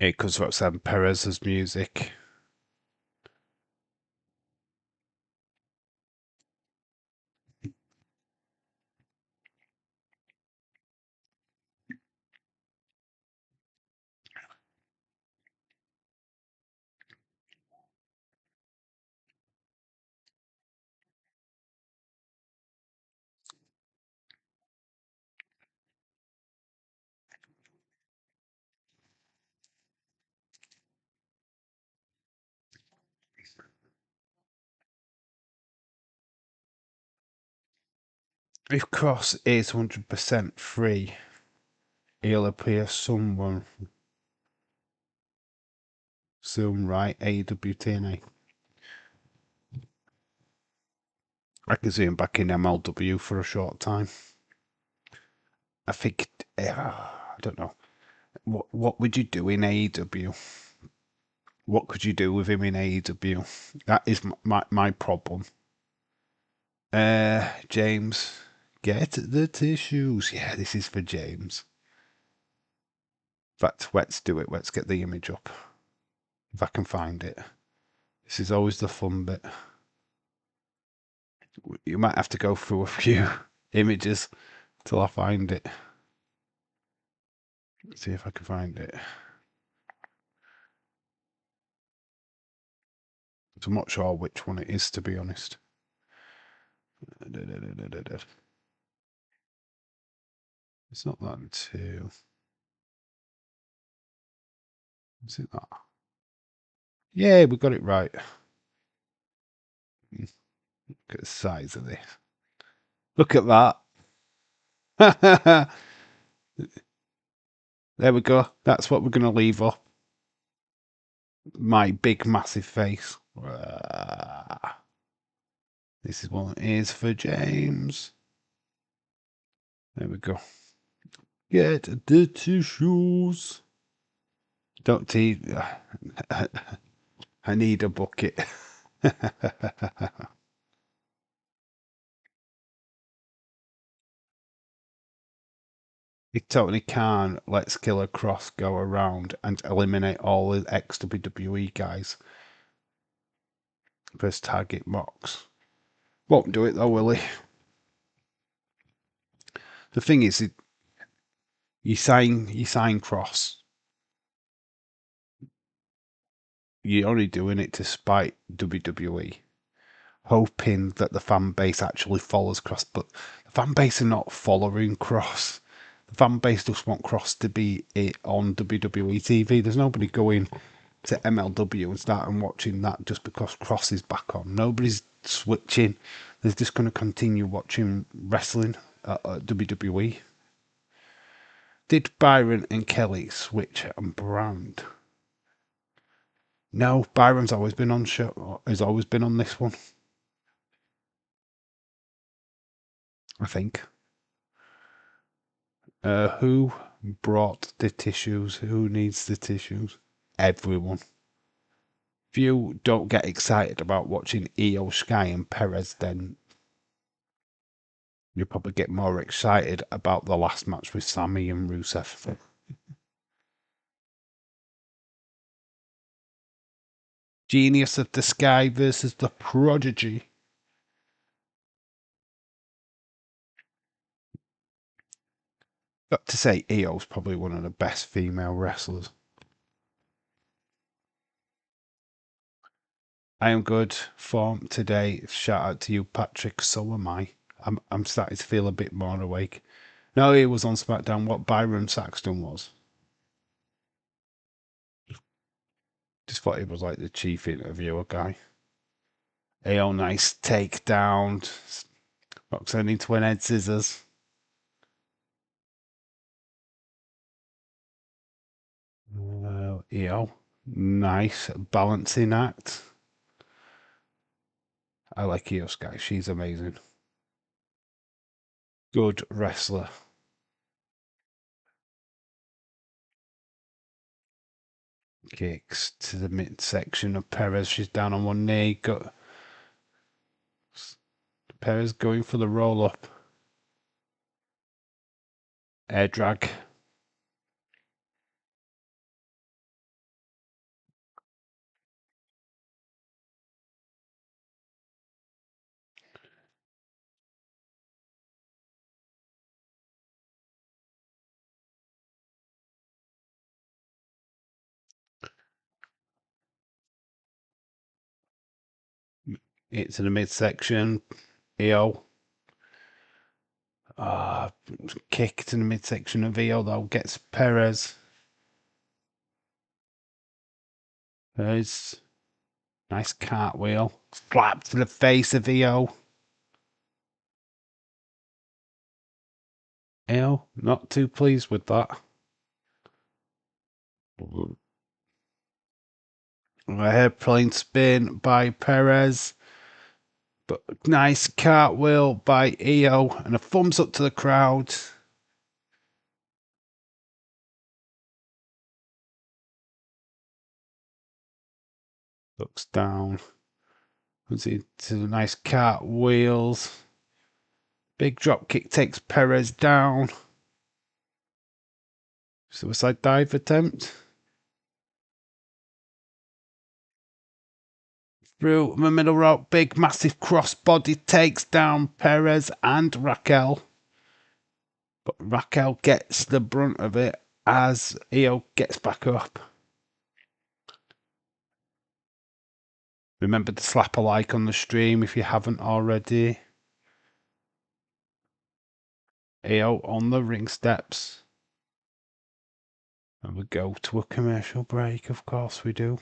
Because Roxanne Perez's music. If Cross is 100% free, he'll appear someone soon, right? AWTNA. I can see him back in MLW for a short time. I think, I don't know. What would you do in AEW? What could you do with him in AEW? That is my problem. James, get the tissues. Yeah, this is for James. In fact, let's do it. Let's get the image up. If I can find it. This is always the fun bit. You might have to go through a few images till I find it. Let's see if I can find it. So I'm not sure which one it is, to be honest. It's not that too. Is it that? Yeah, we got it right. Look at the size of this. Look at that. There we go. That's what we're going to leave up. My big, massive face. This is what it is for James. There we go. Get the tissues. Don't tease. I need a bucket. He totally can't let Killer Cross go around and eliminate all the ex-WWE guys. First target box. Won't do it though, will he? The thing is, you sign Cross. You're only doing it to spite WWE, hoping that the fan base actually follows Cross. But the fan base are not following Cross. The fan base just want Cross to be on WWE TV. There's nobody going to MLW and starting watching that just because Cross is back on. Nobody's switching. They're just going to continue watching wrestling at WWE. Did Byron and Kelly switch and brand? No, Byron's always been on show. Has always been on this one. I think. Who? brought the tissues. Who needs the tissues? Everyone. If you don't get excited about watching Io Sky and Perez, then you'll probably get more excited about the last match with Sami and Rusev. Genius of the Sky versus the Prodigy. Got to say, Io's probably one of the best female wrestlers. I am good form today. Shout out to you, Patrick. So am I. I'm starting to feel a bit more awake. No, he was on SmackDown. What Byron Saxton was. Just thought he was like the chief interviewer guy. AO nice takedown. Roxanne into an head scissors. EO. Nice balancing act. I like Io Sky. She's amazing. Good wrestler. Kicks to the midsection of Perez. She's down on one knee. Got Perez going for the roll up. Air drag. It's in the midsection. EO. Kick to the midsection of EO though. Gets Perez. There's nice cartwheel. Slap to the face of EO. EO, not too pleased with that. A airplane spin by Perez. But nice cartwheel by EO. And a thumbs up to the crowd. Looks down. See to the nice cartwheels. Big drop kick takes Perez down. Suicide dive attempt. Through the middle rope, big massive crossbody takes down Perez and Raquel. But Raquel gets the brunt of it as Io gets back up. Remember to slap a like on the stream if you haven't already. Io on the ring steps. And we go to a commercial break, of course we do.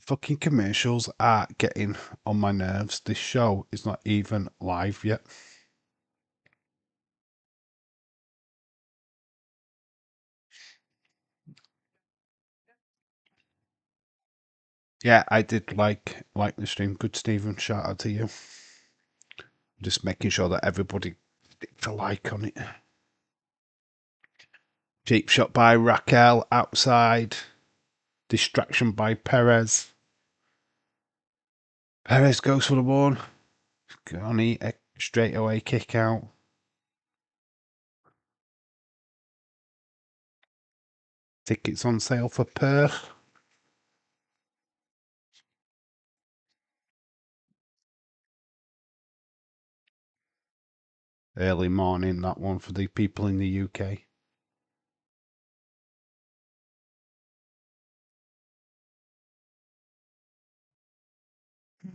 Fucking commercials are getting on my nerves. This show is not even live yet. Yeah, I did like the stream. Good, Stephen. Shout out to you. Just making sure that everybody hits a like on it. Cheap shot by Raquel outside. Distraction by Perez. Perez goes for the one. Gonna a straight away kick out. Tickets on sale for Perth. Early morning, that one for the people in the UK.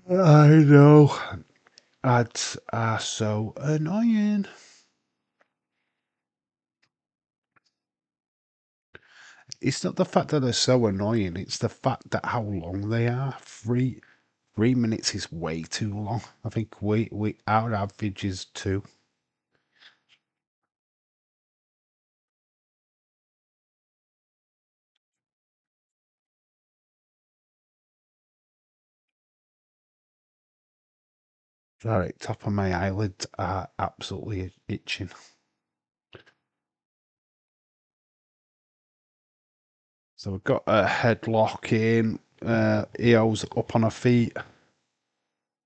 I know. Ads are so annoying. It's not the fact that they're so annoying, it's the fact that how long they are. 3 minutes is way too long. I think our average is 2. Sorry, top of my eyelids are absolutely itching. So we've got a headlock in. EO's up on her feet.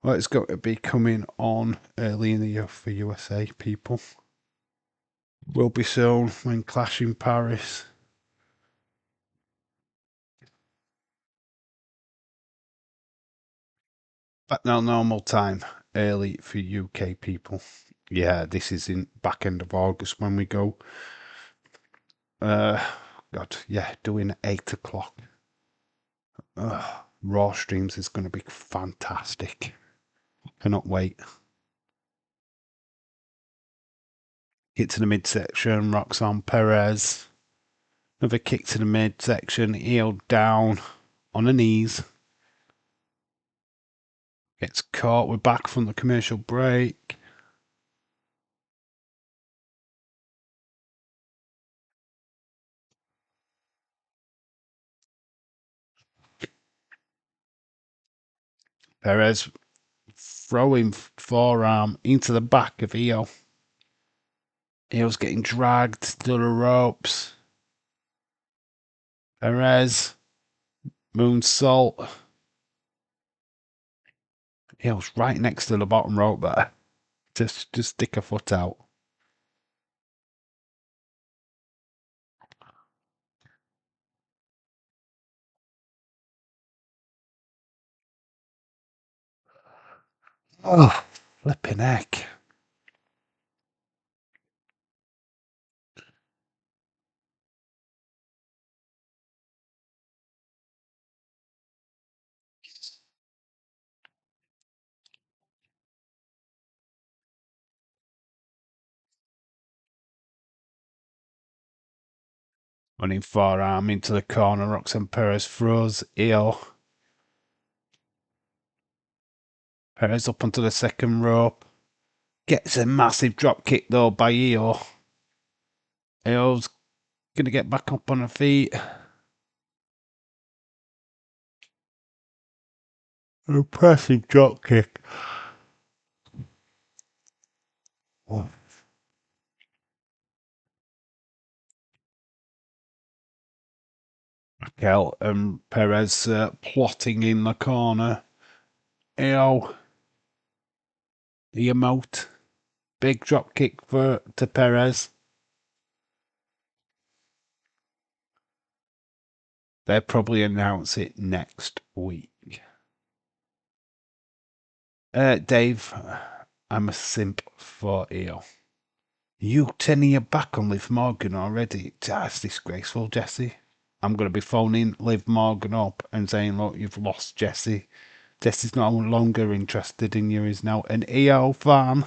Well, it's got to be coming on early in the year for USA people. Will be soon when Clash in Paris. But now normal time, early for UK people. Yeah, this is in back end of August when we go. God, yeah, doing 8 o'clock. Raw streams is going to be fantastic. Cannot wait. Get to the midsection, Roxanne Perez. Another kick to the midsection, heel down on her knees. Gets caught. We're back from the commercial break. Perez throwing forearm into the back of Io. Io's getting dragged to the ropes. Perez, moonsault. Io's right next to the bottom rope there. Just stick a foot out. Oh, flipping heck. Running forearm into the corner. Roxanne Perez throws Io. Perez up onto the second rope. Gets a massive drop kick though by Io. Io's going to get back up on her feet. Impressive drop kick. Oh. Raquel and Perez plotting in the corner. Io. The emote. Big drop kick to Perez. They'll probably announce it next week. Dave, I'm a simp for Io. You turning your back on Liv Morgan already? That's disgraceful, Jesse. I'm going to be phoning Liv Morgan up and saying, look, you've lost Jesse. Jesse's no longer interested in you. He's now an Io fan.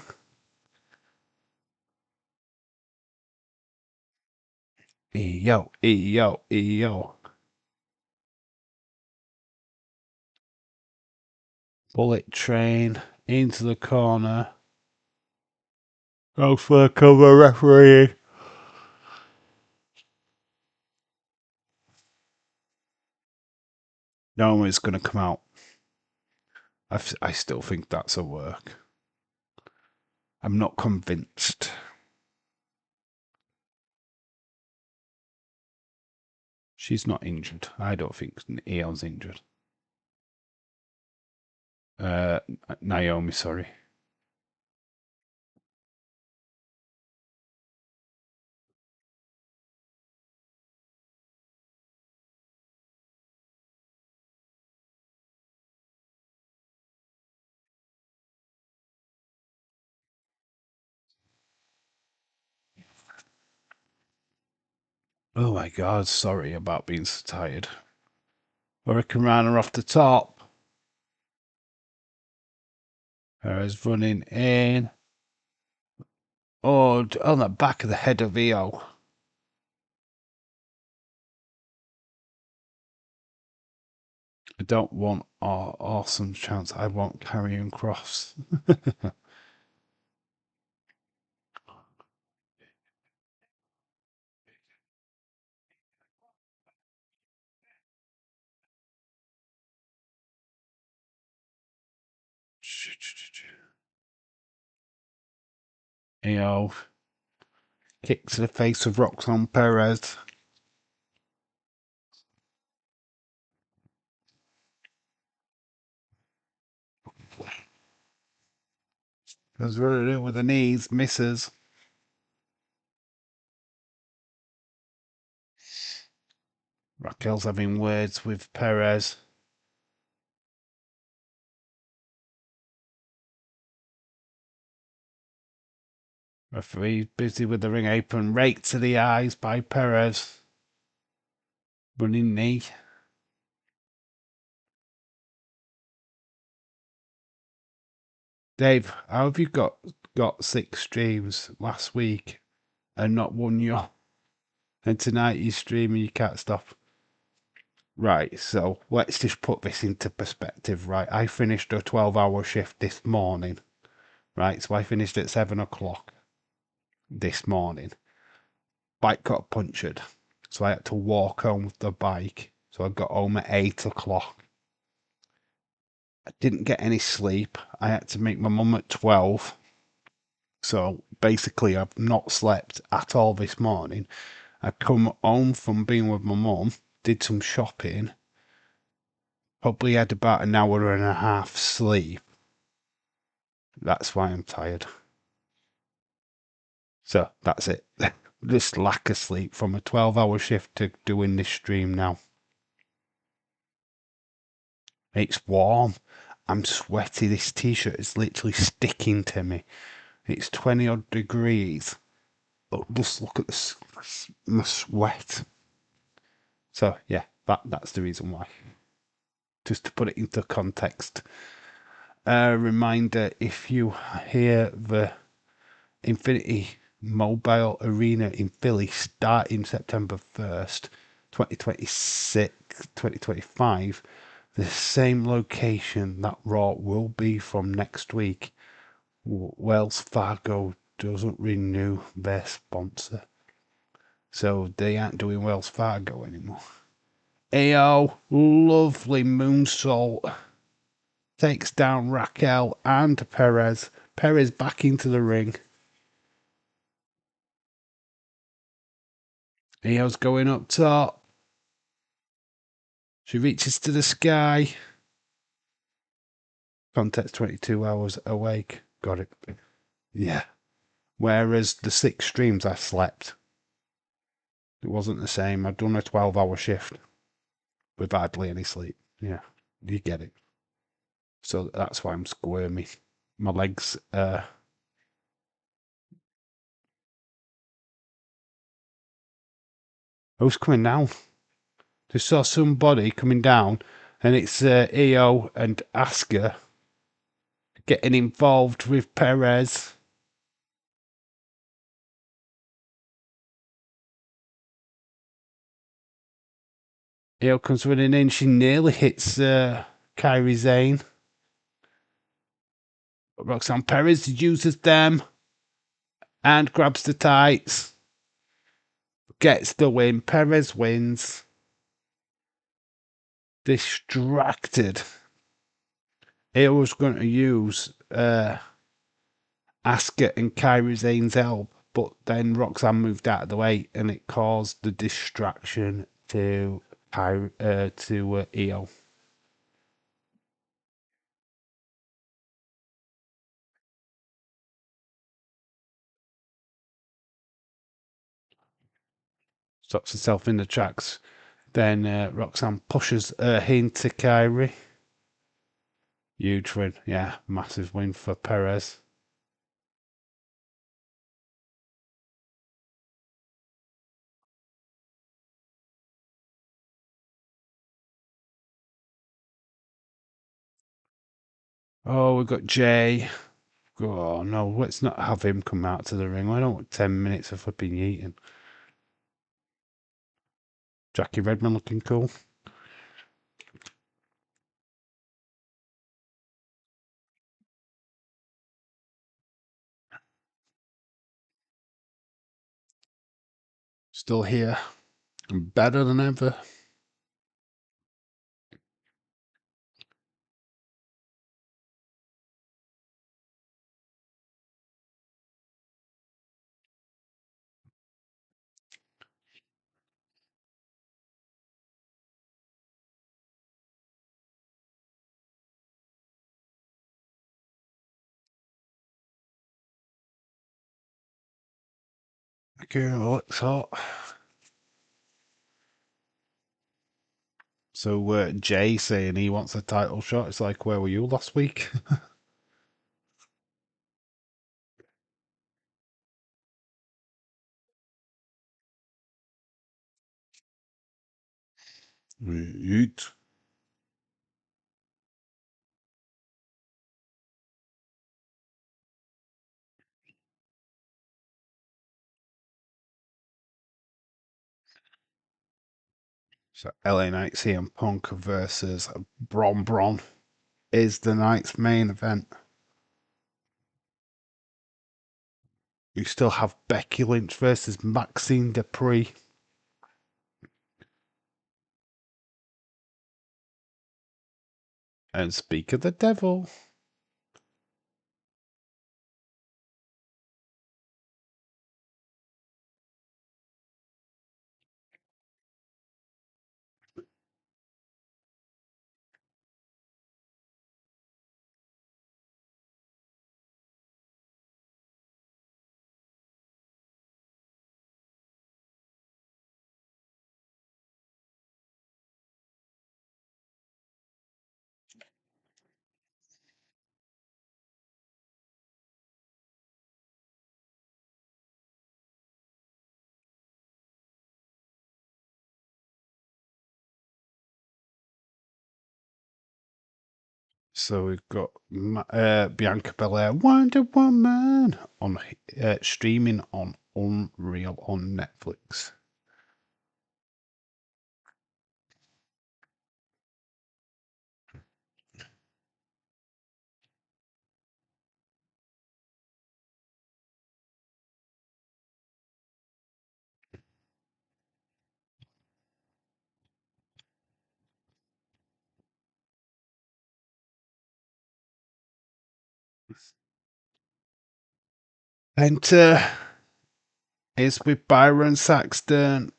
Io, Io, Io. Bullet train into the corner. Goes for a cover, referee. No one's going to come out. I still think that's a work. I'm not convinced. She's not injured. I don't think Io's injured. Naomi, sorry. Oh my god, sorry about being so tired. Hurricane Rana off the top. Perez running in. Oh, on the back of the head of Io. I don't want awesome chance. I want Karrion Cross. Kick to the face of Roxanne Perez. Goes running in with the knees, misses. Raquel's having words with Perez. Referee busy with the ring apron, raked to the eyes by Perez. Running knee. Dave, how have you got 6 streams last week and not won your? And tonight you're streaming, you can't stop. Right, so let's just put this into perspective, right? I finished a 12-hour shift this morning, right? So I finished at 7 o'clock this morning. Bike got punctured, so I had to walk home with the bike. So I got home at 8 o'clock. I didn't get any sleep. I had to meet my mum at 12. So basically, I've not slept at all this morning. I come home from being with my mum, did some shopping, probably had about an hour and a half sleep. That's why I'm tired. So that's it. Just lack of sleep from a 12-hour shift to doing this stream now. It's warm. I'm sweaty. This t-shirt is literally sticking to me. It's 20 odd degrees. Just look at this, my sweat. So yeah, that's the reason why. Just to put it into context. Reminder, if you hear the Infinity Mobile Arena in Philly starting September 1st, 2026, 2025, the same location that Raw will be from next week. Wells Fargo doesn't renew their sponsor. So they aren't doing Wells Fargo anymore. AO, lovely moonsault. Takes down Raquel and Perez. Perez back into the ring. Io's going up top. She reaches to the sky. Context 22 hours awake. Got it. Yeah. Whereas the 6 streams I slept, it wasn't the same. I'd done a 12-hour shift with hardly any sleep. Yeah. You get it. So that's why I'm squirmy. My legs, who's coming down? Just saw somebody coming down, and it's Io and Asuka getting involved with Perez. Io comes running in. She nearly hits Kairi Sane. Roxanne Perez uses them and grabs the tights. Gets the win. Perez wins. Distracted. Io was going to use Asuka and Kairi Sane's help, but then Roxanne moved out of the way, and it caused the distraction to Io. Stops herself in the tracks. Then Roxanne pushes her into Kairi. Huge win. Yeah, massive win for Perez. Oh, we've got Jay. Oh, no, let's not have him come out to the ring. I don't want 10 minutes of flipping eating. Jackie Redmond looking cool. Still here. And better than ever. Okay, well, it's hot. So Jay saying he wants a title shot. It's like, where were you last week? Yeet. So LA Knight CM Punk versus Bron Bron is the night's main event. You still have Becky Lynch versus Maxine Dupree. And speak of the devil. So we've got Bianca Belair, Wonder Woman, on streaming on Unreal on Netflix. Enter is with Byron Saxton.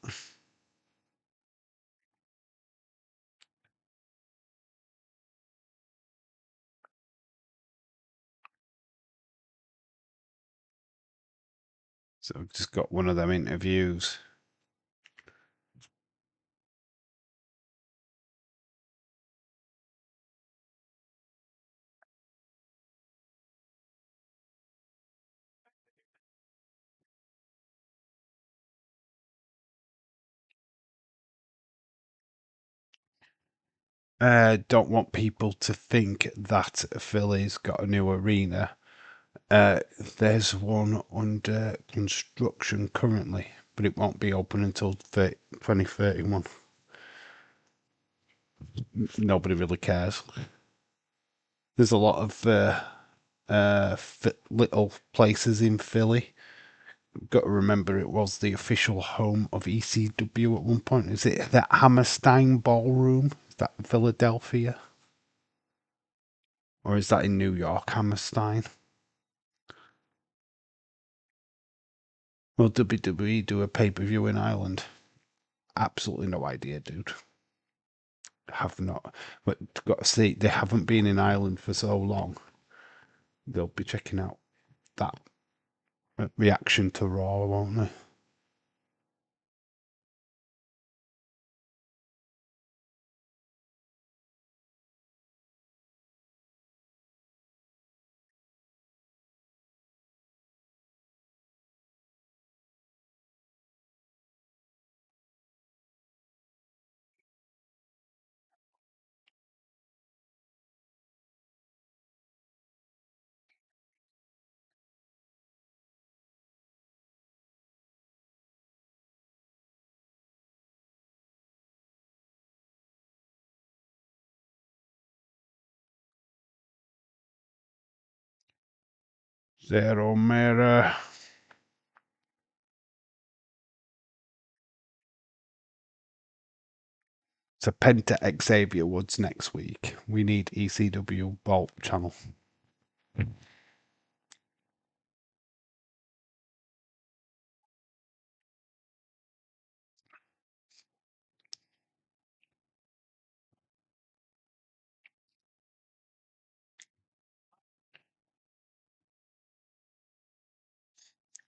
So we've just got one of them interviews. Don't want people to think that Philly's got a new arena. There's one under construction currently, but it won't be open until 2031. Nobody really cares. There's a lot of little places in Philly. Got to remember it was the official home of ECW at one point. Is it the Hammerstein Ballroom? Is that in Philadelphia? Or is that in New York, Hammerstein? Will WWE do a pay-per-view in Ireland? Absolutely no idea, dude. Have not. But got to see, they haven't been in Ireland for so long. They'll be checking out that reaction to Raw, won't they? Zero Mirror. So Penta Xavier Woods next week. We need ECW Vault channel.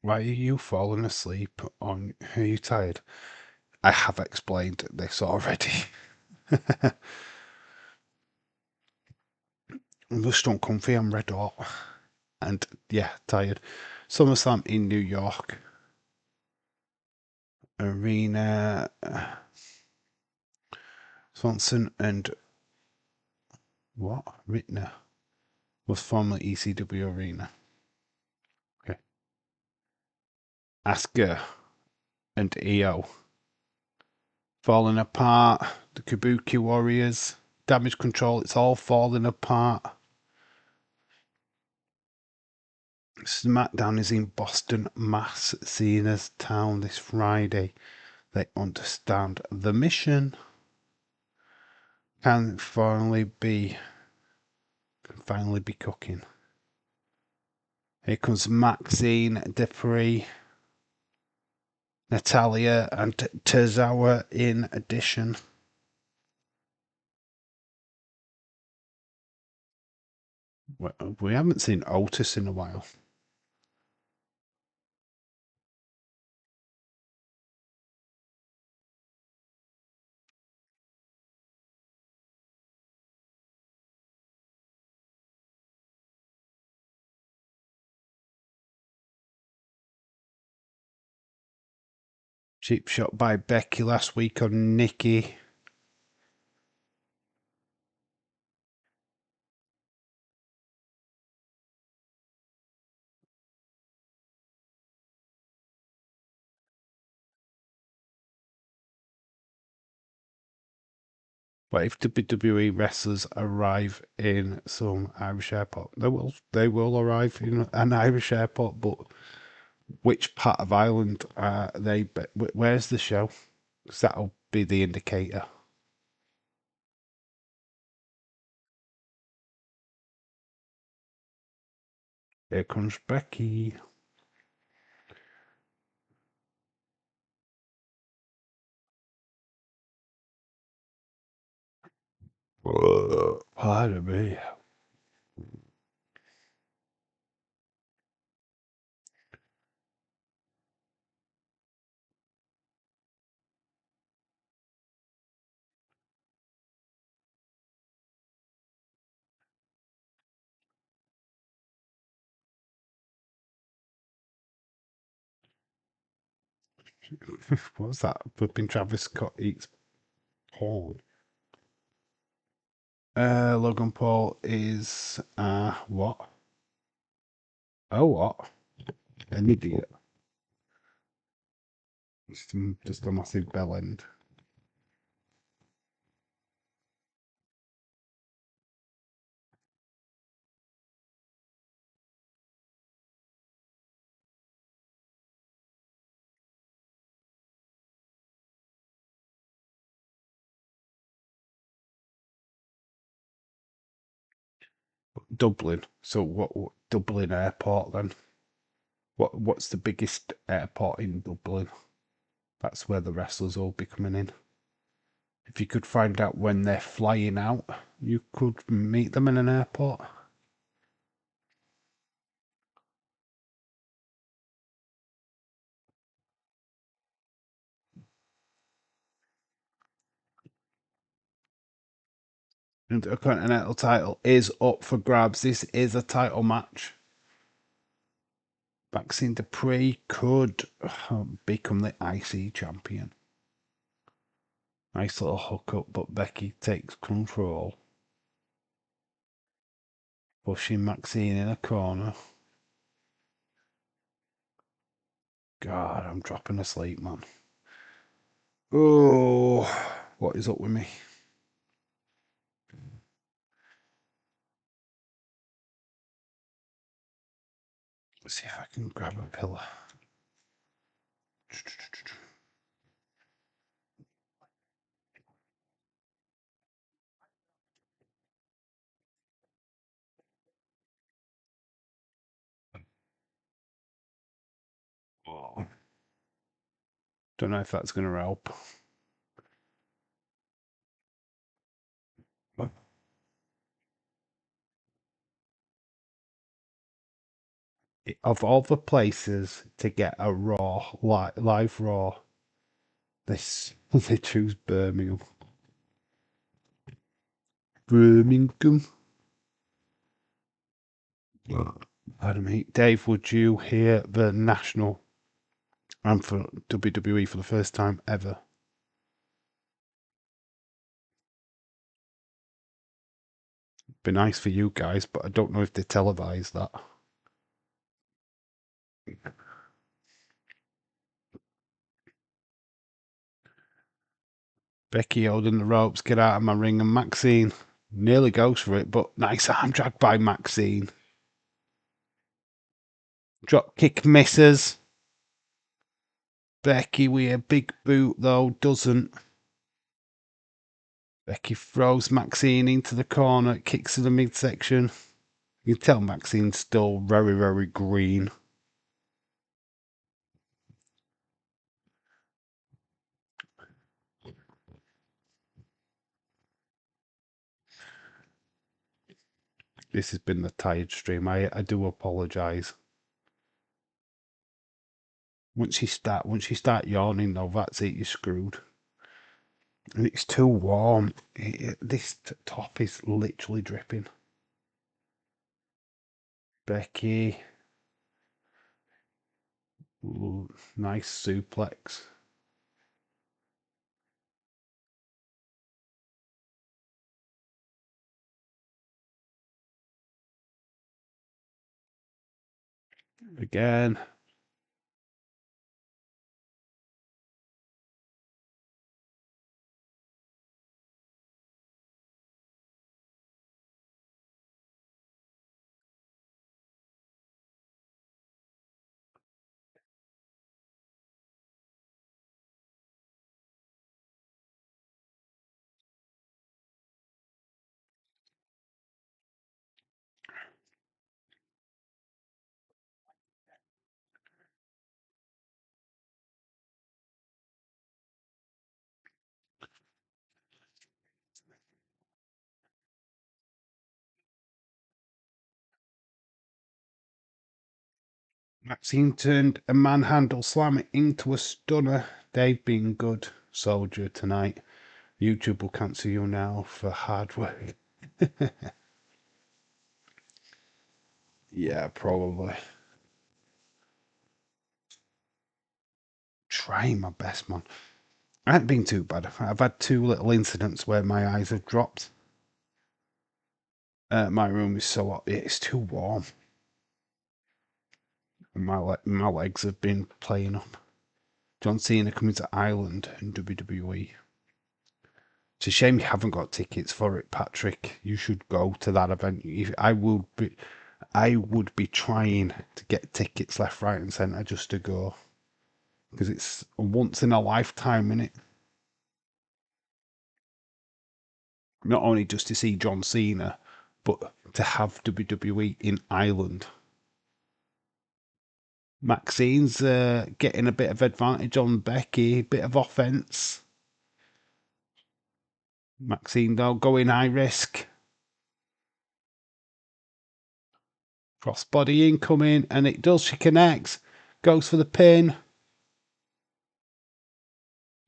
Why are you falling asleep on? Are you tired? I have explained this already. I'm just uncomfy. I'm red hot. And yeah, tired. SummerSlam in New York. Arena. Swanson and what? Rittner was formerly ECW Arena. Okay. Asuka and EO. Falling apart. The Kabuki Warriors. Damage Control. It's all falling apart. SmackDown is in Boston, Mass. Cena's town this Friday. They understand the mission. Can finally be cooking. Here comes Maxine Dupree, Natalia, and Tozawa in addition. We haven't seen Otis in a while. Cheap shot by Becky last week on Nikki. But if WWE wrestlers arrive in some Irish airport, they will arrive in an Irish airport. But which part of Ireland are they? Where's the show? Because that'll be the indicator. Here comes Becky. Pardon me. What's that? Flipping Travis Scott eats porn. Logan Paul is what? Oh, what? An idiot. Just a massive bell end. Dublin. So what Dublin airport then? What's the biggest airport in Dublin? That's where the wrestlers will be coming in. If you could find out when they're flying out, you could meet them in an airport. And the Continental title is up for grabs. This is a title match. Maxine Dupree could become the IC champion. Nice little hook up, but Becky takes control. Pushing Maxine in a corner. God, I'm dropping asleep, man. Oh, what is up with me? Let's see if I can grab a pillow. Oh, don't know if that's going to help. Of all the places to get a Raw, live Raw, they choose Birmingham. Birmingham. Pardon me. Dave, would you hear the national anthem for WWE for the first time ever? Be nice for you guys, but I don't know if they televise that. Becky holding the ropes, get out of my ring, and Maxine nearly goes for it, but nice arm drag by Maxine. Drop kick misses. Becky with a big boot, though, doesn't. Becky throws Maxine into the corner, kicks to the midsection. You can tell Maxine's still very, very green. This has been the tired stream. I do apologise. Once you start yawning, though, that's it. You're screwed. And it's too warm. This top is literally dripping. Becky. Ooh, nice suplex. Again. Maxine turned a manhandle slam into a stunner. Dave being good soldier tonight. YouTube will cancel you now for hard work. Yeah, probably. Trying my best, man. I haven't been too bad. I've had 2 little incidents where my eyes have dropped. My room is so hot. It's too warm. And my legs have been playing up. John Cena coming to Ireland in WWE. It's a shame you haven't got tickets for it, Patrick. You should go to that event. I would be trying to get tickets left, right, and centre just to go because it's a once in a lifetime, innit? Not only just to see John Cena, but to have WWE in Ireland. Maxine's getting a bit of advantage on Becky, bit of offense. Maxine though going high risk. Crossbody incoming, and it does. She connects. Goes for the pin.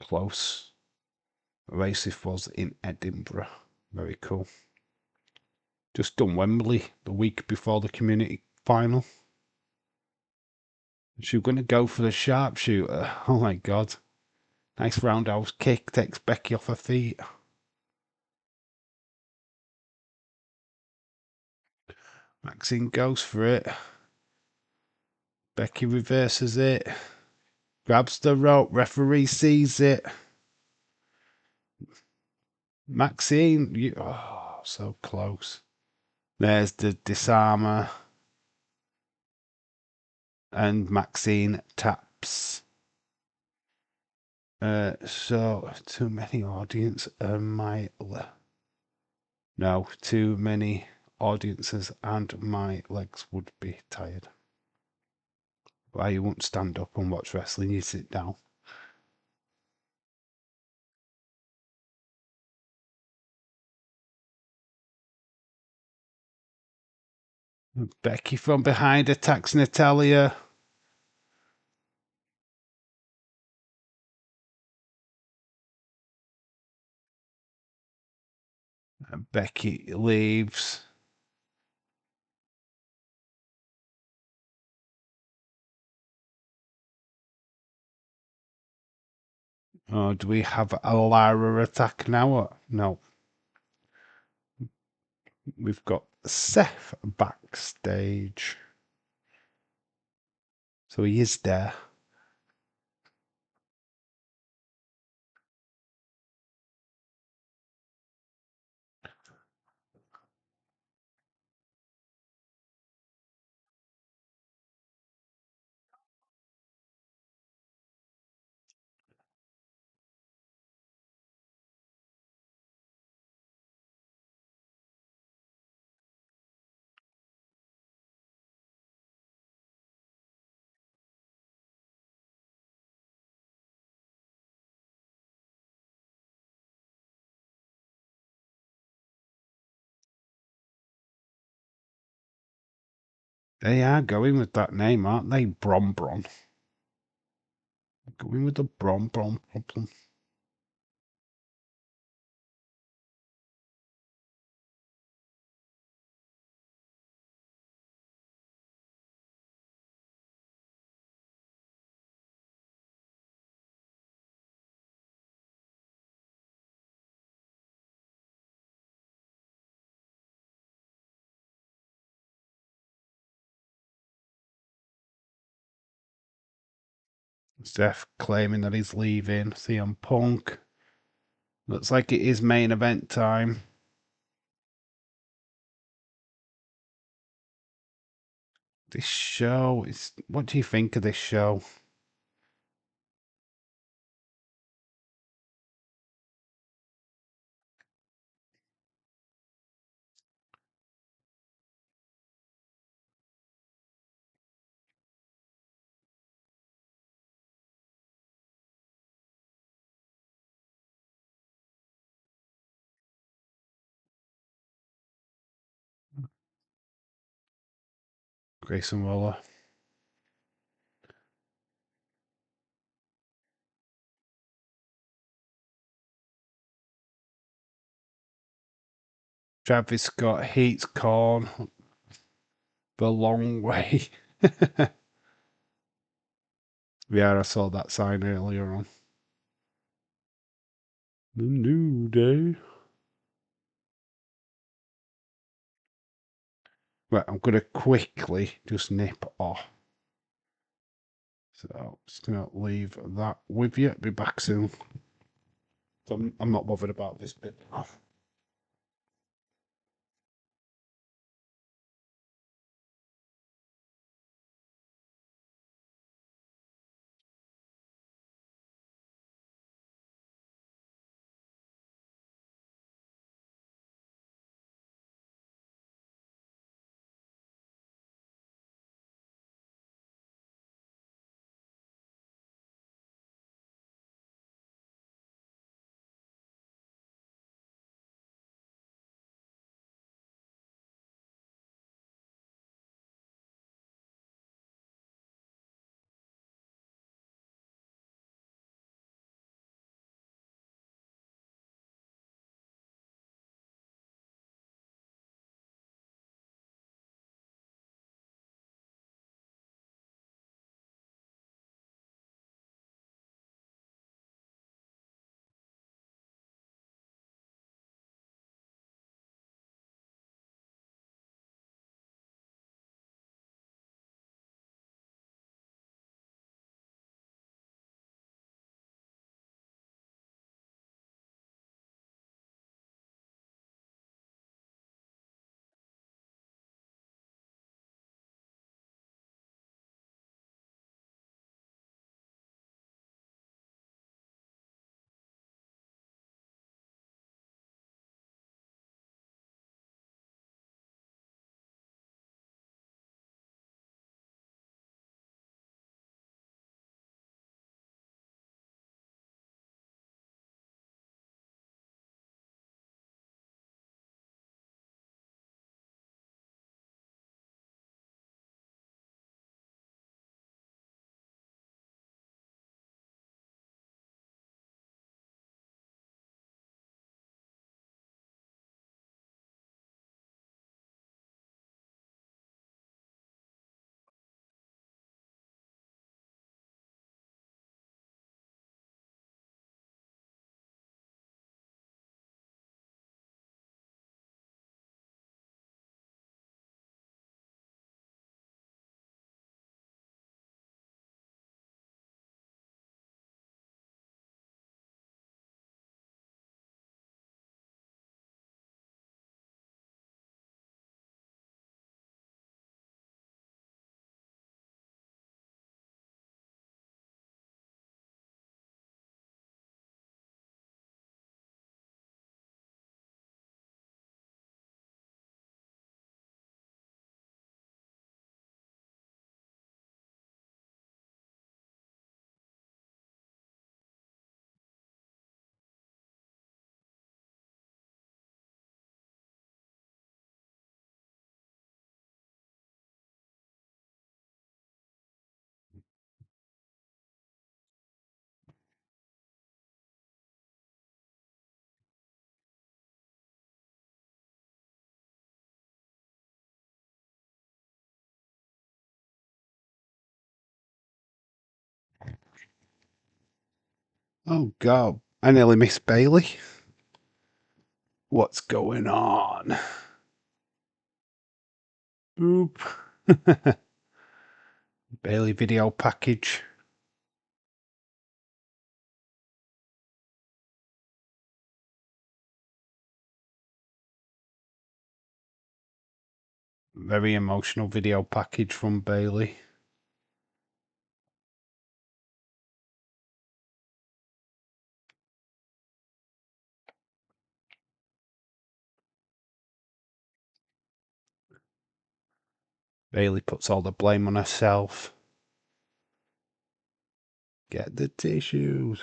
Close. Race this was in Edinburgh. Very cool. Just done Wembley the week before the community final. She was going to go for the sharpshooter. Oh my god. Nice roundhouse kick. Takes Becky off her feet. Maxine goes for it. Becky reverses it. Grabs the rope. Referee sees it. Maxine. Oh, so close. There's the disarmer. And Maxine taps. So too many audience no, too many audiences and my legs would be tired. Why you won't stand up and watch wrestling? You sit down. Becky from behind attacks Natalia. And Becky leaves. Oh, do we have a Lara attack now? No. We've got Seth backstage. So he is there. They are going with that name, aren't they? Brom Brom. Going with the Brom Brom problem. Seth claiming that he's leaving. CM Punk. Looks like it is main event time. This show is. What do you think of this show? Grayson Waller. Travis Scott hates corn the long way. Yeah, I saw that sign earlier on. The New Day. Right, I'm going to quickly just nip off. So I'm just going to leave that with you. Be back soon. So I'm not bothered about this bit. Oh God, I nearly missed Bailey. What's going on? Oop. Bailey video package. Very emotional video package from Bailey. Bailey puts all the blame on herself. Get the tissues.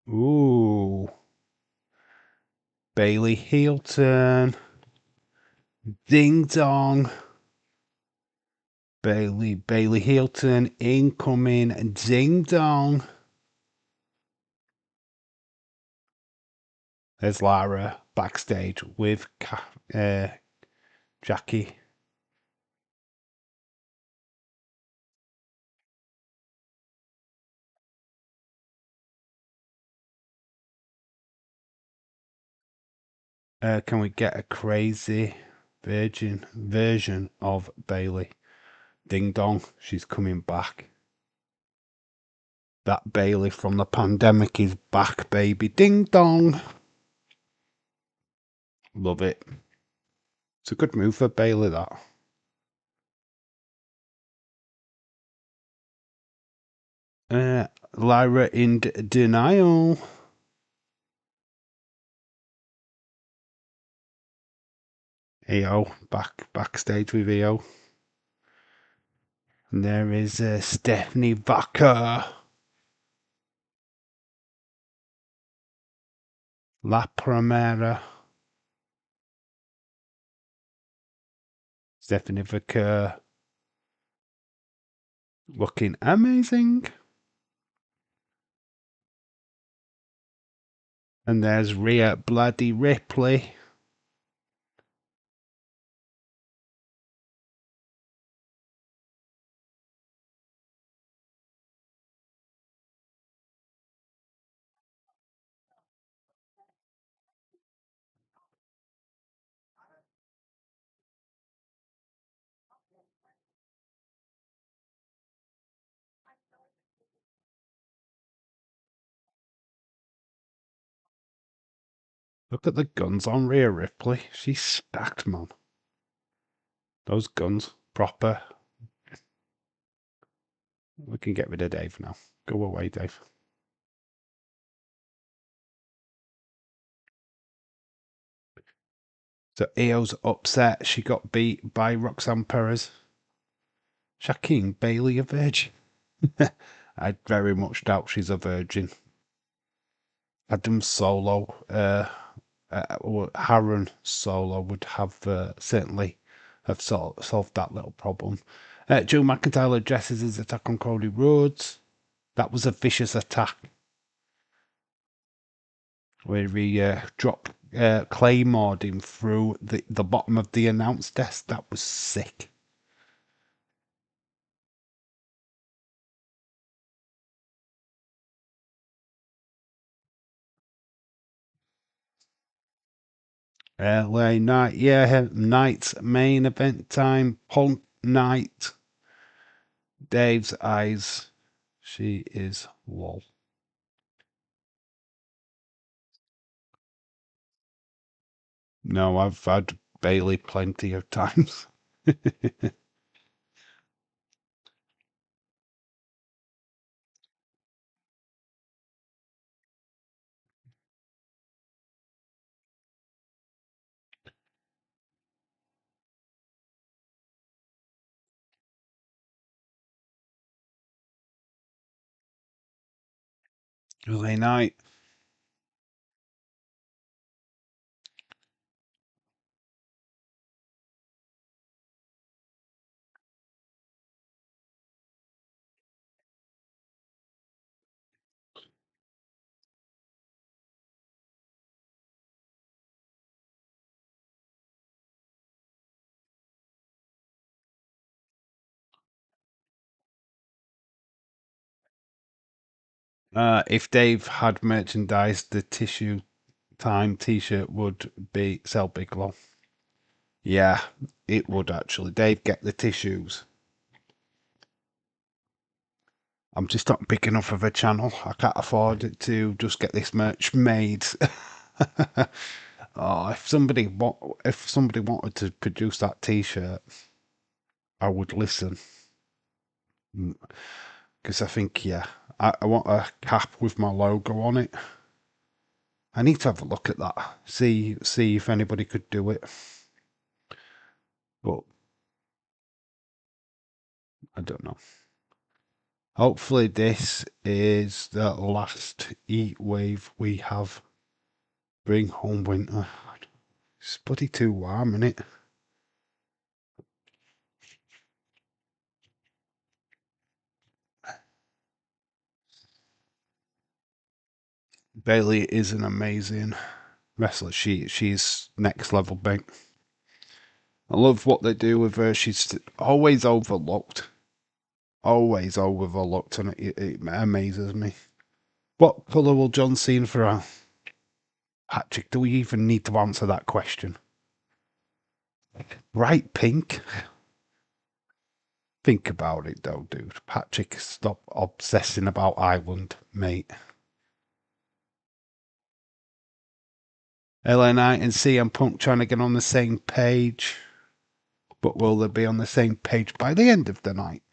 Ooh. Bailey heel turn. Ding dong. Bailey heel turn incoming. Ding dong. There's Lara backstage with Jackie. Can we get a crazy virgin version of Bailey? Ding dong, she's coming back. That Bailey from the pandemic is back, baby. Ding dong. Love it. It's a good move for Bailey, that. Lyra in denial. EO backstage with EO. And there is Stephanie Vaca. La Primera. Stephanie Vaca. Looking amazing. And there's Rhea Bloody Ripley. Look at the guns on Rhea Ripley. She's stacked, man. Those guns, proper. We can get rid of Dave now. Go away, Dave. So Io's upset. She got beat by Roxanne Perez. Shaquille Bailey a virgin? I very much doubt she's a virgin. Adam Solo, or Harron Solo would have certainly have solved that little problem. Joe McIntyre addresses his attack on Cody Rhodes. That was a vicious attack where he dropped Claymore him through the bottom of the announce desk. That was sick. LA Knight, yeah, Knight's main event time. Punk Knight. Dave's eyes. She is lol. No, I've had Bailey plenty of times. LA Knight. If Dave had merchandise, the Tissue Time T-shirt would be sell Bigelow. Yeah, it would actually. Dave, get the tissues. I'm just not big enough of a channel. I can't afford it to just get this merch made. Oh, if somebody wanted to produce that T-shirt, I would listen. Because I think, yeah, I want a cap with my logo on it. I need to have a look at that. See if anybody could do it. But I don't know. Hopefully this is the last heat wave we have. Bring home winter. It's bloody too warm, isn't it? Bailey is an amazing wrestler. She's next level big. I love what they do with her. She's always overlooked. Always overlooked, and it amazes me. What colour will John Cena for her? Patrick, do we even need to answer that question? Bright pink? Think about it though, dude. Patrick, stop obsessing about Ireland, mate. LA Knight and CM Punk trying to get on the same page. But will they be on the same page by the end of the night?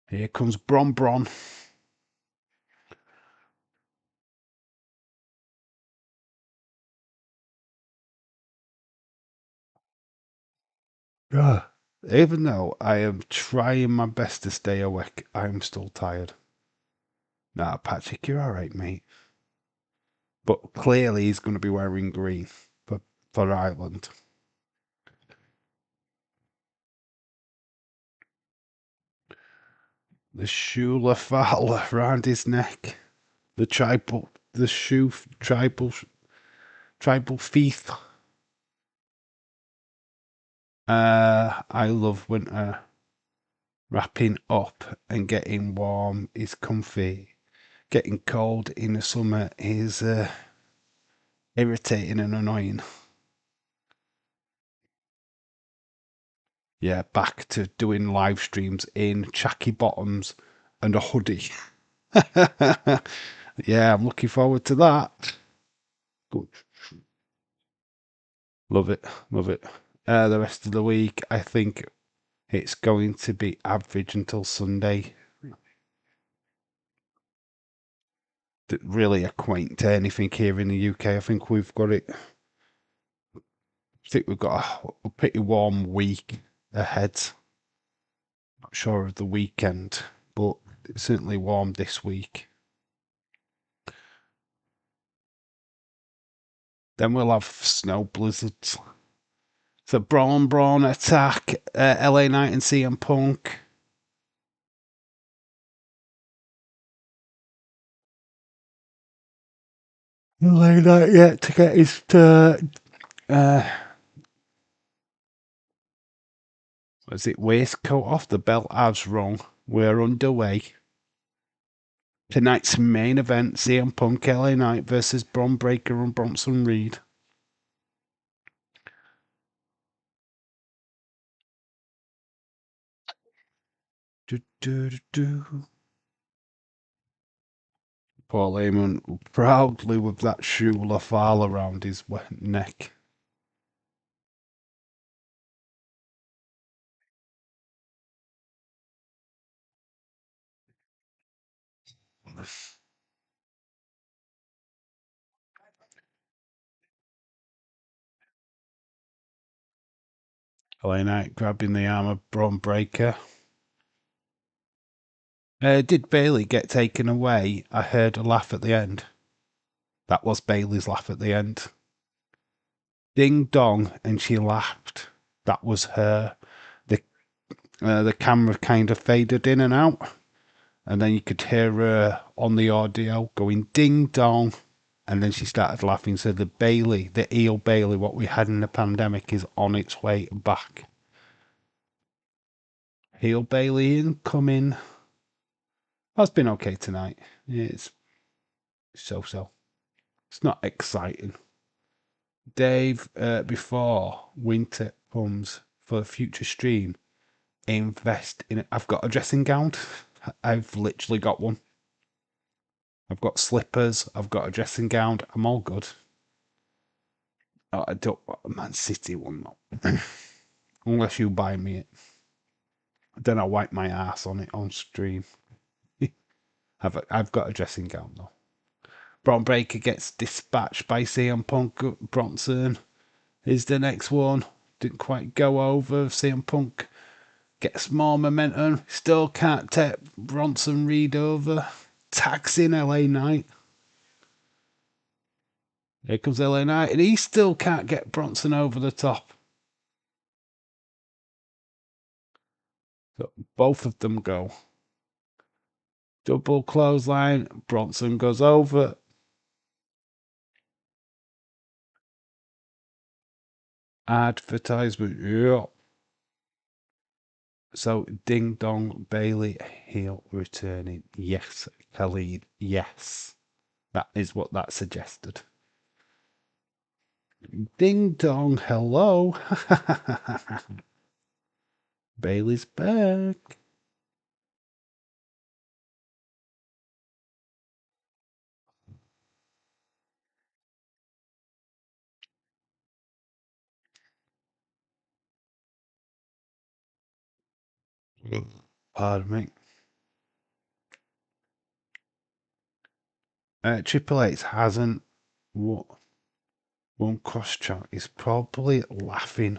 Here comes Bron Bron. Ugh. Even though I am trying my best to stay awake, I'm still tired. Nah, Patrick, you're alright, mate. But clearly he's going to be wearing green for Ireland. The Shula Fowler around his neck. The tribal feet. I love winter. Wrapping up and getting warm is comfy. Getting cold in the summer is irritating and annoying. Yeah, back to doing live streams in chacky bottoms and a hoodie. Yeah, I'm looking forward to that. Good. Love it, love it. The rest of the week, I think it's going to be average until Sunday. Really acquaint to anything here in the UK. I think we've got it. I think we've got a pretty warm week ahead. Not sure of the weekend, but it's certainly warm this week. Then we'll have snow blizzards. So Braun attack, LA Knight and CM Punk. LA Knight yet to get his was it waistcoat off? The belt has rung. We're underway. Tonight's main event: CM Punk, LA Knight versus Braun Breaker and Bronson Reed. Do, do, do, do. Paul Heyman proudly with that shoe Lafal around his neck. LA Knight grabbing the arm of Braun Breaker. Did Bailey get taken away? I heard a laugh at the end. That was Bailey's laugh at the end. Ding dong, and she laughed. That was her. The camera kind of faded in and out, and then you could hear her on the audio going ding dong, and then she started laughing. So the eel Bailey, what we had in the pandemic, is on its way back. Heel Bailey incoming. That's been okay tonight. It's so. It's not exciting. Dave, before winter comes for a future stream, invest in it. I've got a dressing gown. I've literally got one. I've got slippers. I've got a dressing gown. I'm all good. Oh, I don't want a Man City one though. Unless you buy me it. Then I'll wipe my ass on it on stream. I've got a dressing gown though. Braun Breaker gets dispatched by CM Punk. Bronson is the next one. Didn't quite go over. CM Punk gets more momentum. Still can't take Bronson Reed over. Tags in LA Knight. Here comes LA Knight, and he still can't get Bronson over the top. So both of them go. Double clothesline. Bronson goes over. Advertisement. Yeah. So Ding Dong Bailey heel returning. Yes. Khalid. Yes. That is what that suggested. Ding Dong. Hello. Bailey's back. Pardon me. Triple H hasn't won cross track. He's probably laughing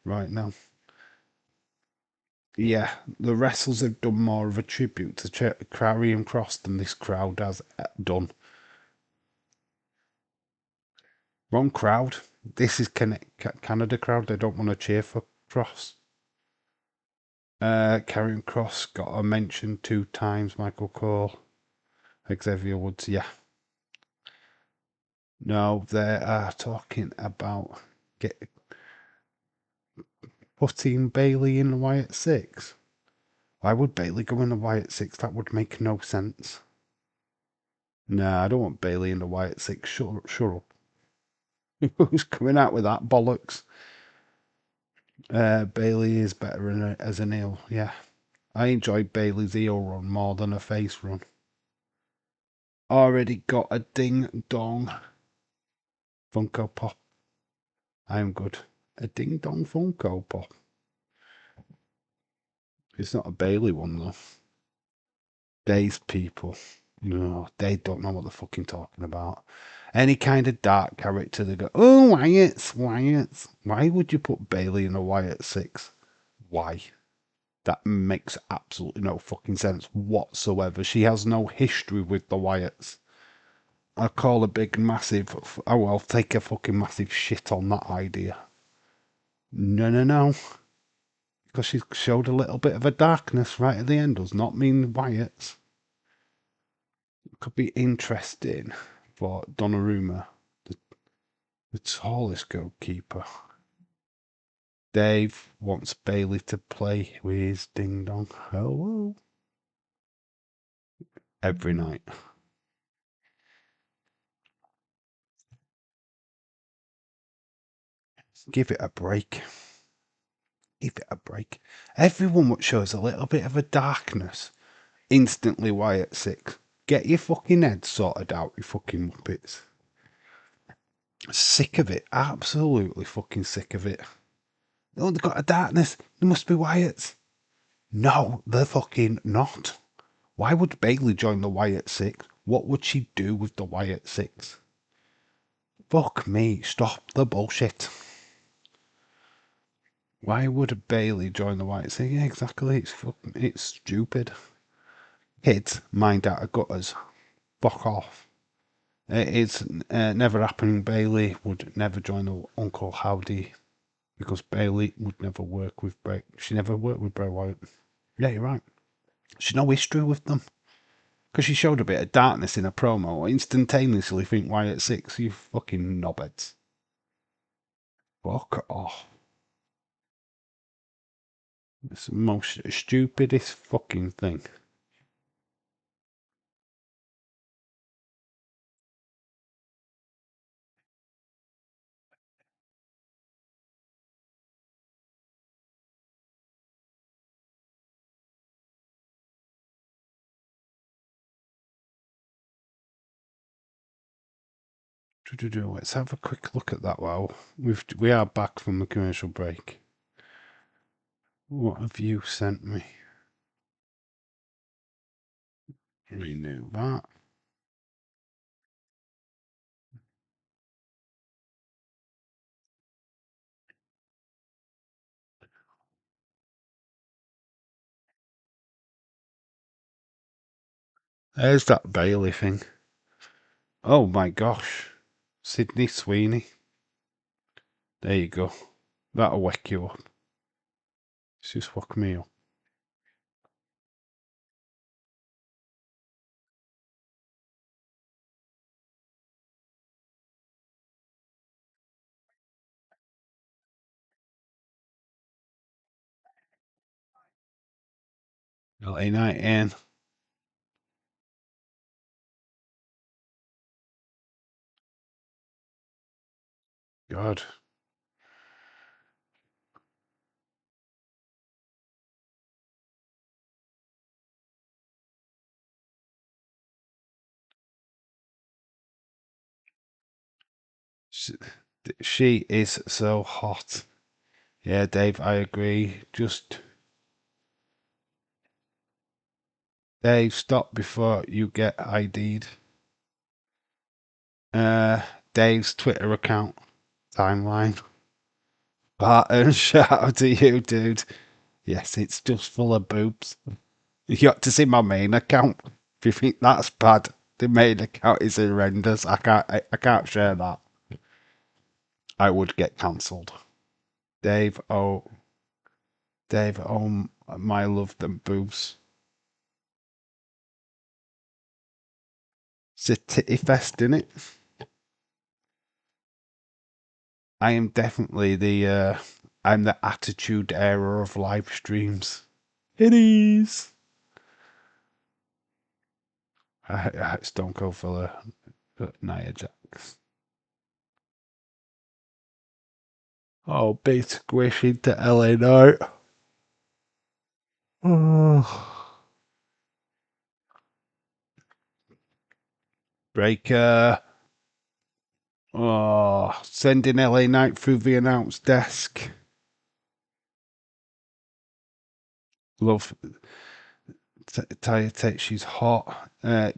right now. Yeah, the wrestlers have done more of a tribute to Karrion Kross than this crowd has done. Wrong crowd. This is Canada crowd. They don't want to cheer for Kross. Karrion Kross got a mention 2 times. Michael Cole, Xavier Woods. Yeah. No, they are talking about putting Bailey in the Wyatt 6. Why would Bailey go in the Wyatt 6? That would make no sense. Nah, I don't want Bailey in the Wyatt 6. Shut up. Who's coming out with that bollocks? Bailey is better as an heel. Yeah. I enjoy Bailey's heel run more than a face run. Already got a ding dong Funko Pop. I'm good. A ding dong Funko Pop. It's not a Bailey one though. These people. No, they don't know what they're fucking talking about. Any kind of dark character, they go, oh, Wyatt's. Why would you put Bailey in a Wyatt 6? Why? That makes absolutely no fucking sense whatsoever. She has no history with the Wyatts. I call a big, massive... Oh, I'll take a fucking massive shit on that idea. No. Because she showed a little bit of a darkness right at the end does not mean Wyatts. Could be interesting for Donnarumma, the tallest goalkeeper. Dave wants Bailey to play with his ding dong. Hello. Every night. Give it a break. Give it a break. Everyone what shows a little bit of a darkness. Instantly Wyatt 6. Get your fucking head sorted out, you fucking muppets. Sick of it. Absolutely fucking sick of it. Oh, they've got a darkness. They must be Wyatts. No, they're fucking not. Why would Bailey join the Wyatt 6? What would she do with the Wyatt 6? Fuck me. Stop the bullshit. Why would Bailey join the Wyatt 6? Yeah, exactly. It's stupid. Kids, mind out of gutters. Fuck off. It's never happening. Bailey would never join the Uncle Howdy because Bailey would never work with Bray. She never worked with Bray Wyatt. Yeah, you're right. She's no history with them. Because she showed a bit of darkness in a promo. Instantaneously think Wyatt 6, you fucking knobheads. Fuck off. It's the most stupidest fucking thing. Let's have a quick look at that while we are back from the commercial break. What have you sent me? Renew that. There's that Bailey thing. Oh my gosh. Sydney Sweeney. There you go. That'll wake you up. It's just woke me up. LA night in. God. She is so hot. Yeah, Dave, I agree. Just Dave, stop before you get ID'd. Dave's Twitter account timeline. Barton, shout out to you, dude. Yes, it's just full of boobs. You got to see my main account. If you think that's bad, the main account is horrendous. I can't share that. I would get cancelled. Dave, Dave, my love them boobs. It's a titty fest, innit? I am definitely I'm the attitude era of live streams. It is. Stone Cold Filler, Nia Jax. Oh, big squish into LA Knight. Oh. Breaker. Oh, sending LA Knight through the announce desk. Love. Taya Tate, she's hot.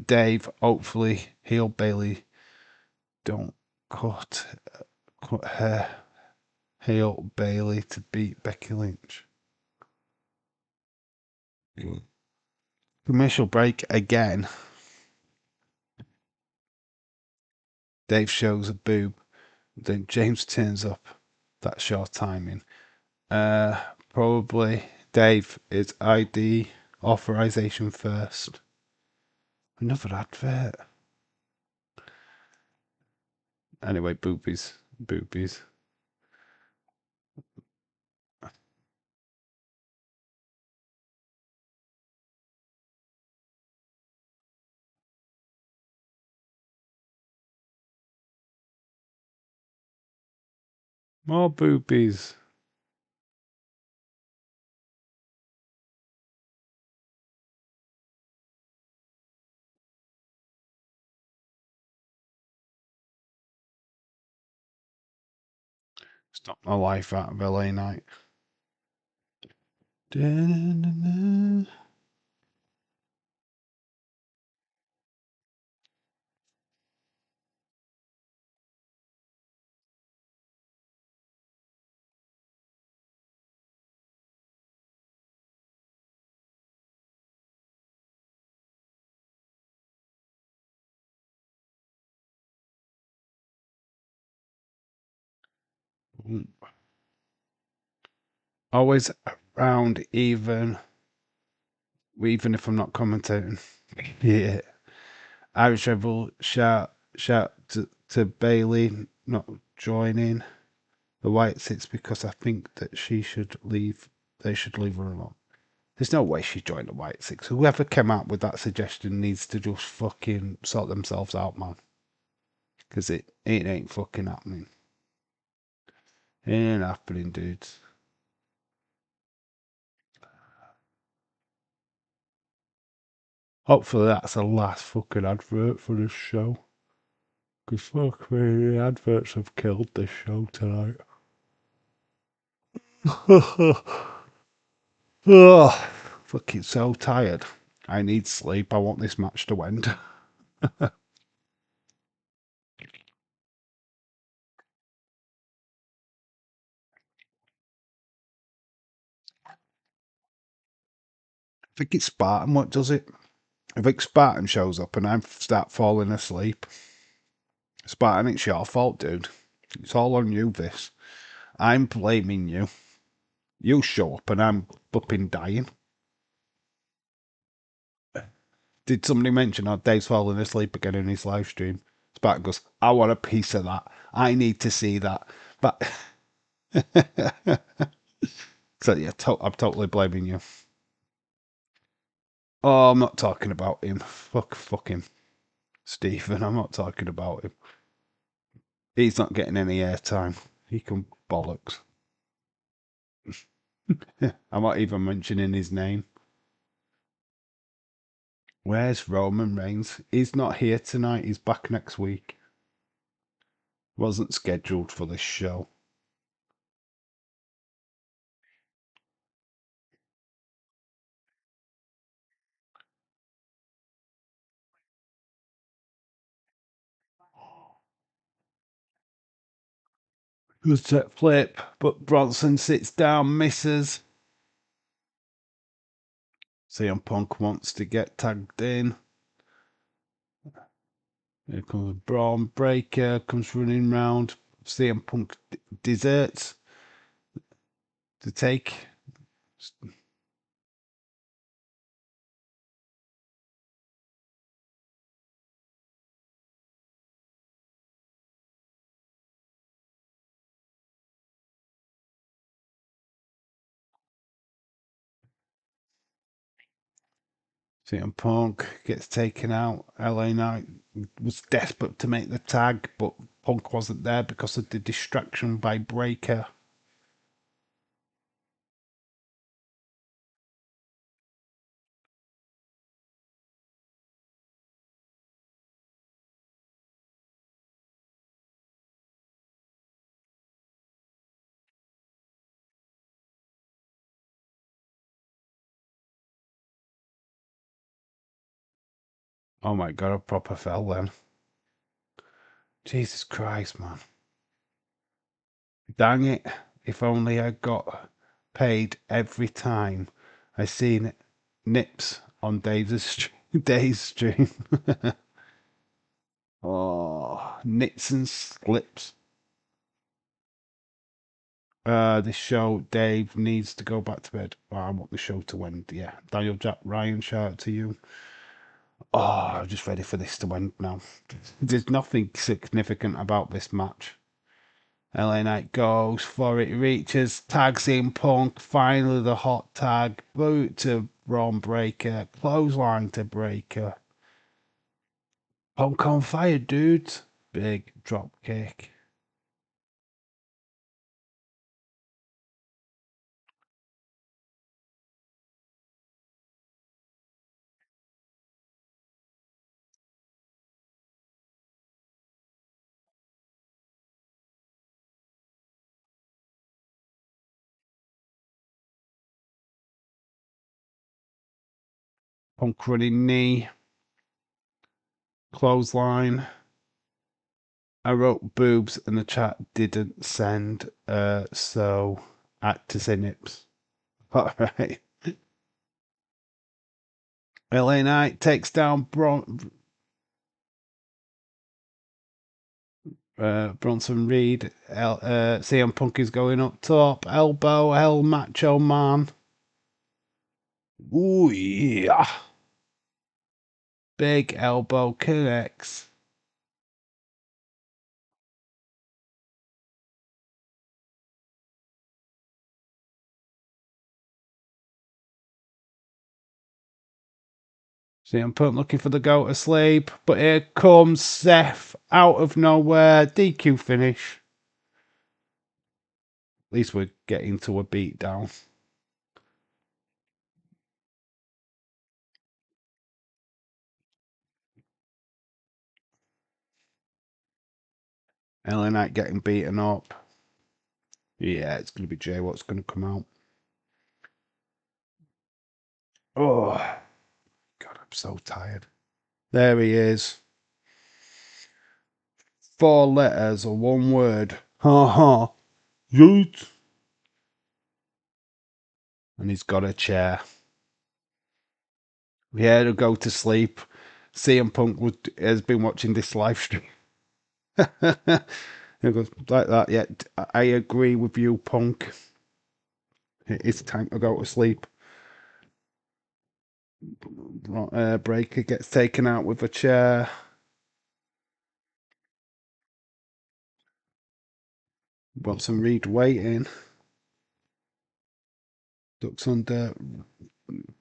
Dave, hopefully, heel Bailey. Don't cut her heel Bailey to beat Becky Lynch. Commercial break again. Dave shows a boob. Then James turns up. That's your timing. Probably Dave is ID authorization first. Another advert. Anyway, boobies. More boobies. Stop my life out of LA Night. Always around, even if I'm not commentating. Yeah. Irish Rebel shout to Bailey not joining the Whites. It's because I think that she should leave They should leave her alone. There's no way she joined the White Six. Whoever came out with that suggestion needs to just fucking sort themselves out, man. Because it ain't fucking happening. It ain't happening, dudes. Hopefully that's the last fucking advert for this show. Because fuck me, the adverts have killed this show tonight. Oh, fucking so tired. I need sleep. I want this match to end. I think it's Spartan what does it. I think Spartan shows up and I start falling asleep. Spartan, it's your fault, dude. It's all on you, this. I'm blaming you. You show up and I'm flipping dying. Did somebody mention how Dave's falling asleep again in his live stream? Spartan goes, I want a piece of that. I need to see that. But so yeah, I'm totally blaming you. Oh, I'm not talking about him. Fuck him. Stephen, I'm not talking about him. He's not getting any airtime. He can bollocks. I'm not even mentioning his name. Where's Roman Reigns? He's not here tonight. He's back next week. Wasn't scheduled for this show. Good set flip, but Bronson sits down, misses. CM Punk wants to get tagged in. Here comes Braun Breaker, comes running round. CM Punk deserts to take. CM Punk gets taken out. LA Knight was desperate to make the tag, but Punk wasn't there because of the distraction by Breaker. Oh my god, I proper fell then. Jesus Christ, man. Dang it. If only I got paid every time I seen nips on Dave's stream. Oh, nits and slips. This show, Dave needs to go back to bed. Oh, I want the show to end. Yeah, Daniel Jack Ryan, shout out to you. Oh, I'm just ready for this to end now. There's nothing significant about this match. LA Knight goes for it, reaches, tags in Punk, finally the hot tag, boot to Braun Breaker, clothesline to Breaker. Punk on fire, dudes. Big drop kick. Punk running knee. Clothesline. I wrote boobs and the chat didn't send, so at to say nips. Alright. LA Knight takes down Bronson Reed. CM Punk is going up top. Elbow, El Macho Man. Ooh, yeah. Big elbow connects. CM Punk looking for the go to sleep, but here comes Seth out of nowhere. DQ finish. At least we're getting to a beatdown. LA Knight getting beaten up. Yeah, it's going to be Jay. What's going to come out? Oh, God, I'm so tired. There he is. 4 letters or 1 word. Ha ha. Yeet. And he's got a chair. Yeah, to go to sleep. CM Punk has been watching this live stream. He goes, like that, yeah, I agree with you, Punk. It's time to go to sleep. Breaker gets taken out with a chair. Watson Reed waiting. Ducks under.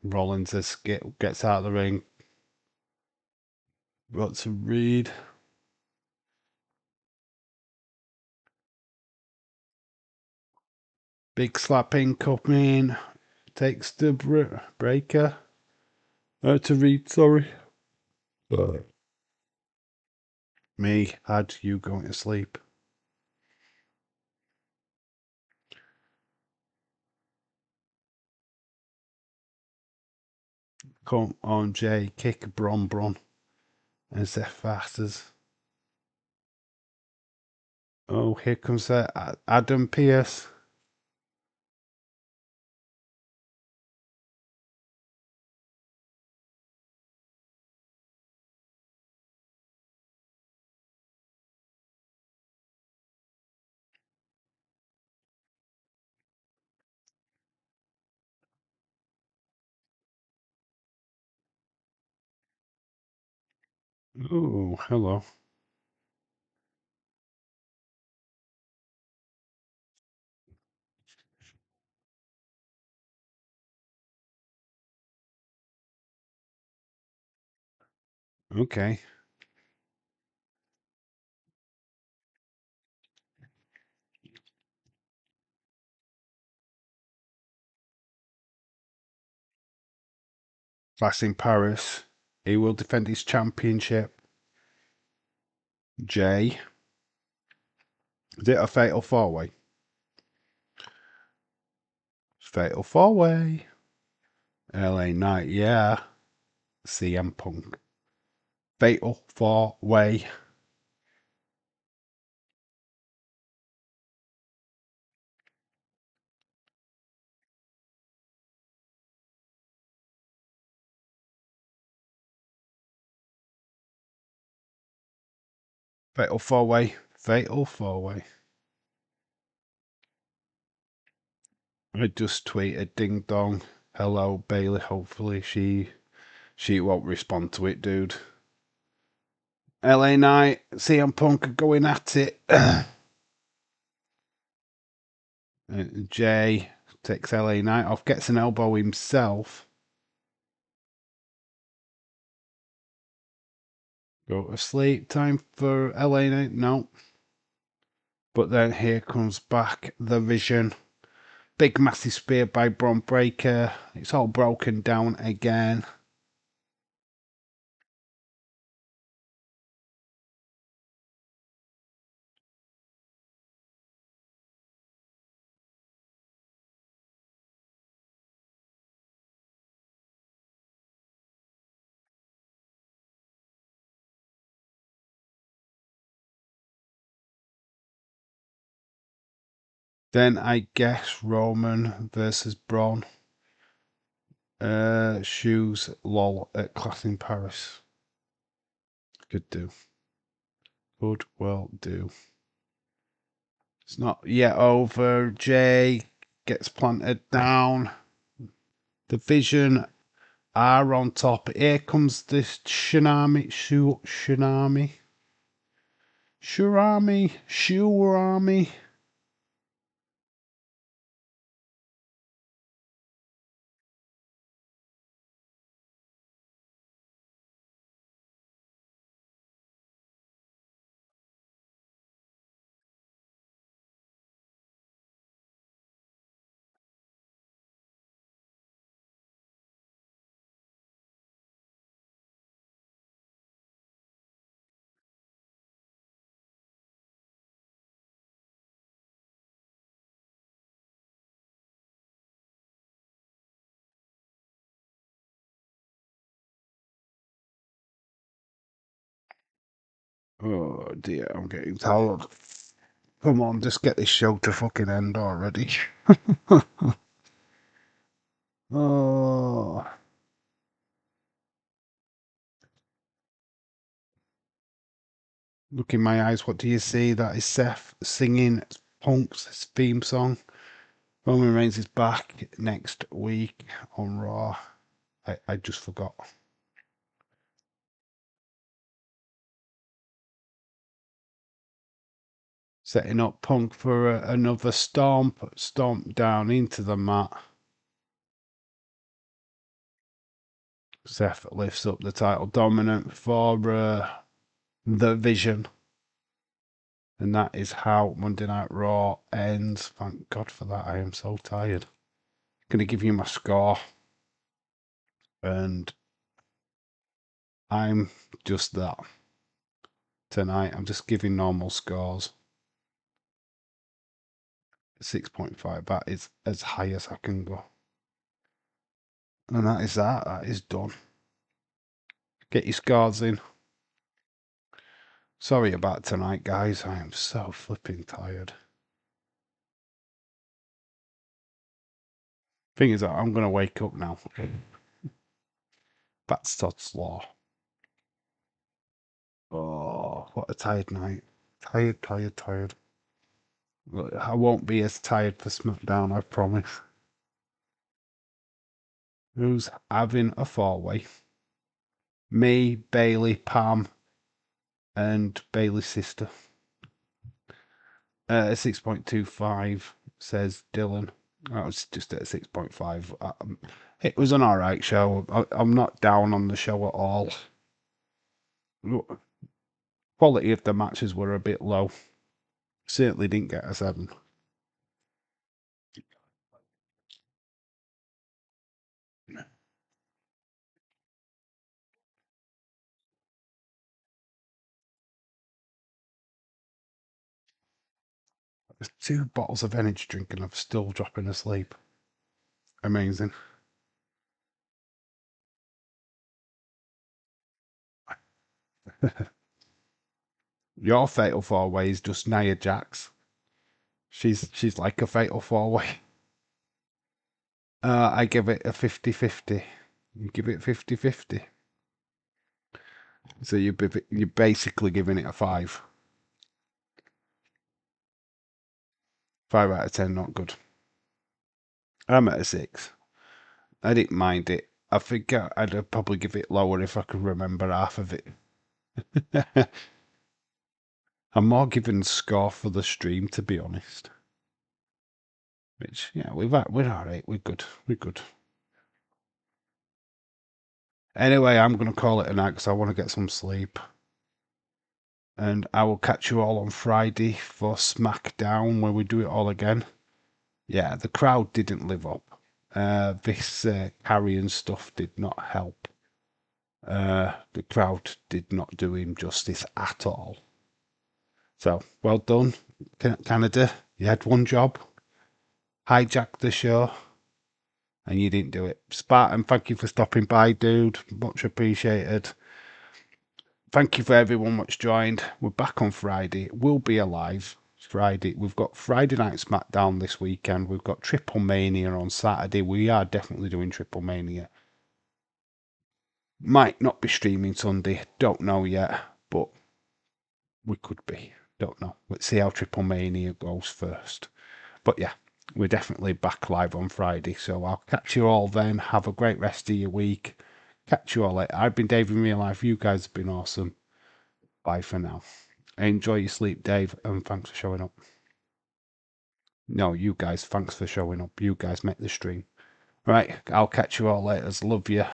Rollins gets out of the ring. Watson Reed. Big slapping coming. Takes the breaker. To Reed, sorry. Me, had you going to sleep? Come on, Jay. Kick Bron as they're fasters. Oh, here comes Adam Pierce. Oh, hello. Okay. That's in Paris. He will defend his championship. Jay. Is it a fatal 4-way? Fatal 4-way. LA Knight, yeah. CM Punk. Fatal 4-way. Fatal 4-way. Fatal 4-way. I just tweeted ding dong. Hello, Bailey. Hopefully she won't respond to it, dude. LA Knight, CM Punk are going at it. Jay takes LA Knight off, gets an elbow himself. Go to sleep. Time for LA Knight. No. But then here comes back the Vision. Big massive spear by Bron Breakker. It's all broken down again. Then I guess Roman versus Braun. Shoes lol at Class in Paris. Could do. Could well do. It's not yet over. Jay gets planted down. The Vision are on top. Here comes this Shinami. Shurami. Oh dear, I'm getting tired. Come on, just get this show to fucking end already. Oh. Look in my eyes, what do you see? That is Seth singing Punk's theme song. Roman Reigns is back next week on Raw. I just forgot. Setting up Punk for another stomp down into the mat. Seth lifts up the title dominant for the Vision. And that is how Monday Night Raw ends. Thank God for that. I am so tired. Going to give you my score. And I'm just that. Tonight, I'm just giving normal scores. 6.5. That is as high as I can go. And that is that. That is done. Get your scores in. Sorry about tonight, guys. I am so flipping tired. Thing is, I'm going to wake up now. That's Todd's Law. Oh, what a tired night. Tired. I won't be as tired for SmackDown, I promise. Who's having a four-way? Me, Bailey, Pam, and Bailey's sister. 6.25, says Dylan. I was just at 6.5. It was an alright show. I'm not down on the show at all. Quality of the matches were a bit low. Certainly didn't get a 7. There's 2 bottles of energy drink and I'm still dropping asleep. Amazing. Your fatal four-way is just Nia Jax. She's like a fatal four-way. I give it a 50-50. You give it 50-50. So you're basically giving it a 5. 5 out of 10, not good. I'm at a 6. I didn't mind it. I think I'd probably give it lower if I could remember half of it. I'm more giving score for the stream, to be honest. Which, yeah, we're alright. We're good. Anyway, I'm going to call it a night because I want to get some sleep. And I will catch you all on Friday for SmackDown, where we do it all again. Yeah, the crowd didn't live up. This carrying stuff did not help. The crowd did not do him justice at all. So, well done, Canada. You had one job. Hijacked the show. And you didn't do it. Spartan, thank you for stopping by, dude. Much appreciated. Thank you for everyone that's joined. We're back on Friday. We'll be alive Friday. We've got Friday Night SmackDown this weekend. We've got Triple Mania on Saturday. We are definitely doing Triple Mania. Might not be streaming Sunday. Don't know yet. But we could be. Don't know. Let's see how Triple Mania goes first. But yeah, we're definitely back live on Friday. So I'll catch you all then. Have a great rest of your week. Catch you all later. I've been Dave in real life. You guys have been awesome. Bye for now. Enjoy your sleep, Dave, and thanks for showing up. No, you guys, thanks for showing up. You guys met the stream. Right, I'll catch you all later. Love you.